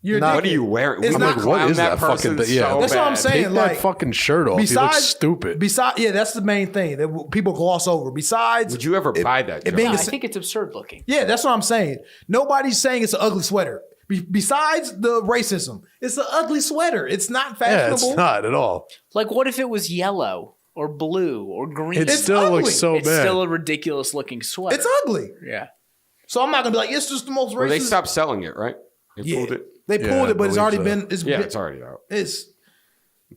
You're a What are dickhead. you wearing? It's I'm not- gonna what clown is that fucking person thing? Yeah. so That's what I'm bad. saying. take like, that fucking shirt off. You look stupid. Yeah, that's the main thing that people gloss over. Besides, Would you ever buy that? it Joe? being I a- think it's absurd looking. Yeah, that's what I'm saying. Nobody's saying it's an ugly sweater. Besides the racism, it's an ugly sweater. It's not Yeah, fashionable. it's not at all. Like, what if it was yellow or blue or green? It It's still ugly. looks so It's bad. still a ridiculous looking sweater. It's ugly. Yeah. So I'm not gonna be like, it's just the most racist. Well, they stopped selling it, right? They Yeah, pulled it. they Yeah, pulled I it, but it's believe already so. been. Yeah, it's already out. It's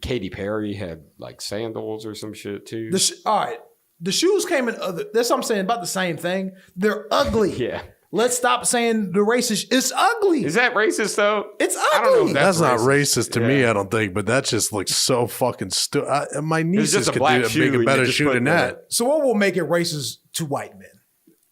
Katy Perry had like sandals or some shit too. all right. The shoes came in other. That's what I'm saying about the same thing. They're ugly. Yeah. Let's stop saying the racist. It's ugly. Is that racist though? It's I don't know ugly. if That's not racist. racist to me, I don't think, but that just looks so fucking stupid. My just nieces a could black make shoe a and better you just shoe put than the- that. So what will make it racist to white men?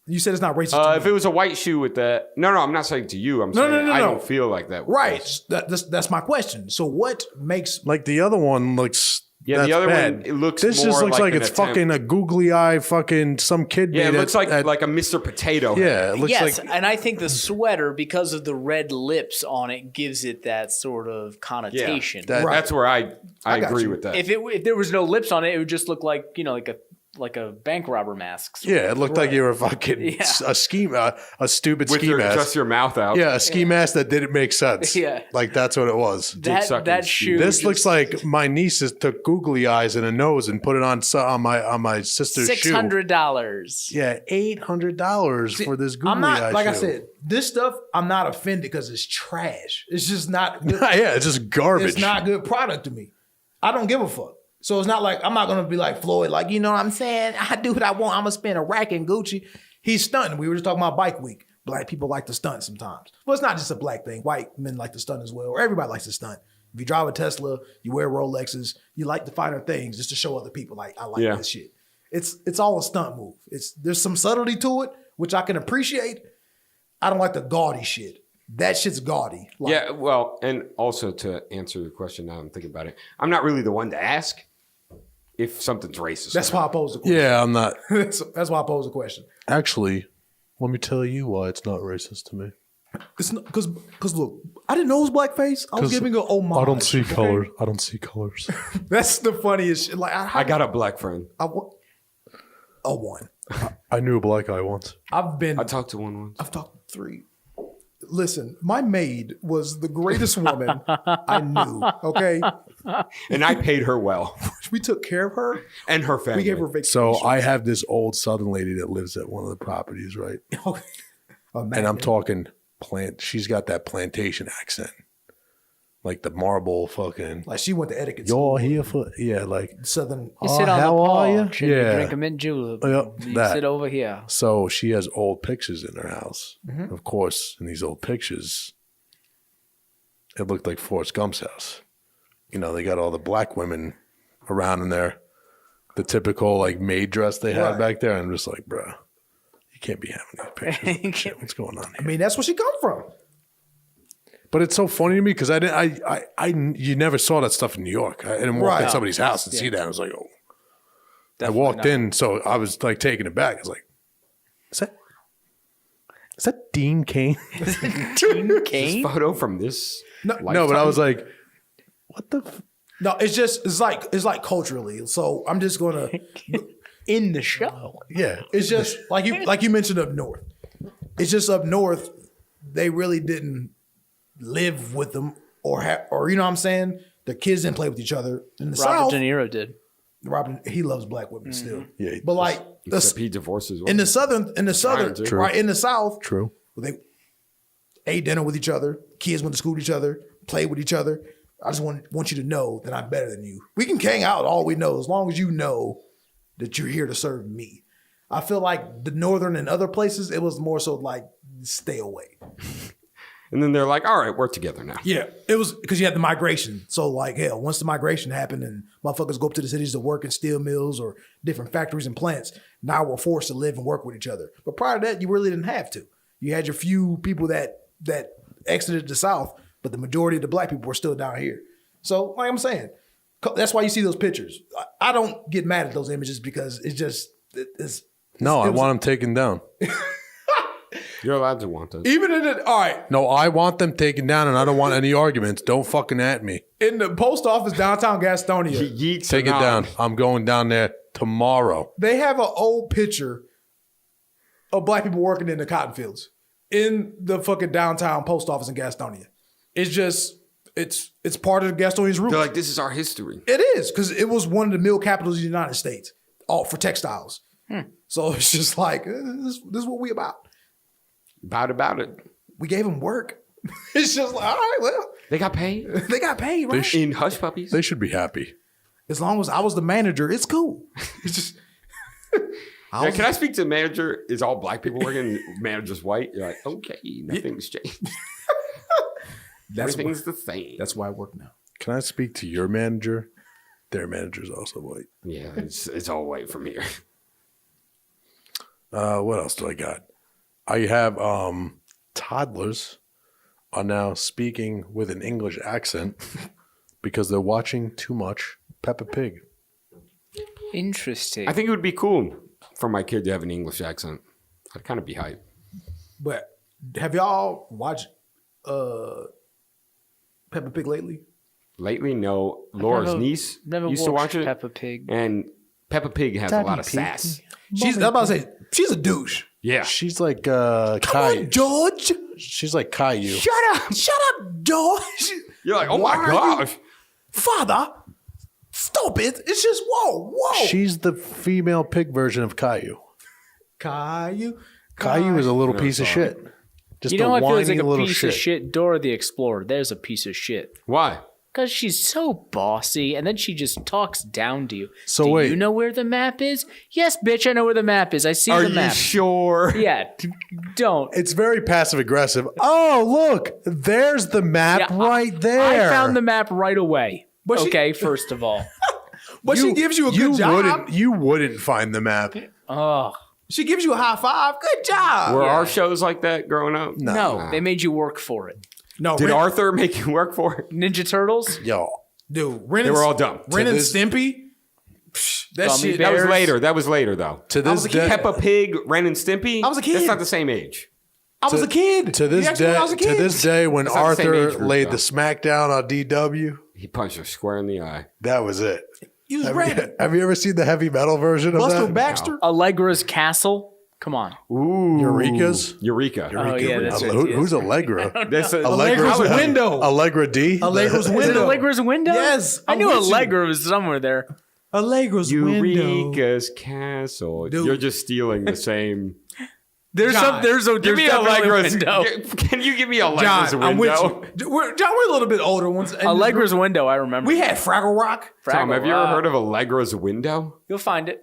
You said it's not racist. to If me. it was a white shoe with that, no, I'm not saying to you. I'm saying no. I don't feel like that. right. That's my question. So what makes Like the other one looks. Yeah, the that's other bad. one, it looks This more just looks like like an it's attempt. fucking a googly eye, fucking some kid. Yeah, it made looks like a Mr. Potato. Yeah, it looks Yes, like and I think the sweater, because of the red lips on it, gives it that sort of connotation. That's where I got agree you. with that. If there was no lips on it, it would just look like like a bank robber mask. yeah, it looked like you were fucking Yeah. a stupid with ski mask. just your mouth out. Yeah, a ski mask that didn't make sense. Yeah. Like that's what it was. sucking That shoe. shoe. This just- looks like my nieces took googly eyes and a nose and put it on my sister's shoe. $600. Yeah, $800 for this googly I'm not eye like I shoe. said, this stuff I'm not offended because it's trash. It's just not good. Yeah, it's just garbage. It's not good product to me. I don't give a fuck. So it's not like I'm not gonna be like Floyd, like, you know what I'm saying? I do what I want. I'm gonna spend a rack in Gucci. He's stunting. We were just talking about bike week. Black people like to stunt sometimes. Well, it's not just a black thing. White men like to stunt as well, or everybody likes to stunt. If you drive a Tesla, you wear Rolexes, you like the finer things just to show other people, like, I like this shit. It's all a stunt move. There's some subtlety to it, which I can appreciate. I don't like the gaudy shit. That shit's gaudy. Like, Yeah, well, and also to answer your question now I'm thinking about it, I'm not really the one to ask if something's racist. that's why I posed the question. Yeah, I'm not. That's why I posed the question. Actually, let me tell you why it's not racist to me. It's not because look, I didn't know it was blackface. I was giving a homage. I don't see okay? colors. I don't see colors. That's the funniest shit. Like I got a black friend. a one. I knew a black guy once. I talked to one once. I've talked to 3. Listen, my maid was the greatest woman I knew. Okay, And I paid her well. we took care of her. And her family. We gave her vacation. So I have this old Southern lady that lives at one of the properties, right? And I'm talking she's got that plantation accent. Like the marble fucking. Like she went to etiquette You're school. here for, yeah, like. Southern. You sit on how the are you? porch and you drink a mint julep. Yep, You that. sit over here. So she has old pictures in her house. Of course, in these old pictures, it looked like Forrest Gump's house. You know, they got all the black women around in there, the typical like maid dress they had back there. I'm just like, bro, you can't be having these pictures. Shit, what's going on I here? mean, that's where she come from. But it's so funny to me because you never saw that stuff in New York. I didn't walk in somebody's house and see that. I was like, oh. Definitely I walked not. in, so I was like taken aback. I was like, is that Dean Cain? Dean Cain? Photo from this. No, but I was like, what the? No, it's like culturally. So I'm just gonna. In the show. Yeah. It's just like you mentioned up north. It's just up north. They really didn't live with them, or you know what I'm saying. The kids didn't play with each other. In the Robert South, De Niro did. Robin, he loves black women still. Yeah, he but like Except he divorces. in the southern, True. right in the South, True. they ate dinner with each other. Kids went to school with each other, played with each other. I just want you to know that I'm better than you. We can hang out all we know as long as you know that you're here to serve me. I feel like the northern and other places, it was more so like stay away. And then they're like, all right, we're together now. Yeah, it was because you had the migration. So like, hell, once the migration happened and motherfuckers go up to the cities to work in steel mills or different factories and plants, now we're forced to live and work with each other. But prior to that, you really didn't have to. You had your few people that exited the South, but the majority of the black people were still down here. So like I'm saying, that's why you see those pictures. I don't get mad at those images because No, I want them taken down. You're allowed to want this. even in it. All right, No, I want them taken down, and I don't want any arguments. Don't fucking at me. in the post office downtown Gastonia, Yeeks Take it down. I'm going down there tomorrow. they have an old picture of black people working in the cotton fields in the fucking downtown post office in Gastonia. It's just it's part of Gastonia's roots. They're like, this is our history. It is because it was one of the mill capitals of the United States, all for textiles. So it's just like this is what we about. About it. We gave them work. It's just like, all right, well, They got paid. they got paid, right? In Hush Puppies. They should be happy. As long as I was the manager, it's cool. It's just. Yeah, can I speak to the manager? Is all black people working? Manager's white. You're like, okay, nothing's changed. Everything's the same. That's why I work now. Can I speak to your manager? Their manager's also white. Yeah, it's all white from here. What else do I got? I have toddlers are now speaking with an English accent because they're watching too much Peppa Pig. Interesting. I think it would be cool for my kid to have an English accent. I'd kind of be hyped. But have y'all watched Peppa Pig lately? Lately, no. Laura's niece used to watch it. Peppa Pig. And Peppa Pig has a lot of sass. I'm about to say she's a douche. Yeah. She's like Come Caillou. on, George. She's like Caillou. Shut up, George. You're like, oh Why my are you- gosh. Father, stop it. It's just whoa. She's the female pig version of Caillou. Caillou. Caillou is a little piece of shit. Just You know a what feels whiny like a little piece shit. of shit? Dora the Explorer. There's a piece of shit. Why? Because she's so bossy, and then she just talks down to you. So Do wait. you know where the map is? Yes, bitch, I know where the map is. I see Are the you map. sure? Yeah, don't. It's very passive aggressive. Oh, look, there's the map Yeah, right there. I found the map right away. But Okay, first of all. But she gives you a good job. You wouldn't find the map. Oh, She gives you a high five. Good job. Were our shows like that growing up? no, they made you work for it. No, Did Ren, Arthur make you work for it? Ninja Turtles? Yo, dude, Ren They and- were all dumb. Ren and this- Stimpy. Psh, that Gummy shit. bears. That was later though. to this day, Peppa Pig, Ren and Stimpy. I was a kid. That's not the same age. I was a kid. To this day, when It's not the same age Arthur group, laid though. the smackdown on DW, He punched her square in the eye. that was it. You was Have ready. you ever seen the heavy metal version of Buster that? Baxter. Allegra's Castle. Come on. Eureka's? Eureka. Oh, yeah, that's right. Who's Allegra? That's a, Allegra's window. Allegra D? Allegra's Is it window. Allegra's window? Yes, I I'm knew with you. Allegra was somewhere there. Allegra's window. Eureka's Castle. Dude. You're just stealing the same. There's John, Give me definitely a Allegra's window. Can you give me Allegra's John, window? I'm with you. We're a little bit older ones. And Allegra's window, I remember. We had Fraggle Rock. Tom, have you ever Rock. heard of Allegra's window? You'll find it.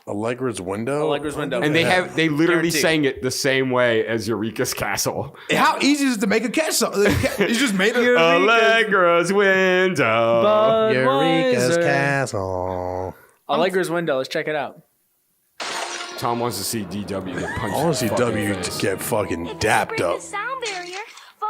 Allegra's window? Allegra's window. And they literally Guaranteed. sang it the same way as Eureka's Castle. How easy is it to make a cat song? You just made a Allegra's window. Budweiser. Castle. Allegra's window. Let's check it out. Tom wants to see DW get punched. I want to see in the fucking W face. just get fucking dapped up. Sound barrier.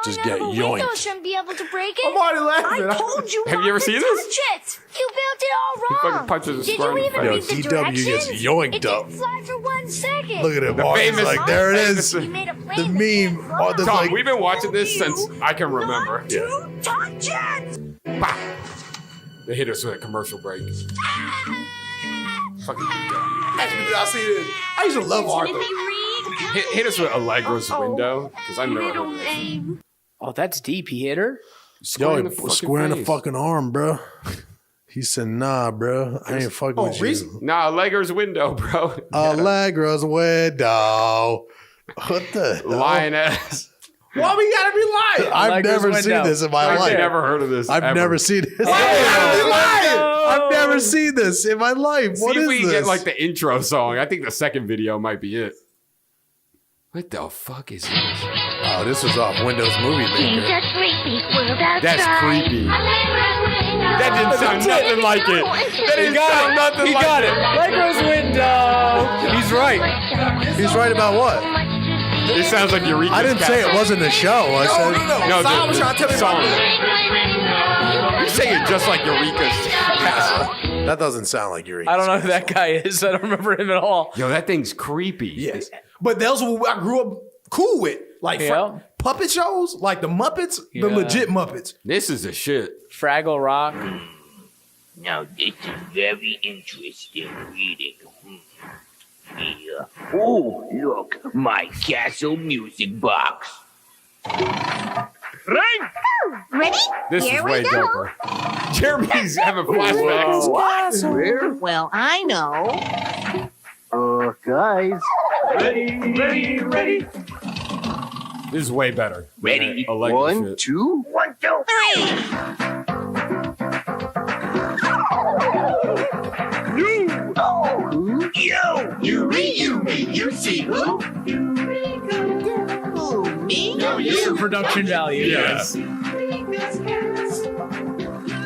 Just Falling get out of a window yoinked. shouldn't be able to break it. I'm already laughing. I told you Have not you ever to seen touch this? it. You built it all wrong. fucking punches a Did square you in the even face. read the Yo, DW gets directions? yoinked It up. didn't fly for 1 second. Look at him. The Mark. He's famous- like, there it is. He made a plane The that meme. can't fly. Oh, the- Tom, like- we've been watching this since I can remember. Not to touch it. Bah. They hit us with a commercial break. Fucking I see this. I used to love Arthur. hit us with Allegra's window because I've never heard of this. Oh, that's deep. He hit her. Yo, in the fucking square in the face. fucking arm, bro. He said, nah, bro. I ain't fucking with reason? you. Nah, Allegra's window, bro. Allegra's window. What the hell? Lioness. Why we gotta be lying? I've Allegra's never seen window. this in my I've life. never heard of this. I've ever. never seen this. Oh, I've never seen this in my life. See What if is we can this? get like the intro song. I think the second video might be it. What the fuck is this? Oh, this was off Windows Movie Things Maker. are creepy. Well, that's creepy. That didn't sound nothing like it. That didn't sound nothing He like got it. Allegra's window. He's right. He's right about what? It sounds like Eureka's I didn't say it wasn't a show. I said No, Simon was trying to tell me song. about You say it just like Eureka's Castle. that doesn't sound like Eureka. I don't know who that guy is. I don't remember him at all. Yo, that thing's creepy. Yes. But those were what I grew up cool with. Like Yeah. puppet shows, like the Muppets, Yeah. the legit Muppets. This is the shit. Fraggle Rock. Now this is very interesting reading. Yeah. Oh, look, my castle music box. Ready? This Here is we way go. doper. Jeremy's having flashbacks. Where? Well, I know. Guys. Ready. This is way better. Ready? Allegra One, shit. two. 1, 2, 3. Who? You see who? Who, me? Production value. Yes.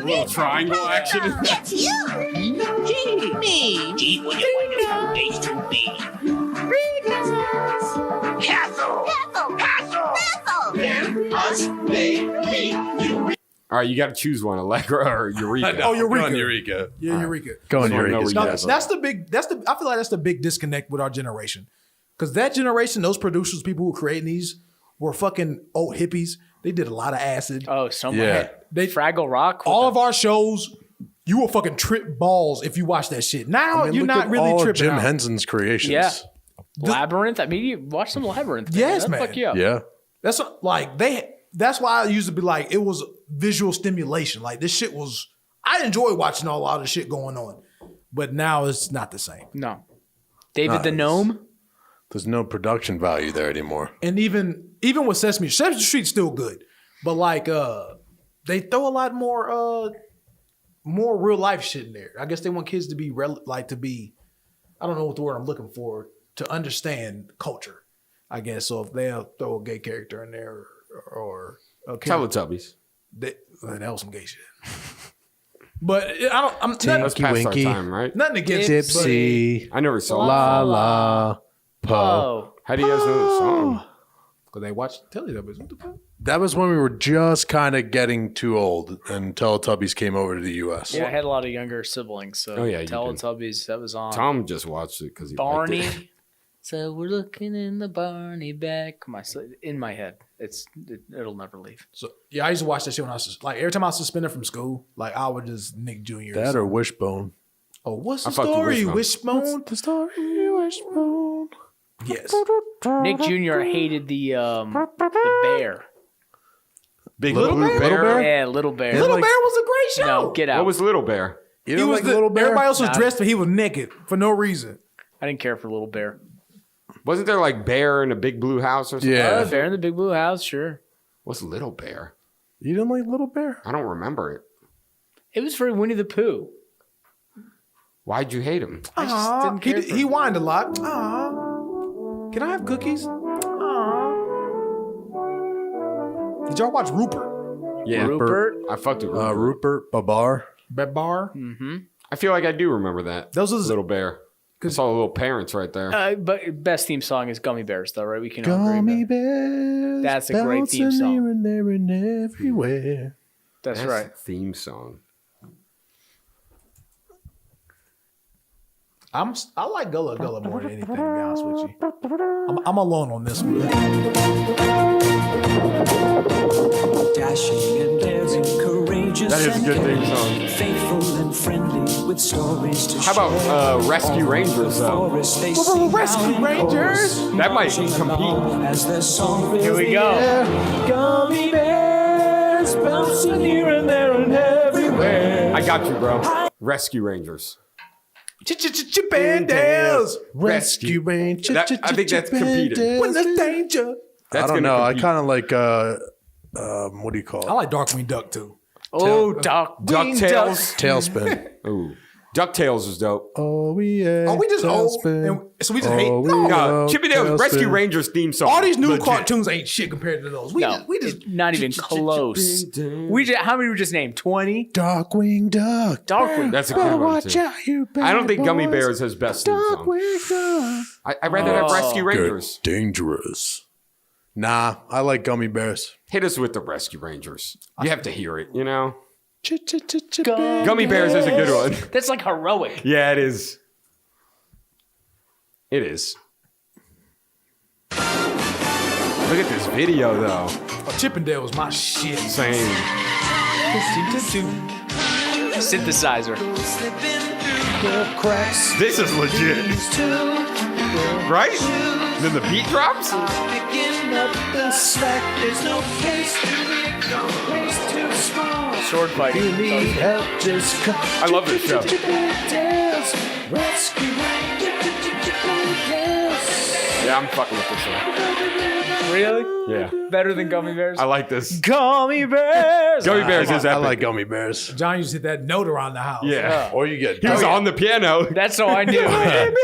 Little triangle action. It's you. Me. Gee, what you want to do? H2B. Castle. Them, us, they, me, you. All right, you got to choose one, Allegra or Eureka. Oh, Eureka. Eureka. Yeah, Eureka. Go on, Just wanna know Eureka. where you No, guys are. I feel like that's the big disconnect with our generation. Because that generation, those producers, people who were creating these were fucking old hippies. They did a lot of acid. Oh, so much. Yeah. They Fraggle Rock. all of our shows, you will fucking trip balls if you watch that shit. Now I mean, you're look not at really all of tripping. Jim out. Henson's creations. Yeah. Labyrinth. I mean, you watch some Labyrinth. Yes, That'll man. Fuck you up. Yeah. That's what, like that's why I used to be like, it was visual stimulation. Like this shit was, I enjoy watching a lot of shit going on. But now it's not the same. No. David the Nice. Gnome. There's no production value there anymore. And even with Sesame Street's still good. But like they throw a lot more real life shit in there. I guess they want kids to be I don't know what the word I'm looking for, to understand culture, I guess. So if they'll throw a gay character in there or a character, Teletubbies. that was some gay shit. But I'm That's Tinky past Winky. our time, right? nothing against Tipsy. I never saw La la. Po. Oh. How do you guys know the song? because they watch Teletubbies. What the fuck? That was when we were just kind of getting too old and Teletubbies came over to the U.S. Yeah, I had a lot of younger siblings. So Oh, yeah, you did. Teletubbies, that was on. Tom just watched it because he liked Barney. it. So we're looking in the Barney bag. Come on, so in my head, it'll never leave. So yeah, I used to watch that shit when I was like every time I was suspended from school, like I would just Nick Jr. That or Wishbone. Oh, what's the fucked with story? Wishbone. Wishbone? The story, Wishbone. Yes. Nick Jr. hated the bear. Big Little Bear? Yeah, Little Bear. Little Bear was a great show. No, get out. What was Little Bear? You He don't was like Little Bear? Everybody else was Nah. dressed, but he was naked for no reason. I didn't care for Little Bear. Wasn't there like Bear in a Big Blue House or something? Yeah. Bear in the Big Blue House, sure. What's Little Bear? You didn't like Little Bear? I don't remember it. It was for Winnie the Pooh. Why'd you hate him? I just didn't care for He him. whined a lot. Aww. Can I have cookies? Aww. Did y'all watch Rupert? Yeah, Rupert. I fucked with Rupert. Rupert Babar. Bar? I feel like I do remember that. Those was- Little Bear. I saw the little parents right there. But best theme song is Gummy Bears, though, right? We can all agree. Gummy on that. bears. That's a great theme bouncing song. here and there and everywhere. That's right. the theme song. I like Gullah Gullah more than anything, to be honest with you. I'm alone on this one. Dashing and daring, courageous That is a good theme song. faithful and friendly with stories to How about Rescue Rangers, though? Rescue Rangers? That might compete. As the song Here we go. Gummy bears bouncing here and there and everywhere. I got you, bro. Rescue Rangers. Chip and Dales. Rescue Ranger. I think that's competing. When there's danger. That's I don't gonna know. I compete. kind of like, what do you call I it? like Darkwing Duck too. Oh, DuckTales. DuckTales. Tailspin. Ooh. DuckTales is dope. Oh, yeah. Are we just old? And so we just hate. No. No, Chip and Dale's Rescue Rangers theme song. All these new Legit. cartoons ain't shit compared to those. We just Not even close. How many we just named? 20? Darkwing Duck. Darkwing. That's a good one, too. out, you I don't think Gummy boys. Bears has best theme song. Darkwing Duck. I'd rather have Rescue Rangers. Good, dangerous. Nah, I like Gummy Bears. Hit us with the Rescue Rangers. You have to hear it, you know? Gummy Gummy Bears is a good one. That's like heroic. Yeah, it is. It is. Look at this video, though. Chip and Dale was my shit. Same. Synthesizer. This is legit. Right? Then the beat drops? Sword fighting. I love this show. Yeah, I'm fucking with this one. Really? Yeah. Better than Gummy Bears? I like this. Gummy Bears. Gummy Bears is I epic. like Gummy Bears. John used to hit that note around the house. Yeah. Or you get He was dark, on the piano. That's all I knew, man.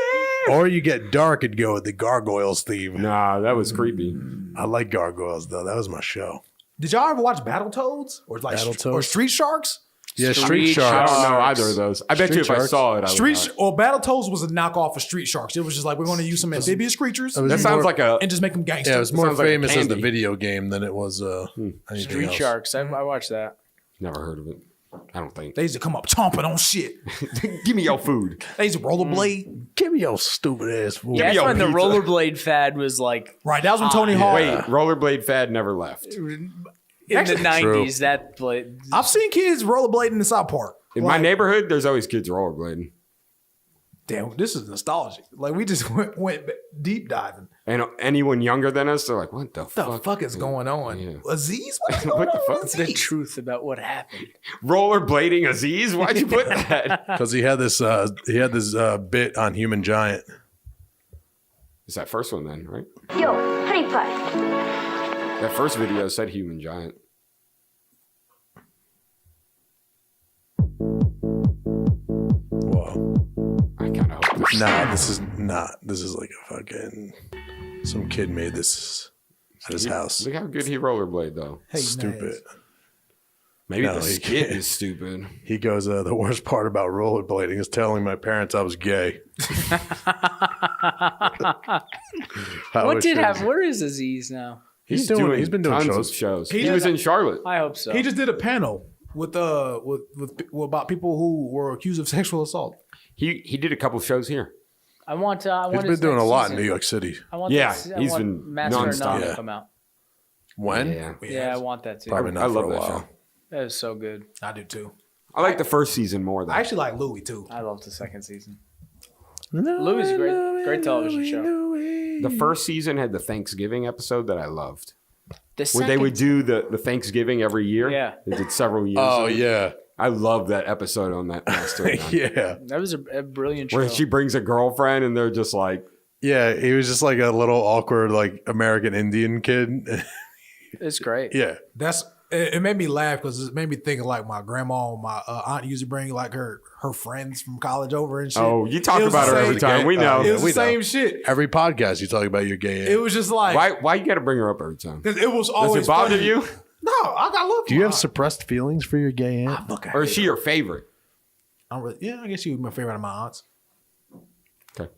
or you get dark and go with the Gargoyles theme. Nah, that was creepy. I like Gargoyles though. That was my show. Did y'all ever watch Battletoads or like Battletoads? or Street Sharks? Yeah, Street Street I Sharks. don't know either of those. I bet Street you if I Sharks. saw it, I would Street know it. or Battletoads was a knockoff of Street Sharks. It was just like we're going to use some amphibious creatures It was That sounds like a... and just make them gangster. Yeah, it was more Sounds like a famous as the candy. video game than it was anything Street else. Sharks. I watched that. Never heard of it. I don't think. They used to come up chomping on shit. Give me your food. They used to rollerblade. Give me your stupid ass fool. Yeah, that's me when the your rollerblade fad was like Right, that was when Tony Hawk. Wait, rollerblade fad never left. in Actually, the 90s. That played. I've seen kids rollerblade in the South Park. In my neighborhood, there's always kids rollerblading. Damn, this is nostalgic. Like we just went deep diving. And anyone younger than us, they're like, what the What the fuck? fuck is going on? Yeah. Aziz? What's What going the on fuck? with The Aziz? truth about what happened. Rollerblading Aziz? Why'd you put that? Because he had this bit on Human Giant. It's that first one then, right? Yo, honey pie. That first video said Human Giant. Whoa. I kind of hope this. Nah, this is not. This is like a fucking. Some kid made this at his house. Look how good he rollerblade though. Hey, Stupid. nice. Maybe No, the he skit can't. is stupid. He goes, the worst part about rollerblading is telling my parents I was gay. Where is Aziz now? He's been doing tons shows. of shows. He He was did- in Charlotte. I hope so. He just did a panel with about people who were accused of sexual assault. He did a couple shows here. I want. He's been doing a lot in New York City. I want. Yeah, he's been Master of None nonstop. to come out. When? Yeah, I want that too. Probably not I for love a that while. show. That is so good. I do too. I like the first season more though. I actually like Louis too. I love the second season. Louis is a great television show. The first season had the Thanksgiving episode that I loved. The Where they would second- do the Thanksgiving every year. Yeah. They did several years. Oh, of it. yeah. I love that episode on that Master of None. Yeah. That was a brilliant show. Where she brings a girlfriend and they're just like, Yeah, he was just like a little awkward, like American Indian kid. It's great. Yeah. It made me laugh because it made me think of like my grandma and my aunt used to bring like her friends from college over and shit. oh, you talk It was about the her every same- time. We know. It was we the know. same shit. Every podcast you talk about your gay It was just like Why you got to bring her up every time? because it was Does always it bother funny. you? No, I got love. Do you have suppressed feelings for your gay aunt? Or is she your favorite? I guess she was my favorite of my aunts. Okay.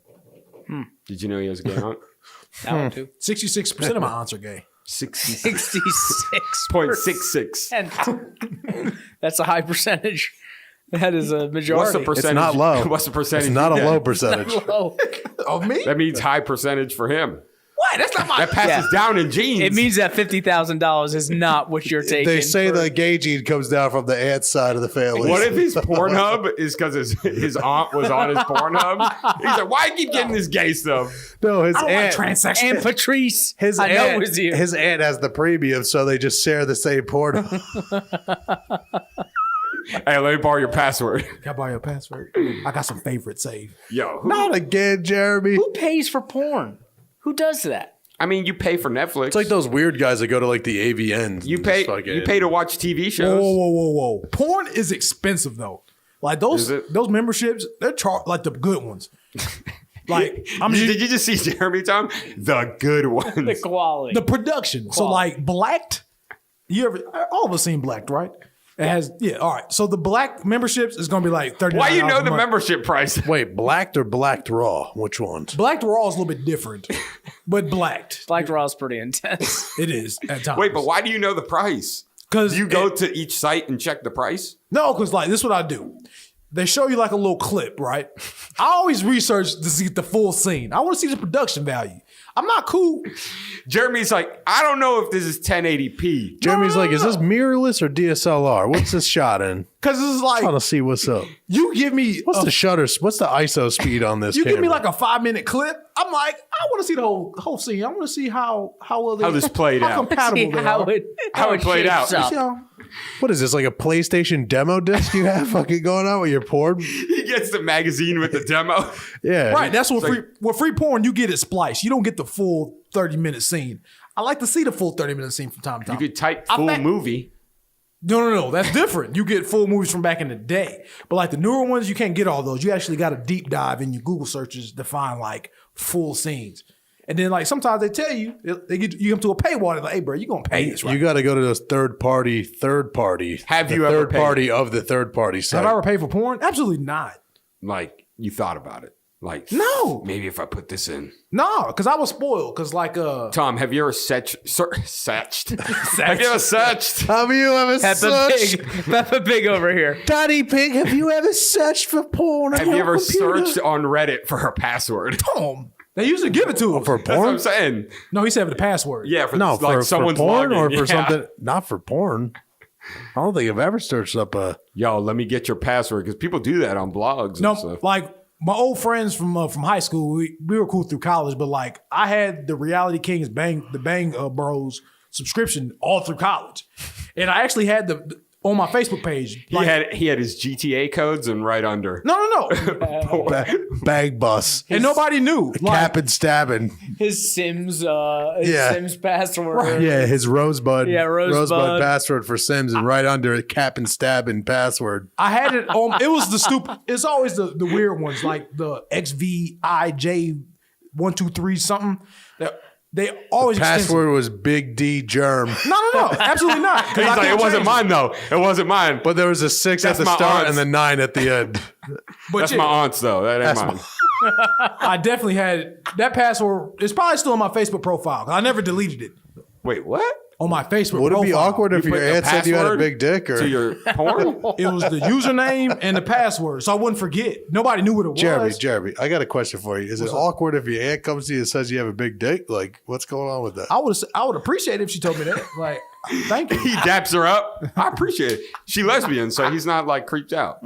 Did you know he has a gay aunt? That one too. 66% of my aunts are gay. 66 0.66. And that's a high percentage. That is a majority. What's the percentage? not low. What's the percentage? It's not a you get? low percentage. Low. Of me? That means high percentage for him. What? That's not my. That passes down in genes. It means that $50,000 is not what you're taking. They say for- the gay gene comes down from the aunt side of the family. What if his Pornhub is because his aunt was on his Pornhub? He's like, why you keep getting this gay stuff? No, his I don't like aunt. transsexual. And Patrice. His I know it aunt, was you. his aunt has the premium, so they just share the same porn. Hey, let me borrow your password. Can I borrow your password? I got some favorites saved. Yo, Not again, Jeremy. Who pays for porn? Who does that? I mean, you pay for Netflix. It's like those weird guys that go to like the AVNs. you and pay. just fucking- You pay to watch TV Whoa, shows. whoa. Porn is expensive though. Like Is those it? those memberships, they're like the good ones. Like Did you just see Jeremy Tom? The good ones. The quality. the production. So like Blacked, all of us seen Blacked, right? It has all right. So the Black memberships is gonna be like $30. Why you know the membership price? Wait, blacked or blacked raw? Which ones? Blacked Raw is a little bit different, but Blacked Black Raw is pretty intense. it is at times. Wait, but why do you know the price? Because Do you go to each site and check the price? No, because like this is what I do. They show you like a little clip, right? I always research to see the full scene. I want to see the production value. I'm not cool. Jeremy's like, I don't know if this is 1080p. Jeremy's like, is this mirrorless or DSLR? What's this shot in? Because this is like, Trying to see what's up. you give me What's the shutter? What's the ISO speed on this? you camera? give me like a 5-minute clip. I'm like, I want to see the whole scene. I want to see how well they, How this played how out. compatible See they how are. How it played shapes out. up. You know, What is this, like a PlayStation demo disc you have fucking going on with your porn? He gets the magazine with the demo. Yeah. right? That's what It's with free porn you get it spliced. You don't get the full 30-minute scene. I like to see the full 30-minute scene from time to You time. could type I full think- movie. No. That's different. You get full movies from back in the day. But like the newer ones, you can't get all those. You actually got to deep dive in your Google searches to find like full scenes. And then like sometimes they tell you, they get you come to a paywall. They're like, hey, bro, you're going to pay this, right? You got to go to those third party. Have the you ever third paid? party of the third party site? Have I ever paid for porn? Absolutely not. Like, you thought about it. Like, No. maybe if I put this in. No, because I was spoiled. Because like, Tom, have you ever searched? Have you ever searched? Have you ever Peppa searched? Pig. Peppa Pig over here. Daddy Pig, have you ever searched for porn? on Have you your ever computer? searched on Reddit for her password? Tom, they usually give it to him. for That's what porn? I'm saying. No, he said the password. Yeah, for No, like for someone's porn login. or for Yeah. something. Not for porn. I don't think I've ever searched up a. Yo, let me get your password because people do that on blogs. No, and stuff. like my old friends from high school, we were cool through college, but like I had the Reality Kings Bang Bros subscription all through college, and I actually had the on my Facebook page. He had his GTA codes and right under. No. Bag bus. And nobody knew. Like, Cap and stabbing. His Sims, Yeah. Sims password. Yeah, his Rosebud. Yeah, Rosebud. password for Sims, and right under it, cap and stabbing password. I had it on. It was the stupid. It's always the weird ones, like the XVIJ123 something. That they always Password was Big D Germ, No, absolutely not. 'Cause He's I like, couldn't it wasn't change mine though. It wasn't mine. but there was a 6 That's at the my start aunt's. and the 9 at the end. But That's yeah, my aunt's though. That ain't That's mine. I definitely had that password. It's probably still on my Facebook profile. I never deleted it. Wait, what? on my Facebook Would it profile. be awkward if You your put the aunt said you had a password big dick? Or to your porn? It was the username and the password, so I wouldn't forget. Nobody knew what it was. Jeremy, I got a question for you. Is it awkward if your aunt comes to you and says you have a big dick? Like, what's going on with that? I would appreciate it if she told me that. Like, thank you. He daps her up. I appreciate it. She lesbian, so he's not like creeped out.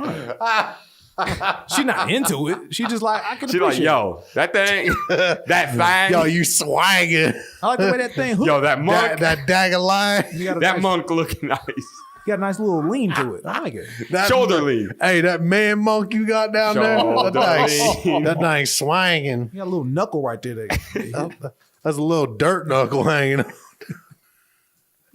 She's not into it. She just like I can. She's like, yo, that thing, that thing. Yo, you swanging. I like the way that thing. Yo, that monk. That dagger line. That monk looking nice. You got a nice little lean to it. I like it. Shoulder lean. Hey, that man monk you got down there. That thing swanging. You got a little knuckle right there. That's a little dirt knuckle hanging.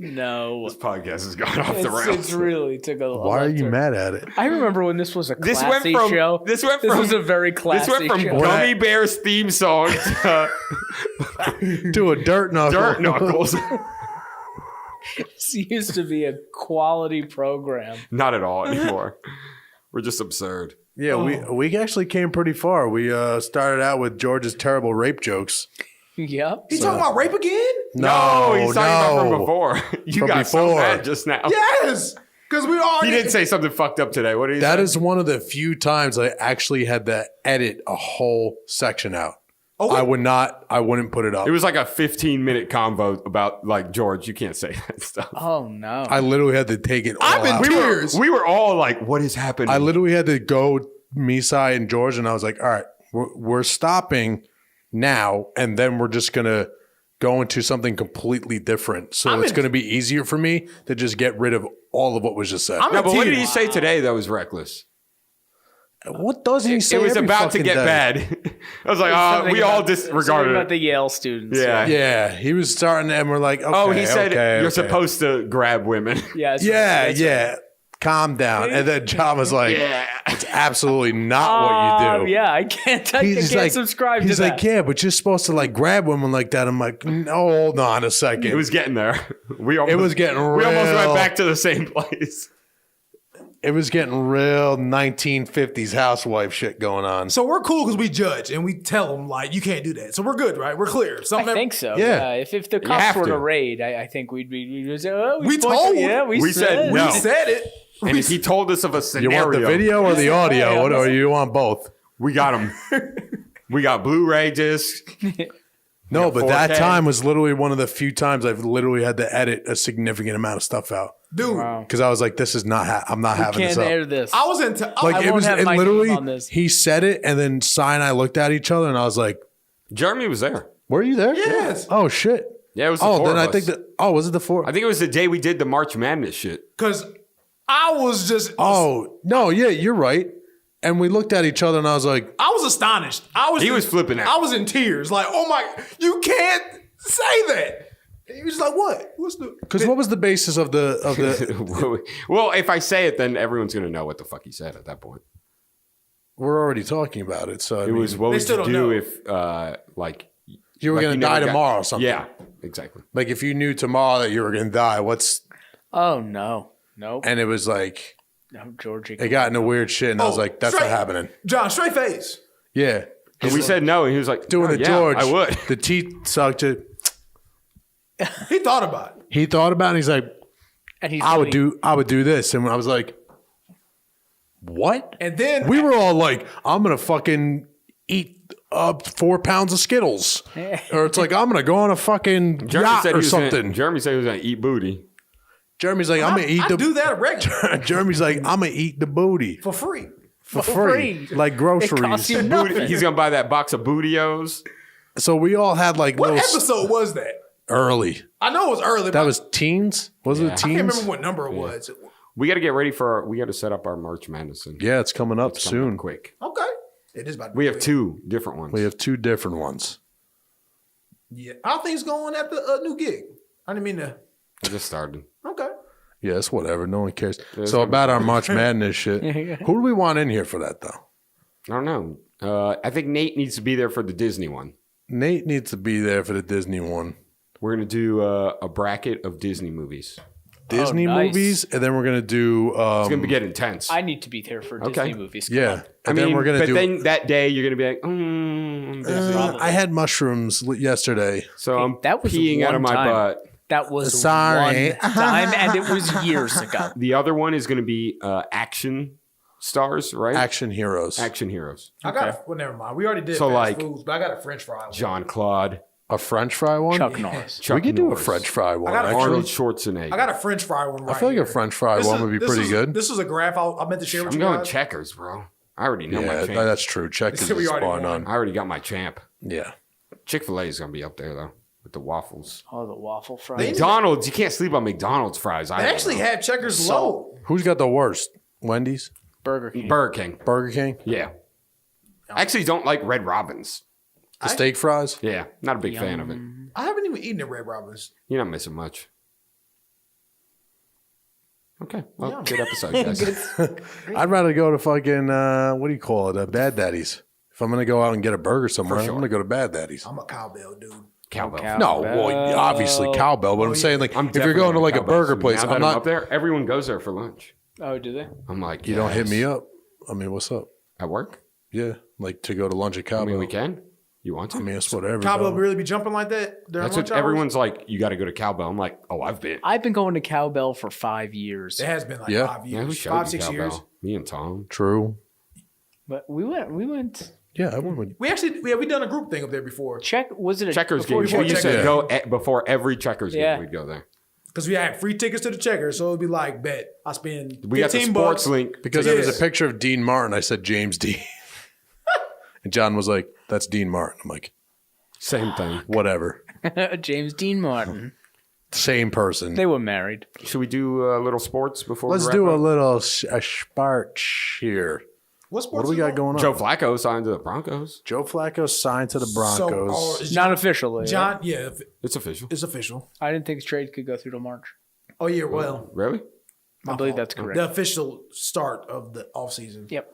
No. This podcast has gone off the rails. It's really took a Why are you mad at it? I remember when this was a This classy went from show. this was a very classy This went from show. Gummy Bears theme song To a dirt knuckle. Dirt Knuckles. This used to be a quality program. Not at all anymore. We're just absurd. Yeah, we actually came pretty far. We started out with George's terrible rape jokes. Yep. He talking about rape again? No, he's talking about from before. You From got so before. mad just now. Yes, because we all. He didn't say something fucked up today. What did he say? That is one of the few times I actually had to edit a whole section out. Oh, I wouldn't put it up. It was like a 15-minute convo about like George. You can't say that stuff. Oh no. I literally had to take it all I'm in out. tears. We were all like, "What is happening?" I literally had to go Misai and George, and I was like, all right, we're stopping now, and then we're just going to go into something completely different. So it's going to be easier for me to just get rid of all of what was just said. No, but what did he say today that was reckless? What doesn't he say? It was every about to fucking get day? bad. I was like, Something we all about- something disregarded about it. the Yale students. Yeah. Yeah, he was starting, and we're like, okay, Oh, he said okay, you're okay. supposed to grab women. Yeah. Yeah. Calm down. And then John was like, it's absolutely not what you do. Yeah, I can't subscribe to that. He's like, yeah, but you're supposed to like grab women like that. I'm like, no, hold on a second. It was getting there. We was getting We almost real. went back to the same place. It was getting real 1950s housewife shit going on. So we're cool because we judge and we tell them like you can't do that. So we're good, right? We're clear. I think so. Yeah. If the have cops were to. to raid, I think we'd say, oh, We spoke told. it. Yeah, We said no. We said it. And he told us of a You scenario. want the video or the audio? Or you want both? We got him. We got Blu-ray discs. No, but 4K. that time was literally one of the few times I've literally had to edit a significant amount of stuff out. Dude, Because I was like, this is not, I'm not having this Can't up. air this. I was in. Like I it won't was, have it my name literally, on this. he said it and then Cy and I looked at each other and I was like, Jeremy was there. were you there? Yes. Oh, shit. Yeah, it was the four then of I us. think that, was it the four? I think it was the day we did the March Madness shit. Because I was just. Oh, no, yeah, you're right. And we looked at each other and I was like, I was astonished. He was flipping out. I was in tears. Like, oh my, you can't say that. And he was just like, what? What's the? because what was the basis of the, Well, if I say it, then everyone's going to know what the fuck he said at that point. we're already talking about it. So I It mean, was what They would still you don't do know. if, like... you were like going to never die got- tomorrow or something. Yeah, exactly. Like if you knew tomorrow that you were going to die, Oh no, nope. and it was like, No, Georgie. it got into weird shit. And I was like, that's straight- not happening. John, straight face. Yeah. And we said no, and he was like, Doing "Oh, the yeah, George. I would. The teeth sucked it. He thought about it. He thought about it. And he's like, And he's I would do this. And I was like, what? And then We were all like, I'm going to fucking eat 4 pounds of Skittles. Or it's like, I'm going to go on a fucking yacht or something. Jeremy said he was going to eat booty. Jeremy's like, I'm going to eat I do that regular Jeremy's like, I'm going to eat the booty for free. for free. Like groceries. It costs you nothing. He's going to buy that box of Bootios. So we all had like What little episode was that? early. I know it was early. That but was teens? Was it I can't teens? remember what number it was. We got to get ready for we got to set up our March Madness. Yeah, it's coming up It's coming soon. up quick. Okay. It is about to We be have quick. 2 different ones. We have 2 different ones. Yeah. How things going at the new gig? I didn't mean to. I just started. Okay. Yeah, it's whatever. No one cares. it's So gonna be about our March Madness shit. Who do we want in here for that though? I don't know. I think Nate needs to be there for the Disney one. Nate needs to be there for the Disney one. We're going to do a bracket of Disney movies. Disney nice. movies, and then we're gonna do. It's going to get intense. I need to be there for Okay. Disney movies. Come yeah, on. and then we're gonna but do. then that day you're going to be like, I'm busy. I had mushrooms yesterday. So I'm that was peeing out of one my time. butt. That was Sorry. one time, and it was years ago. The other one is going to be action stars, right? Action heroes. Action heroes. I got. Well, never mind. We already did So, fast like, foods, but I got a French fry one. Jean-Claude. A French fry one? Chuck Norris. Chuck we could do a Norris. French fry one. got Actually. Arnold Schwarzenegger. I got a French fry one. Right I feel like here. a French fry one would be pretty good. This is a graph I meant to share with I'm you going guys. checkers, bro. I already know my Yeah, champ. that's true. Check is We already spot won. on. I already got my champ. Yeah. Chick-fil-A is going to be up there, though, with the waffles. Oh, the waffle fries. McDonald's, you can't sleep on McDonald's fries. They actually have Checkers low. Who's got the worst? Wendy's? Burger King. Burger King. Burger King? Yeah. I actually don't like Red Robin's. The steak fries? Yeah, not a big fan of it. I haven't even eaten at Red Robin's. You're not missing much. Okay, well, good episode, guys. I'd rather go to fucking, what do you call it? Bad Daddy's. If I'm going to go out and get a burger somewhere, I'm going to go to Bad Daddy's. I'm a cowbell dude. Cowbell. No, well, obviously cowbell, but I'm saying, like, if you're going to like a burger place, now I'm that not. up there. Everyone goes there for lunch. Oh, do they? I'm like, You don't hit me yes. up. I mean, what's up? At work? Yeah, like to go to lunch at cowbell. I mean, we can. You want to? I mean, it's whatever. Cowbell dog. really be jumping like that during That's lunch what hours? everyone's like. You got to go to Cowbell. I'm like, oh, I've been. I've been going to Cowbell for 5 years. It has been like Yeah. 5 Yeah, who years. showed 5, you 6 Cowbell? years. Me and Tom. True. But we went. Yeah, I went with. We actually, we done a group thing up there before. Was it a Checkers before games. we We went used Checkers? to go before every Checkers Yeah. game. We'd go there. Because we had free tickets to the Checkers. So it'd be like, bet, I spend 15 We got the sports bucks. link. Because there was a picture of Dean Martin. I said James Dean. And John was like, that's Dean Martin. I'm like, Same thing. whatever. James Dean Martin. Same person. They were married. Should we do a little sports before Let's we do wrap a up? little sparch here. What sports What do we is got on? going on? Joe Flacco signed to the Broncos. Joe Flacco signed to the Broncos. So, is Not officially. John, yeah, It's official. it's official. I didn't think the trade could go through to March. Oh, yeah, well, Really? I believe that's correct. the official start of the offseason. Yep.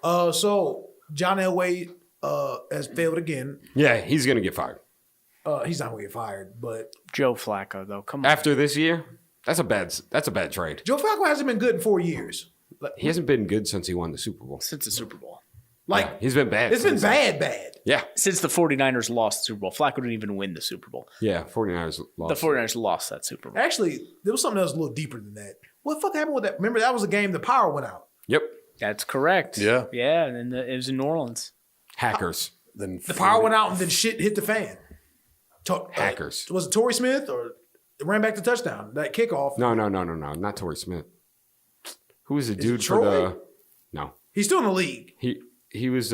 So John Elway has failed again. Yeah, he's going to get fired. He's not going to get fired, but Joe Flacco, though. Come on. After this year, that's a bad trade. Joe Flacco hasn't been good in 4 years. Like, He hasn't been good since he won the Super Bowl. Since the Super Bowl. like He's been bad. it's been since then. bad. Yeah. Since the 49ers lost the Super Bowl. Flacco didn't even win the Super Bowl. Yeah, 49ers lost. The 49ers lost that Super Bowl. Actually, there was something else a little deeper than that. What the fuck happened with that? Remember, that was a game the power went out. Yep. That's correct. Yeah. Yeah, and then it was in New Orleans. Hackers. Then The power went out and then shit hit the fan. Hackers. Was it Torrey Smith or it ran back to touchdown? That kickoff. No. Not Torrey Smith. Who was the dude for Troy? the... No. He's still in the league. He was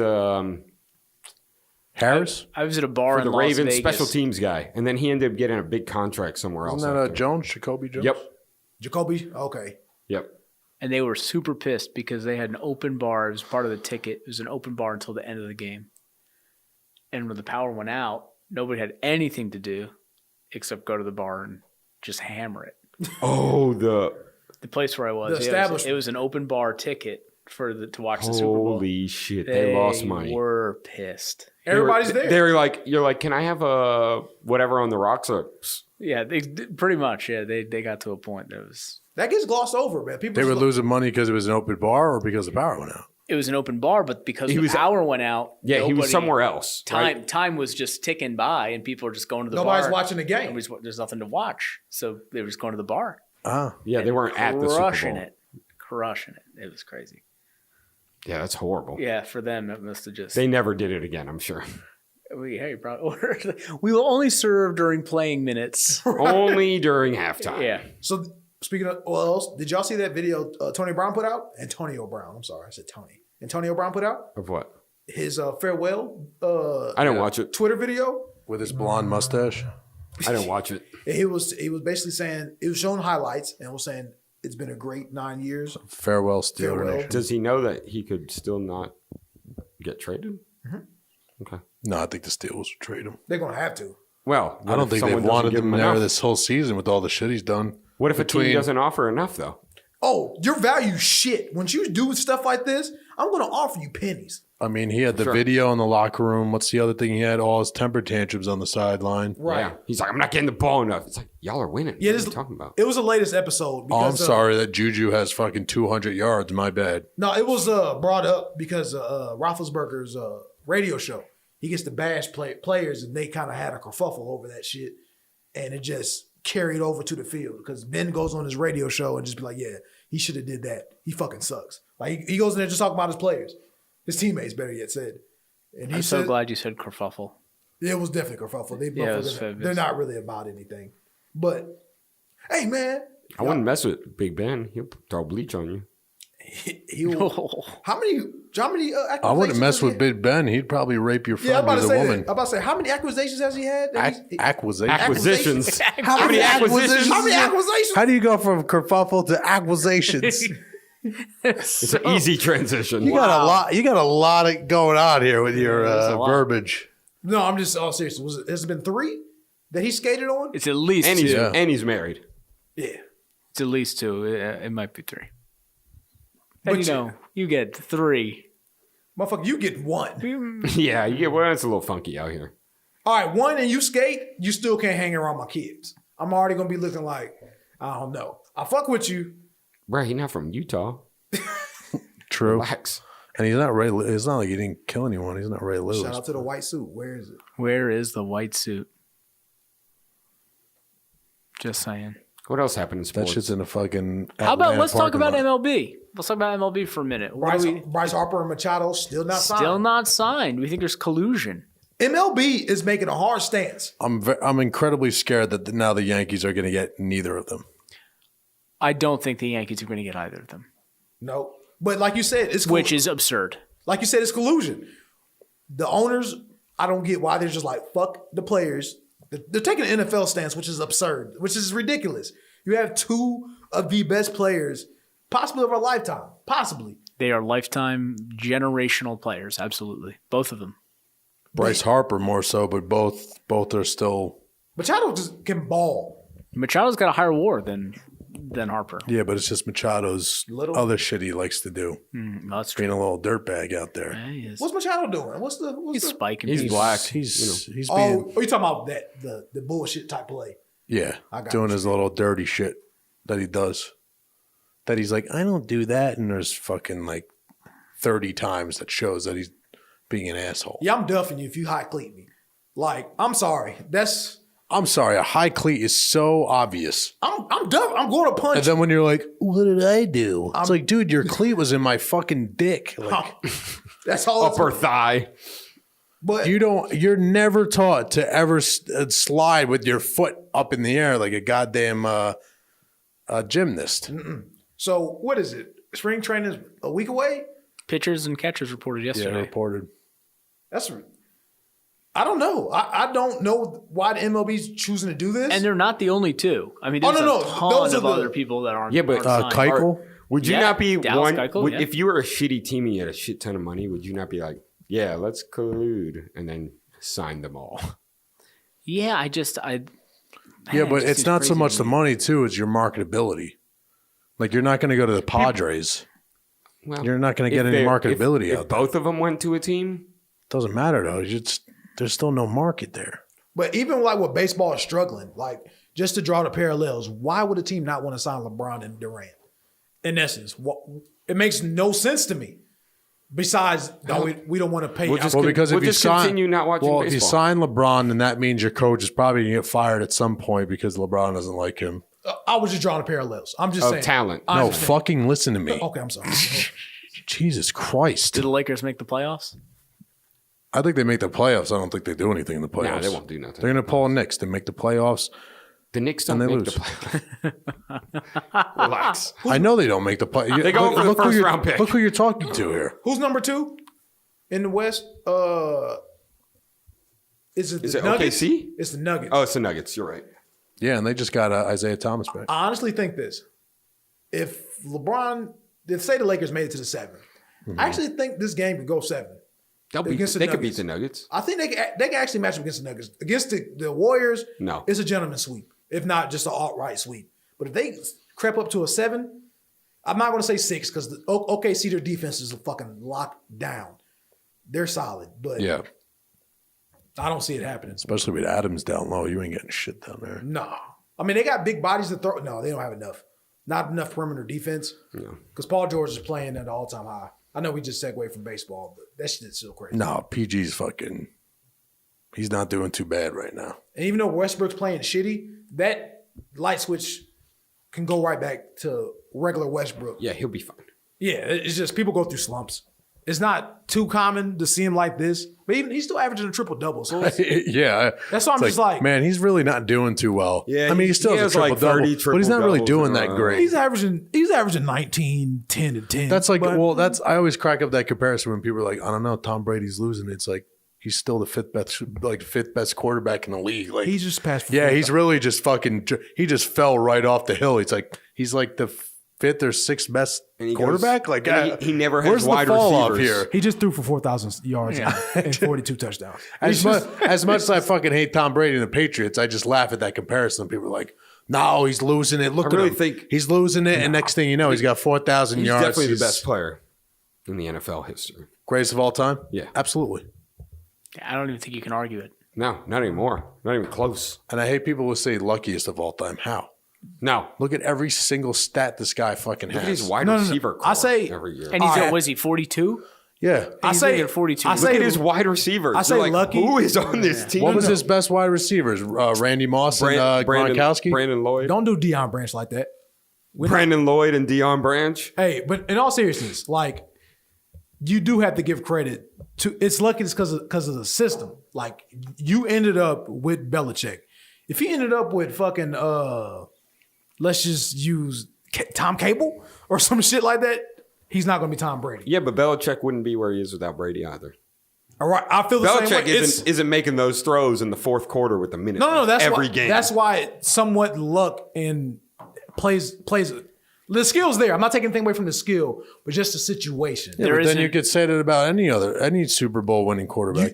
Harris? I was at a bar for in the Las Ravens Vegas. special teams guy. And then he ended up getting a big contract somewhere else. Wasn't that after. Jones? Jacoby Jones? Yep. Jacoby. Okay. Yep. And they were super pissed because they had an open bar. It was part of the ticket. It was an open bar until the end of the game. And when the power went out, nobody had anything to do except go to the bar and just hammer it. Oh, the place where I was, The establishment. it was an open bar ticket to watch the Super Bowl. holy shit! They lost money. They were pissed. Everybody's there. They were like, you're like, can I have a whatever on the rocks? Or, Yeah, they pretty much. Yeah, they got to a point that was. That gets glossed over, man. People They were just losing money because it was an open bar or because the power went out? It was an open bar, but because the power went out, yeah, he was nobody- somewhere else. right? Time was just ticking by, and people were just going to the bar. Nobody's watching the game. There's nothing to watch, so they were just going to the bar. Ah. Yeah, they weren't at the Super Bowl. Crushing it. It was crazy. Yeah, that's horrible. Yeah, for them, it must have just. They never did it again, I'm sure. We will only serve during playing minutes. Only during halftime. Yeah. So speaking of what else, did y'all see that video Tony Brown put out? Antonio Brown. I'm sorry, I said Tony. Antonio Brown put out Of what? his farewell. I didn't watch it. Twitter video. With his blonde mustache? I didn't watch it. He was basically saying, it was showing highlights and was saying it's been a great 9 years. Farewell, Steeler Farewell. Nation. Does he know that he could still not get traded? Okay. No, I think the Steelers will trade him. They're gonna have to. Well, I don't think they've wanted him there enough? this whole season with all the shit he's done. What if a team doesn't offer enough, though? Oh, your value shit. When you do stuff like this, I'm gonna offer you pennies. I mean, he had the Sure. video in the locker room. What's the other thing he had? All his temper tantrums on the sideline. Right. Yeah. He's like, I'm not getting the ball enough. It's like, y'all are winning. Yeah, what this are you talking about? It was the latest episode. Oh, I'm because, sorry that Juju has fucking 200 yards. My bad. No, it was brought up because Roethlisberger's radio show. He gets to bash players, and they kind of had a kerfuffle over that shit, and it just carried over to the field because Ben goes on his radio show and just be like, yeah, he should have did that. He fucking sucks. Like he goes in there just talking about his players, his teammates, better yet said. And I'm so glad you said kerfuffle. Yeah, it was definitely kerfuffle. They're not really about anything. But hey, man, I wouldn't mess with Big Ben. He'll throw bleach on you. How many accusations I wouldn't mess with Big Ben. He'd probably rape your friend who's a woman. I'm about to say, how many accusations has he had? Acquisitions. How many acquisitions? How many acquisitions? How do you go from kerfuffle to acquisitions? It's an easy transition. You got a lot. You got a lot of going on here with your verbiage. No, I'm just all serious. Has it been 3 that he skated on? It's at least and 2. And he's married. Yeah. It's at least 2. It might be 3. But And you get 3. Motherfucker, you get 1. Yeah, you get well, it's a little funky out here. All right, 1 and you skate, you still can't hang around my kids. I'm already gonna be looking like, I don't know. I fuck with you. Bro, he's not from Utah. True. Relax. And he's not ready. It's not like he didn't kill anyone. He's not ready to lose. Shout out to the white suit. Where is it? Where is the white suit? Just saying. What else happened in sports? That shit's in the fucking. How about let's talk about lot. MLB? Let's talk about MLB for a minute. Bryce Harper and Machado still not signed. Still not signed. We think there's collusion. MLB is making a hard stance. I'm incredibly scared that now the Yankees are going to get neither of them. I don't think the Yankees are going to get either of them. No. But like you said, it's which is absurd. Like you said, it's collusion. The owners, I don't get why they're just like, fuck the players. They're taking an NFL stance, which is absurd, which is ridiculous. You have 2 of the best players, possibly over a lifetime. Possibly. They are lifetime generational players. Absolutely. Both of them. Bryce Harper more so, but both are still. Machado just can ball. Machado's got a higher WAR than Harper. Yeah, but it's just Machado's other shit he likes to do. That's true. Being a little dirtbag out there. Yeah, What's Machado doing? He's spiking. He's black. He's are being, you talking about the bullshit type play? yeah, got doing you. his little dirty shit that he does. That he's like, I don't do that, and there's fucking like 30 times that shows that he's being an asshole. Yeah, I'm duffing you if you high cleat me. Like, I'm sorry. I'm sorry, a high cleat is so obvious. I'm done. I'm going to punch. And then when you're like, what did I do? It's like, dude, your cleat was in my fucking dick. Like, that's all. Upper thigh. But you're never taught to ever slide with your foot up in the air like a goddamn gymnast. So what is it? Spring training is a week away? Pitchers and catchers reported yesterday. Yeah, reported. I don't know. I don't know why the MLB's choosing to do this. And they're not the only 2. I mean, there's a ton of other people that aren't. Yeah, but aren't signed. Keuchel? Would you not be Dallas one? Keuchel, If you were a shitty team and you had a shit ton of money, would you not be like, yeah, let's collude and then sign them all? Yeah, Yeah, but it's not so much the money too; it's your marketability. Like you're not going to go to the Padres. Well, you're not going to get any marketability if out there. both of them went to a team, Doesn't matter though. There's still no market there. But even like with baseball is struggling, like just to draw the parallels, why would a team not want to sign LeBron and Durant? In essence, it makes no sense to me. Besides, we don't want to pay. Because if you continue not watching baseball. If you sign LeBron, then that means your coach is probably going to get fired at some point because LeBron doesn't like him. I was just drawing the parallels. I'm just saying. Talent. No, fucking listen to me. Okay, I'm sorry. Jesus Christ. Did the Lakers make the playoffs? I think they make the playoffs. I don't think they do anything in the playoffs. Nah, they won't do nothing. They're going to pull Knicks. They make the playoffs. The Knicks don't make the playoffs. Relax. I know they don't make the playoffs. They go for the first round pick. Look who you're talking to here. Who's number 2 in the West? Is it Nuggets? OKC? It's the Nuggets. Oh, it's the Nuggets. You're right. Yeah, and they just got Isaiah Thomas back. I honestly think this. If say the Lakers made it to the 7, I actually think this game could go 7. They could beat the Nuggets. I think they can actually match up against the Nuggets. Against the Warriors, no, it's a gentleman's sweep. If not, just an outright sweep. But if they creep up to a 7, I'm not going to say 6 because the OKC, their defense is fucking locked down. They're solid, but yeah, I don't see it happening. Especially with Adams down low, you ain't getting shit down there. No, I mean they got big bodies to throw. No, they don't have enough. Not enough perimeter defense. No, because Paul George is playing at an all-time high. I know we just segued from baseball, but that shit's still crazy. No, PG's fucking. He's not doing too bad right now. And even though Westbrook's playing shitty, that light switch can go right back to regular Westbrook. Yeah, he'll be fine. Yeah, it's just people go through slumps. It's not too common to see him like this, but even he's still averaging a triple-double. So yeah. That's why I'm just like, man, he's really not doing too well. Yeah, I mean, he still has a triple-double, but he's not really doing that great. he's averaging 19, 10, and 10. That's like, I always crack up that comparison when people are like, I don't know, Tom Brady's losing. It's like, he's still the fifth best quarterback in the league. Like he's just passed. Yeah, he's really just he just fell right off the hill. He's like the fifth or sixth best quarterback. He never has where's wide the fall off receivers. here. He just threw for 4,000 yards and 42 touchdowns. As much as I fucking hate Tom Brady and the Patriots, I just laugh at that comparison. People are like, no, he's losing it. Look at him. He's losing it, and next thing you know, he's got 4,000 yards. He's definitely the best player in the NFL history. Greatest of all time? Yeah. Absolutely. I don't even think you can argue it. No, not anymore. Not even close. And I hate people who say luckiest of all time. How? No. Look at every single stat this guy fucking has. Look at his wide receiver core I say every year. And he's was he 42? Yeah. I say 42. I Look say at his wide receivers. I say Like, lucky. who is on this team? What was his best wide receivers? Randy Moss and Gronkowski? Brandon Lloyd. Don't do Deion Branch like that. Brandon Lloyd and Deion Branch. Hey, but in all seriousness, like you do have to give credit to. It's lucky it's because of the system. Like you ended up with Belichick. If he ended up with fucking let's just use Tom Cable or some shit like that, he's not going to be Tom Brady. Yeah, but Belichick wouldn't be where he is without Brady either. All right, I feel the same way. Belichick isn't making those throws in the fourth quarter with the minute. No, that's every why, game. That's why it's somewhat luck and plays. The skill's there. I'm not taking anything away from the skill, but just the situation. Yeah, but then you could say that about any Super Bowl winning quarterback.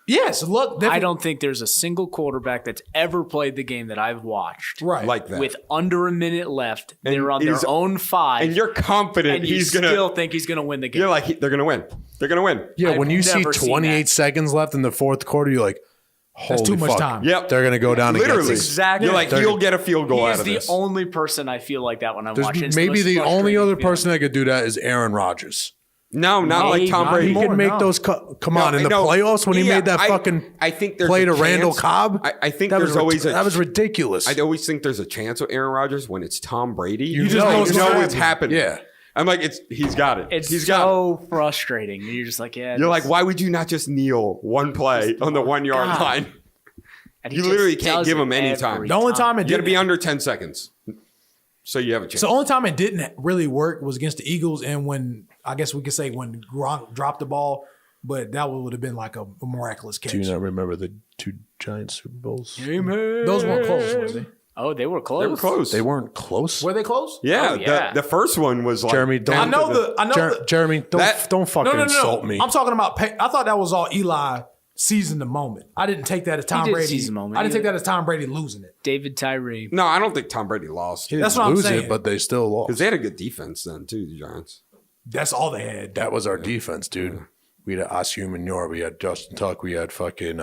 Yes, luck. Definitely. I don't think there's a single quarterback that's ever played the game that I've watched like that with under a minute left. And they're on their own 5, and you're confident and you he's gonna. still think he's gonna win the game. You're like they're gonna win. They're gonna win. Yeah, when you see never seen 28 that. seconds left in the fourth quarter, you're like, That's too much fuck. time. Yep, they're gonna go down literally. against us. Exactly. You're like he'll get a field goal He out is of the this. only person I feel like that when I'm There's watching. It's maybe most the only frustrating other feeling. person that could do that is Aaron Rodgers. No, not like Tom not Brady. He anymore. can make no. those. Come on, in the No, playoffs when he yeah, made that fucking I think there's play a to Randall chance. Cobb. I think that there's always that was ridiculous. I always think there's a chance with Aaron Rodgers when it's Tom Brady. You just know it's know gonna it's happen. happening. Yeah. I'm like, he's got it. It's he's got it. so frustrating. You're just like, yeah. You're like, why would you not just kneel one play on the 1 yard God. line? And he You just literally can't does give it him any every time. The only time it You got to didn't be under 10 seconds, so you have a chance. So the only time it didn't really work was against the Eagles, and when I guess we could say when Gronk dropped the ball, but that would have been like a miraculous catch. Do you not remember the 2 Giant Super Bowls? Those weren't close, was they? Oh, they were close. They were close. They weren't close. Were they close? Yeah, Oh, yeah. The first one was like Jeremy, don't. I know the. Jeremy, don't fucking insult me. I'm talking about. I thought that was all Eli seizing the moment. I didn't take that as Tom did Brady. seize the moment. I didn't take that as Tom Brady losing it. David Tyree. No, I don't think Tom Brady lost He because That's didn't what I'm lose saying. it, but they still lost. they had a good defense then too. The Giants. That's all they had. That was our defense, dude. We had Asium Manure, we had Justin Tuck, we had fucking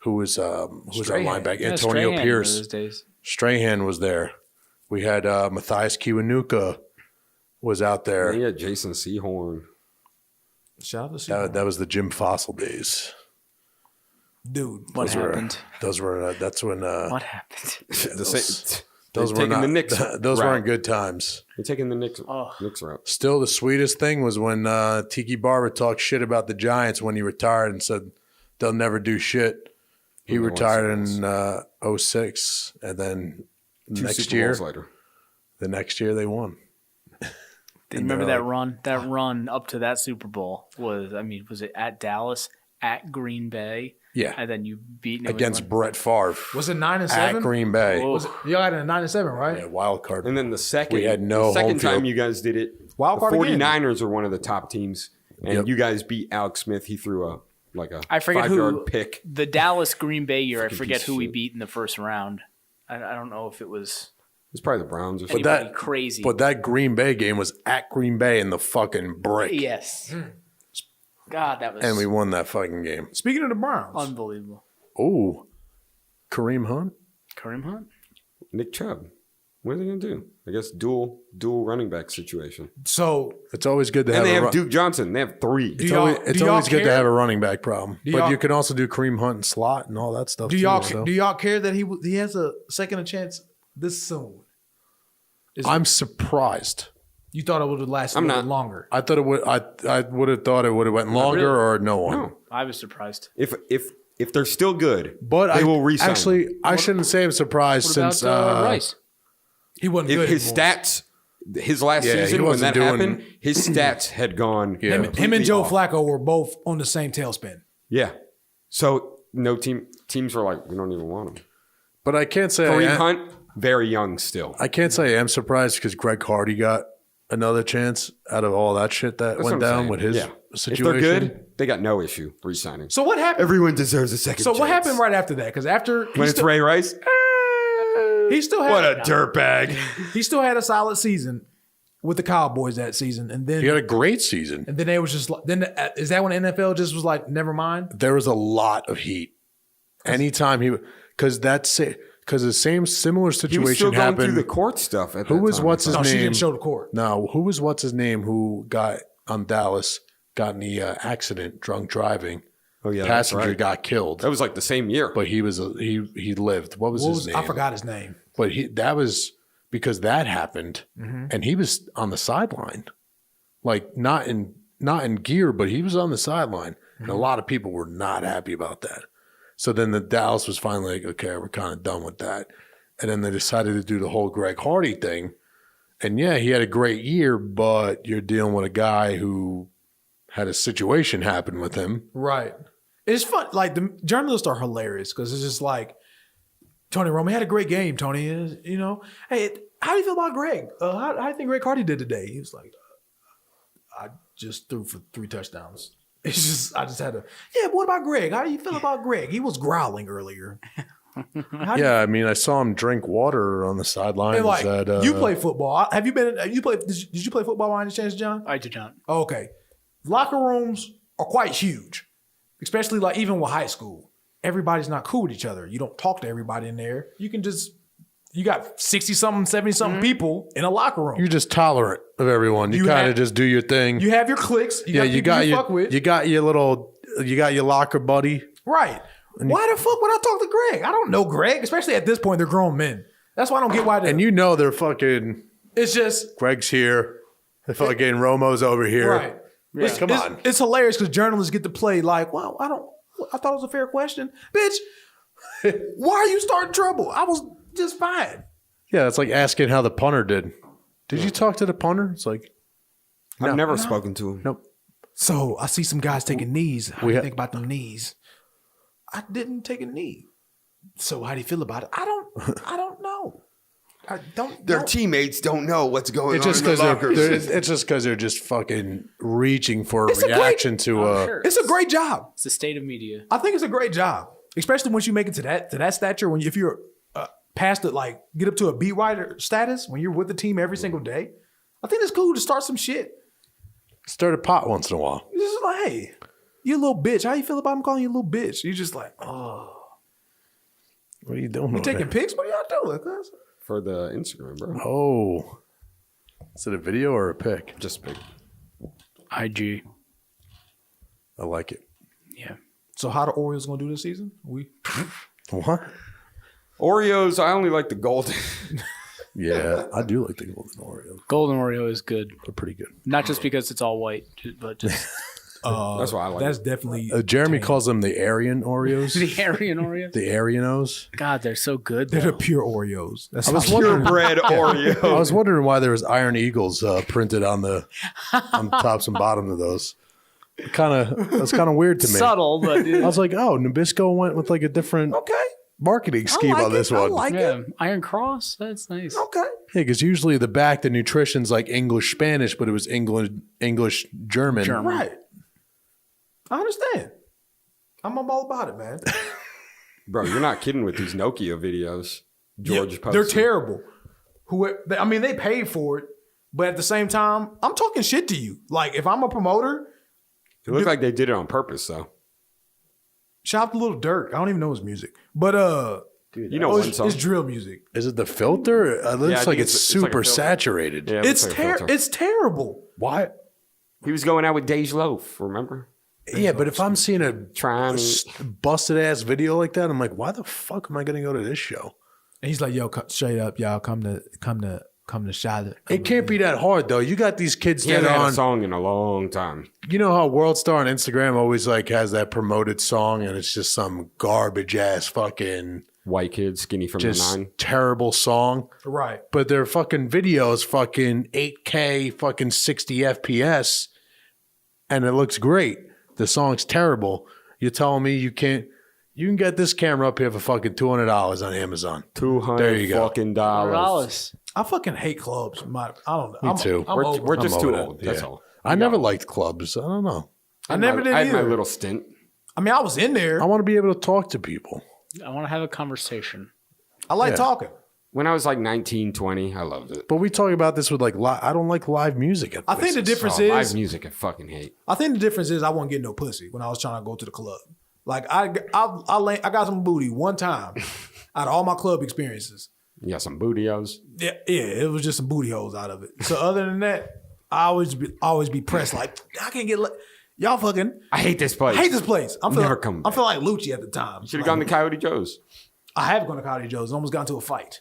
who was our linebacker? Yeah, Antonio Strahan Pierce. those days. Strahan was there. We had Matthias Kiwanuka was out there. Yeah, Jason Sehorn. Shout out to Seahawks. That was the Jim Fossil days. Dude. What happened? That's when What happened? those were taking not the Knicks those route. weren't good times. They're taking the Knicks route. Still, the sweetest thing was when Tiki Barber talked shit about the Giants when he retired and said they'll never do shit. He retired in 06, and then Two next Super year, Bowls later. the next year they won. Remember that run? That run up to that Super Bowl was it at Dallas, at Green Bay? Yeah. And then you beat New Against England? Brett Favre Was it 9-7? at Green Bay. Whoa. Y'all had it at 9-7, right? Yeah, wild card. And then the second, We had no the second home time field. you guys did it, Wild the card again. 49ers are one of the top teams, and Yep. you guys beat Alex Smith. He threw a I forget 5-yard who pick. the Dallas Green Bay year. I forget piece who of we shit. beat in the first round. I don't know if it was It's probably the Browns or something. anybody crazy. But that Green Bay game was at Green Bay in the fucking brick. yes. God, that was And we won that fucking game. Speaking of the Browns, unbelievable. Ooh. Kareem Hunt? Kareem Hunt. Nick Chubb. What are they going to do? I guess dual running back situation. So it's always good to and have. And they have Duke Johnson. They have 3. It's always good to have a running back problem. But you can also do Kareem Hunt and slot and all that stuff. Do y'all care that he has a second chance this soon? I'm surprised. You thought it would have lasted a little longer. I thought it would. I would have thought it would have went longer or no one. No. I was surprised. If they're still good, but they will re-sign. Actually, I shouldn't say I'm surprised since Rice. He wasn't good. His stats, his last season when that happened, his stats had gone. Him and Joe Flacco were both on the same tailspin. Yeah. So no teams were like, we don't even want him. But I can't say Kareem Hunt, very young still. I can't say I'm surprised because Greg Hardy got another chance out of all that shit that went down with his situation. If they're good, they got no issue re-signing. So what happened? Everyone deserves a second chance. So what happened right after that? Because after when it's Ray Rice, he still had what a dirtbag. He still had a solid season with the Cowboys that season, and then he had a great season. And then they was just like, is that when the NFL just was like, never mind? There was a lot of heat. Anytime because the same similar situation he was still happened. Going through the court stuff. At who that was time. what's his name? She didn't show the court. No, who was what's his name? Who got on Dallas? Got in the accident, drunk driving. Oh yeah, passenger got killed. That was like the same year, but he lived. What was his name? I forgot his name. But that was because that happened, and he was on the sideline, like not in gear, but he was on the sideline, and a lot of people were not happy about that. So then the Dallas was finally like, okay, we're kind of done with that, and then they decided to do the whole Greg Hardy thing, and yeah, he had a great year, but you're dealing with a guy who had a situation happen with him. Right. It's fun. Like the journalists are hilarious because it's just like, Tony Romo had a great game, Tony. You know, hey, how do you feel about Greg? How do you think Greg Hardy did today? He was like, I just threw for 3 touchdowns. I just had to, what about Greg? How do you feel about Greg? He was growling earlier. I mean, I saw him drink water on the sidelines. Like, you play football. Did you play football by any chance, John? I did not. Oh, okay. Locker rooms are quite huge, especially like even with high school. Everybody's not cool with each other. You don't talk to everybody in there. You got 60-something, 70-something people in a locker room. You're just tolerant of everyone. You kind of just do your thing. You have your cliques. You got your locker buddy. Right. Why the fuck would I talk to Greg? I don't know Greg, especially at this point. They're grown men. That's why I don't get why. And they're fucking. It's just Greg's here. The fucking Romo's over here. Right. Yeah. Come on. It's hilarious because journalists get to play like, well, I thought it was a fair question. Bitch, why are you starting trouble? I was just fine. Yeah, it's like asking how the punter did. Did you talk to the punter? It's like, I've never spoken to him. Nope. So I see some guys taking knees. How do you think about them knees? I didn't take a knee. So how do you feel about it? I don't know. Their teammates don't know what's going on. It's just because they're just fucking reaching for a reaction to. It's a great job. It's the state of media. I think it's a great job, especially once you make it to that stature. If you're past it, like get up to a beat writer status when you're with the team every single day. I think it's cool to start some shit. Start a pot once in a while. It's just like, hey, you a little bitch. How you feel about him calling you a little bitch? You're just like, oh. What are you doing? You taking pics? What are y'all doing? For the Instagram, bro. Oh. Is it a video or a pic? Just a pic. IG. I like it. Yeah. So how the Orioles going to do this season? What? Oreos, I only like the golden. Yeah, I do like the golden Oreo. Golden Oreo is good. They're pretty good. Not just because it's all white, but just... that's why I like That's it. definitely... Jeremy calls them the Aryan Oreos. The Aryan Oreos? The Aryanos. God, they're so good. They're the pure Oreos. I was wondering, purebred Oreo. I was wondering why there was Iron Eagles printed on the tops and bottoms of those. That's kind of weird to me. Subtle, but... I was like, oh, Nabisco went with like a different marketing scheme on this one. I like it. Iron Cross, that's nice. Okay. Yeah, because usually the back, the nutrition's like English, Spanish, but it was English, German. Right. I understand. I'm all about it, man. Bro, you're not kidding with these Nokia videos. George posted. They're terrible. They paid for it, but at the same time, I'm talking shit to you. Like, if I'm a promoter... It looked like they did it on purpose, though. Shout out to Little Dirk. I don't even know his music. But Dude, you know one song? It's drill music. Is it the filter? It looks like it's super like saturated. Yeah, It's terrible. Why? He was going out with Dej Loaf, remember? Yeah, but if I'm seeing a busted ass video like that, I'm like, why the fuck am I going to go to this show? And he's like, yo, straight up, y'all come to Charlotte. It can't be that hard though. You got these kids He that hasn't are had on a song in a long time. You know how World Star on Instagram always like has that promoted song and it's just some garbage ass fucking white kid skinny from just the 9. terrible song. Right. But their fucking videos fucking 8K fucking 60 FPS and it looks great. The song's terrible. You're telling me you can get this camera up here for fucking $200 on Amazon. $200 fucking dollars. I fucking hate clubs. I don't know. Me too. We're just I'm too over old. that. That's Yeah. all. I never liked clubs. I don't know. I never did I had either. my little stint. I mean, I was in there. I want to be able to talk to people. I want to have a conversation. I like Yeah. talking. When I was like 19, 20, I loved it. But we talk about this with like I don't like live music. I think the difference Oh, is live music I fucking hate. I think the difference is I wasn't getting no pussy when I was trying to go to the club. Like I got some booty one time out of all my club experiences. You got some bootios. Yeah, it was just some booty holes out of it. So other than that, I always be pressed like I can't get y'all fucking. I hate this place. I hate this place. I'm Never coming I feel like Lucci at the time. You should have gone to Coyote Joe's. I have gone to Coyote Joe's and almost got into a fight.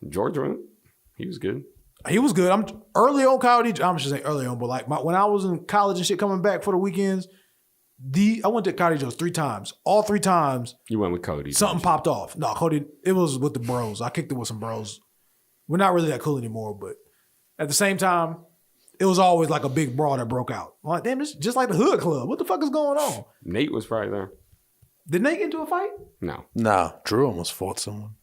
George went. He was good. He was good. I'm early on Coyote. I'm just saying early on, but like when I was in college and shit, coming back for the weekends, I went to Coyote Joe's 3 times. All 3 times, You went with Cody. something popped off. No, Cody. It was with the bros. I kicked it with some bros. We're not really that cool anymore, but at the same time, it was always like a big brawl that broke out. I'm like, damn, it's just like the hood club. What the fuck is going on? Nate was probably there. Did Nate get into a fight? No. Nah, Drew almost fought someone.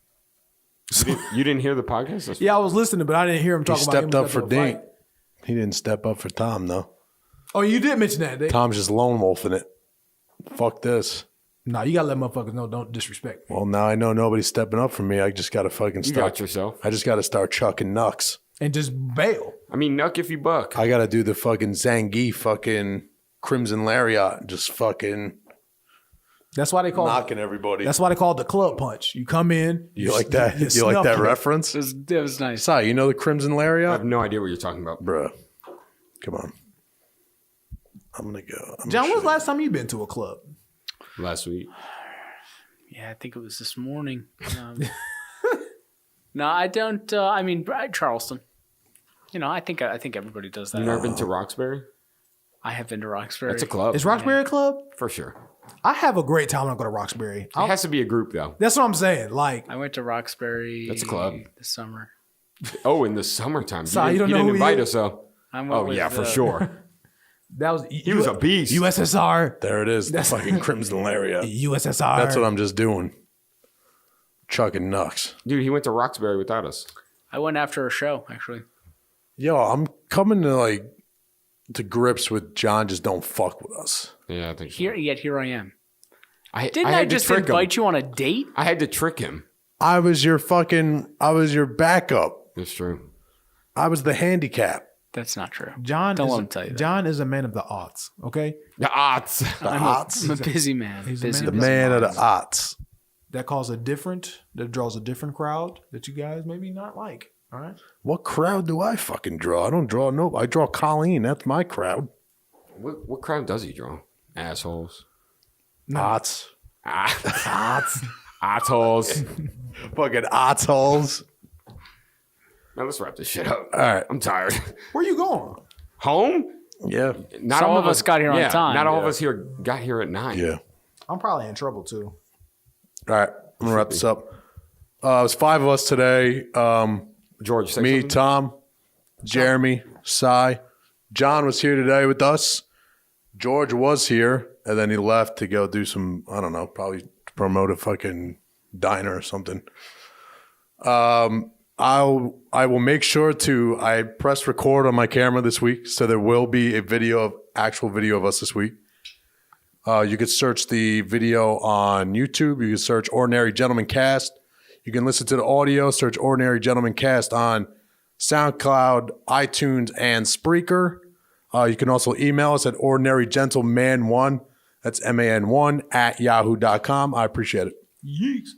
You didn't hear the podcast? Yeah, I was listening, but I didn't hear him He talking about him. stepped up for got into a Nate. fight. He didn't step up for Tom though. Oh, you did mention that. Tom's just lone wolfing it. Fuck this. Nah, you gotta let motherfuckers know. Don't disrespect me. Well, now I know nobody's stepping up for me. I just got to fucking You start. got yourself. I just got to start chucking knucks. And just bail. I mean, nuck if you buck. I got to do the fucking Zangief fucking Crimson Lariat. Just fucking That's why they call knocking everybody. That's why they call it the club punch. You come in. You like that? You like snuff that it. reference? It was nice. Si, you know the Crimson I Lariat? have no idea what you're talking about. Bruh. Come on. I'm going to go. John, when's the last time you been to a club? Last week. Yeah, I think it was this morning. No, I don't. I mean, Charleston. You know, I think everybody does that. You never been to Roxbury? I have been to Roxbury. That's a club. Is Roxbury a club? For sure. I have a great time when I go to Roxbury. It has to be a group, though. That's what I'm saying. Like, I went to Roxbury. That's a club. This summer. Oh, in the summertime. Si, you don't know didn't who he invite is? us, though. I went Oh, with, yeah, for sure. that was He was a beast. USSR. There it is. The fucking Crimson Lariat. USSR. That's what I'm just doing. Chucking knucks. Dude, he went to Roxbury without us. I went after a show, actually. Yo, I'm coming to grips with John just don't fuck with us. Yeah, I think so. Here I am. I Didn't I had to just trick him. invite you on a date? I had to trick him. I was your backup. That's true. I was the handicap. That's not true. John. Don't is, let him tell you that. John is a man of the aughts. Okay, The odds. I'm a busy man. He's a busy The man man of the aughts. that draws a different crowd that you guys maybe not like. All right. What crowd do I fucking draw? I don't draw no. I draw Colleen. That's my crowd. What crowd does he draw? Assholes. Aughts. Assholes. Fucking aughts. Now let's wrap this shit up. All right. I'm tired. Where you going? Home? Yeah. Not Some all of us got here on time. Not all of us here got here at 9. Yeah. I'm probably in trouble too. All right. I'm going to wrap this up. It was 5 of us today. George, say Me, something? Tom, Jeremy, Cy. John was here today with us. George was here, and then he left to go do some, I don't know, probably promote a fucking diner or something. I will make sure I press record on my camera this week, so there will be a actual video of us this week. You could search the video on YouTube. You can search Ordinary Gentleman Cast. You can listen to the audio, search Ordinary Gentleman Cast on SoundCloud, iTunes, and Spreaker. You can also email us at ordinarygentleman1, that's MAN1, @yahoo.com. I appreciate it. Yeeks.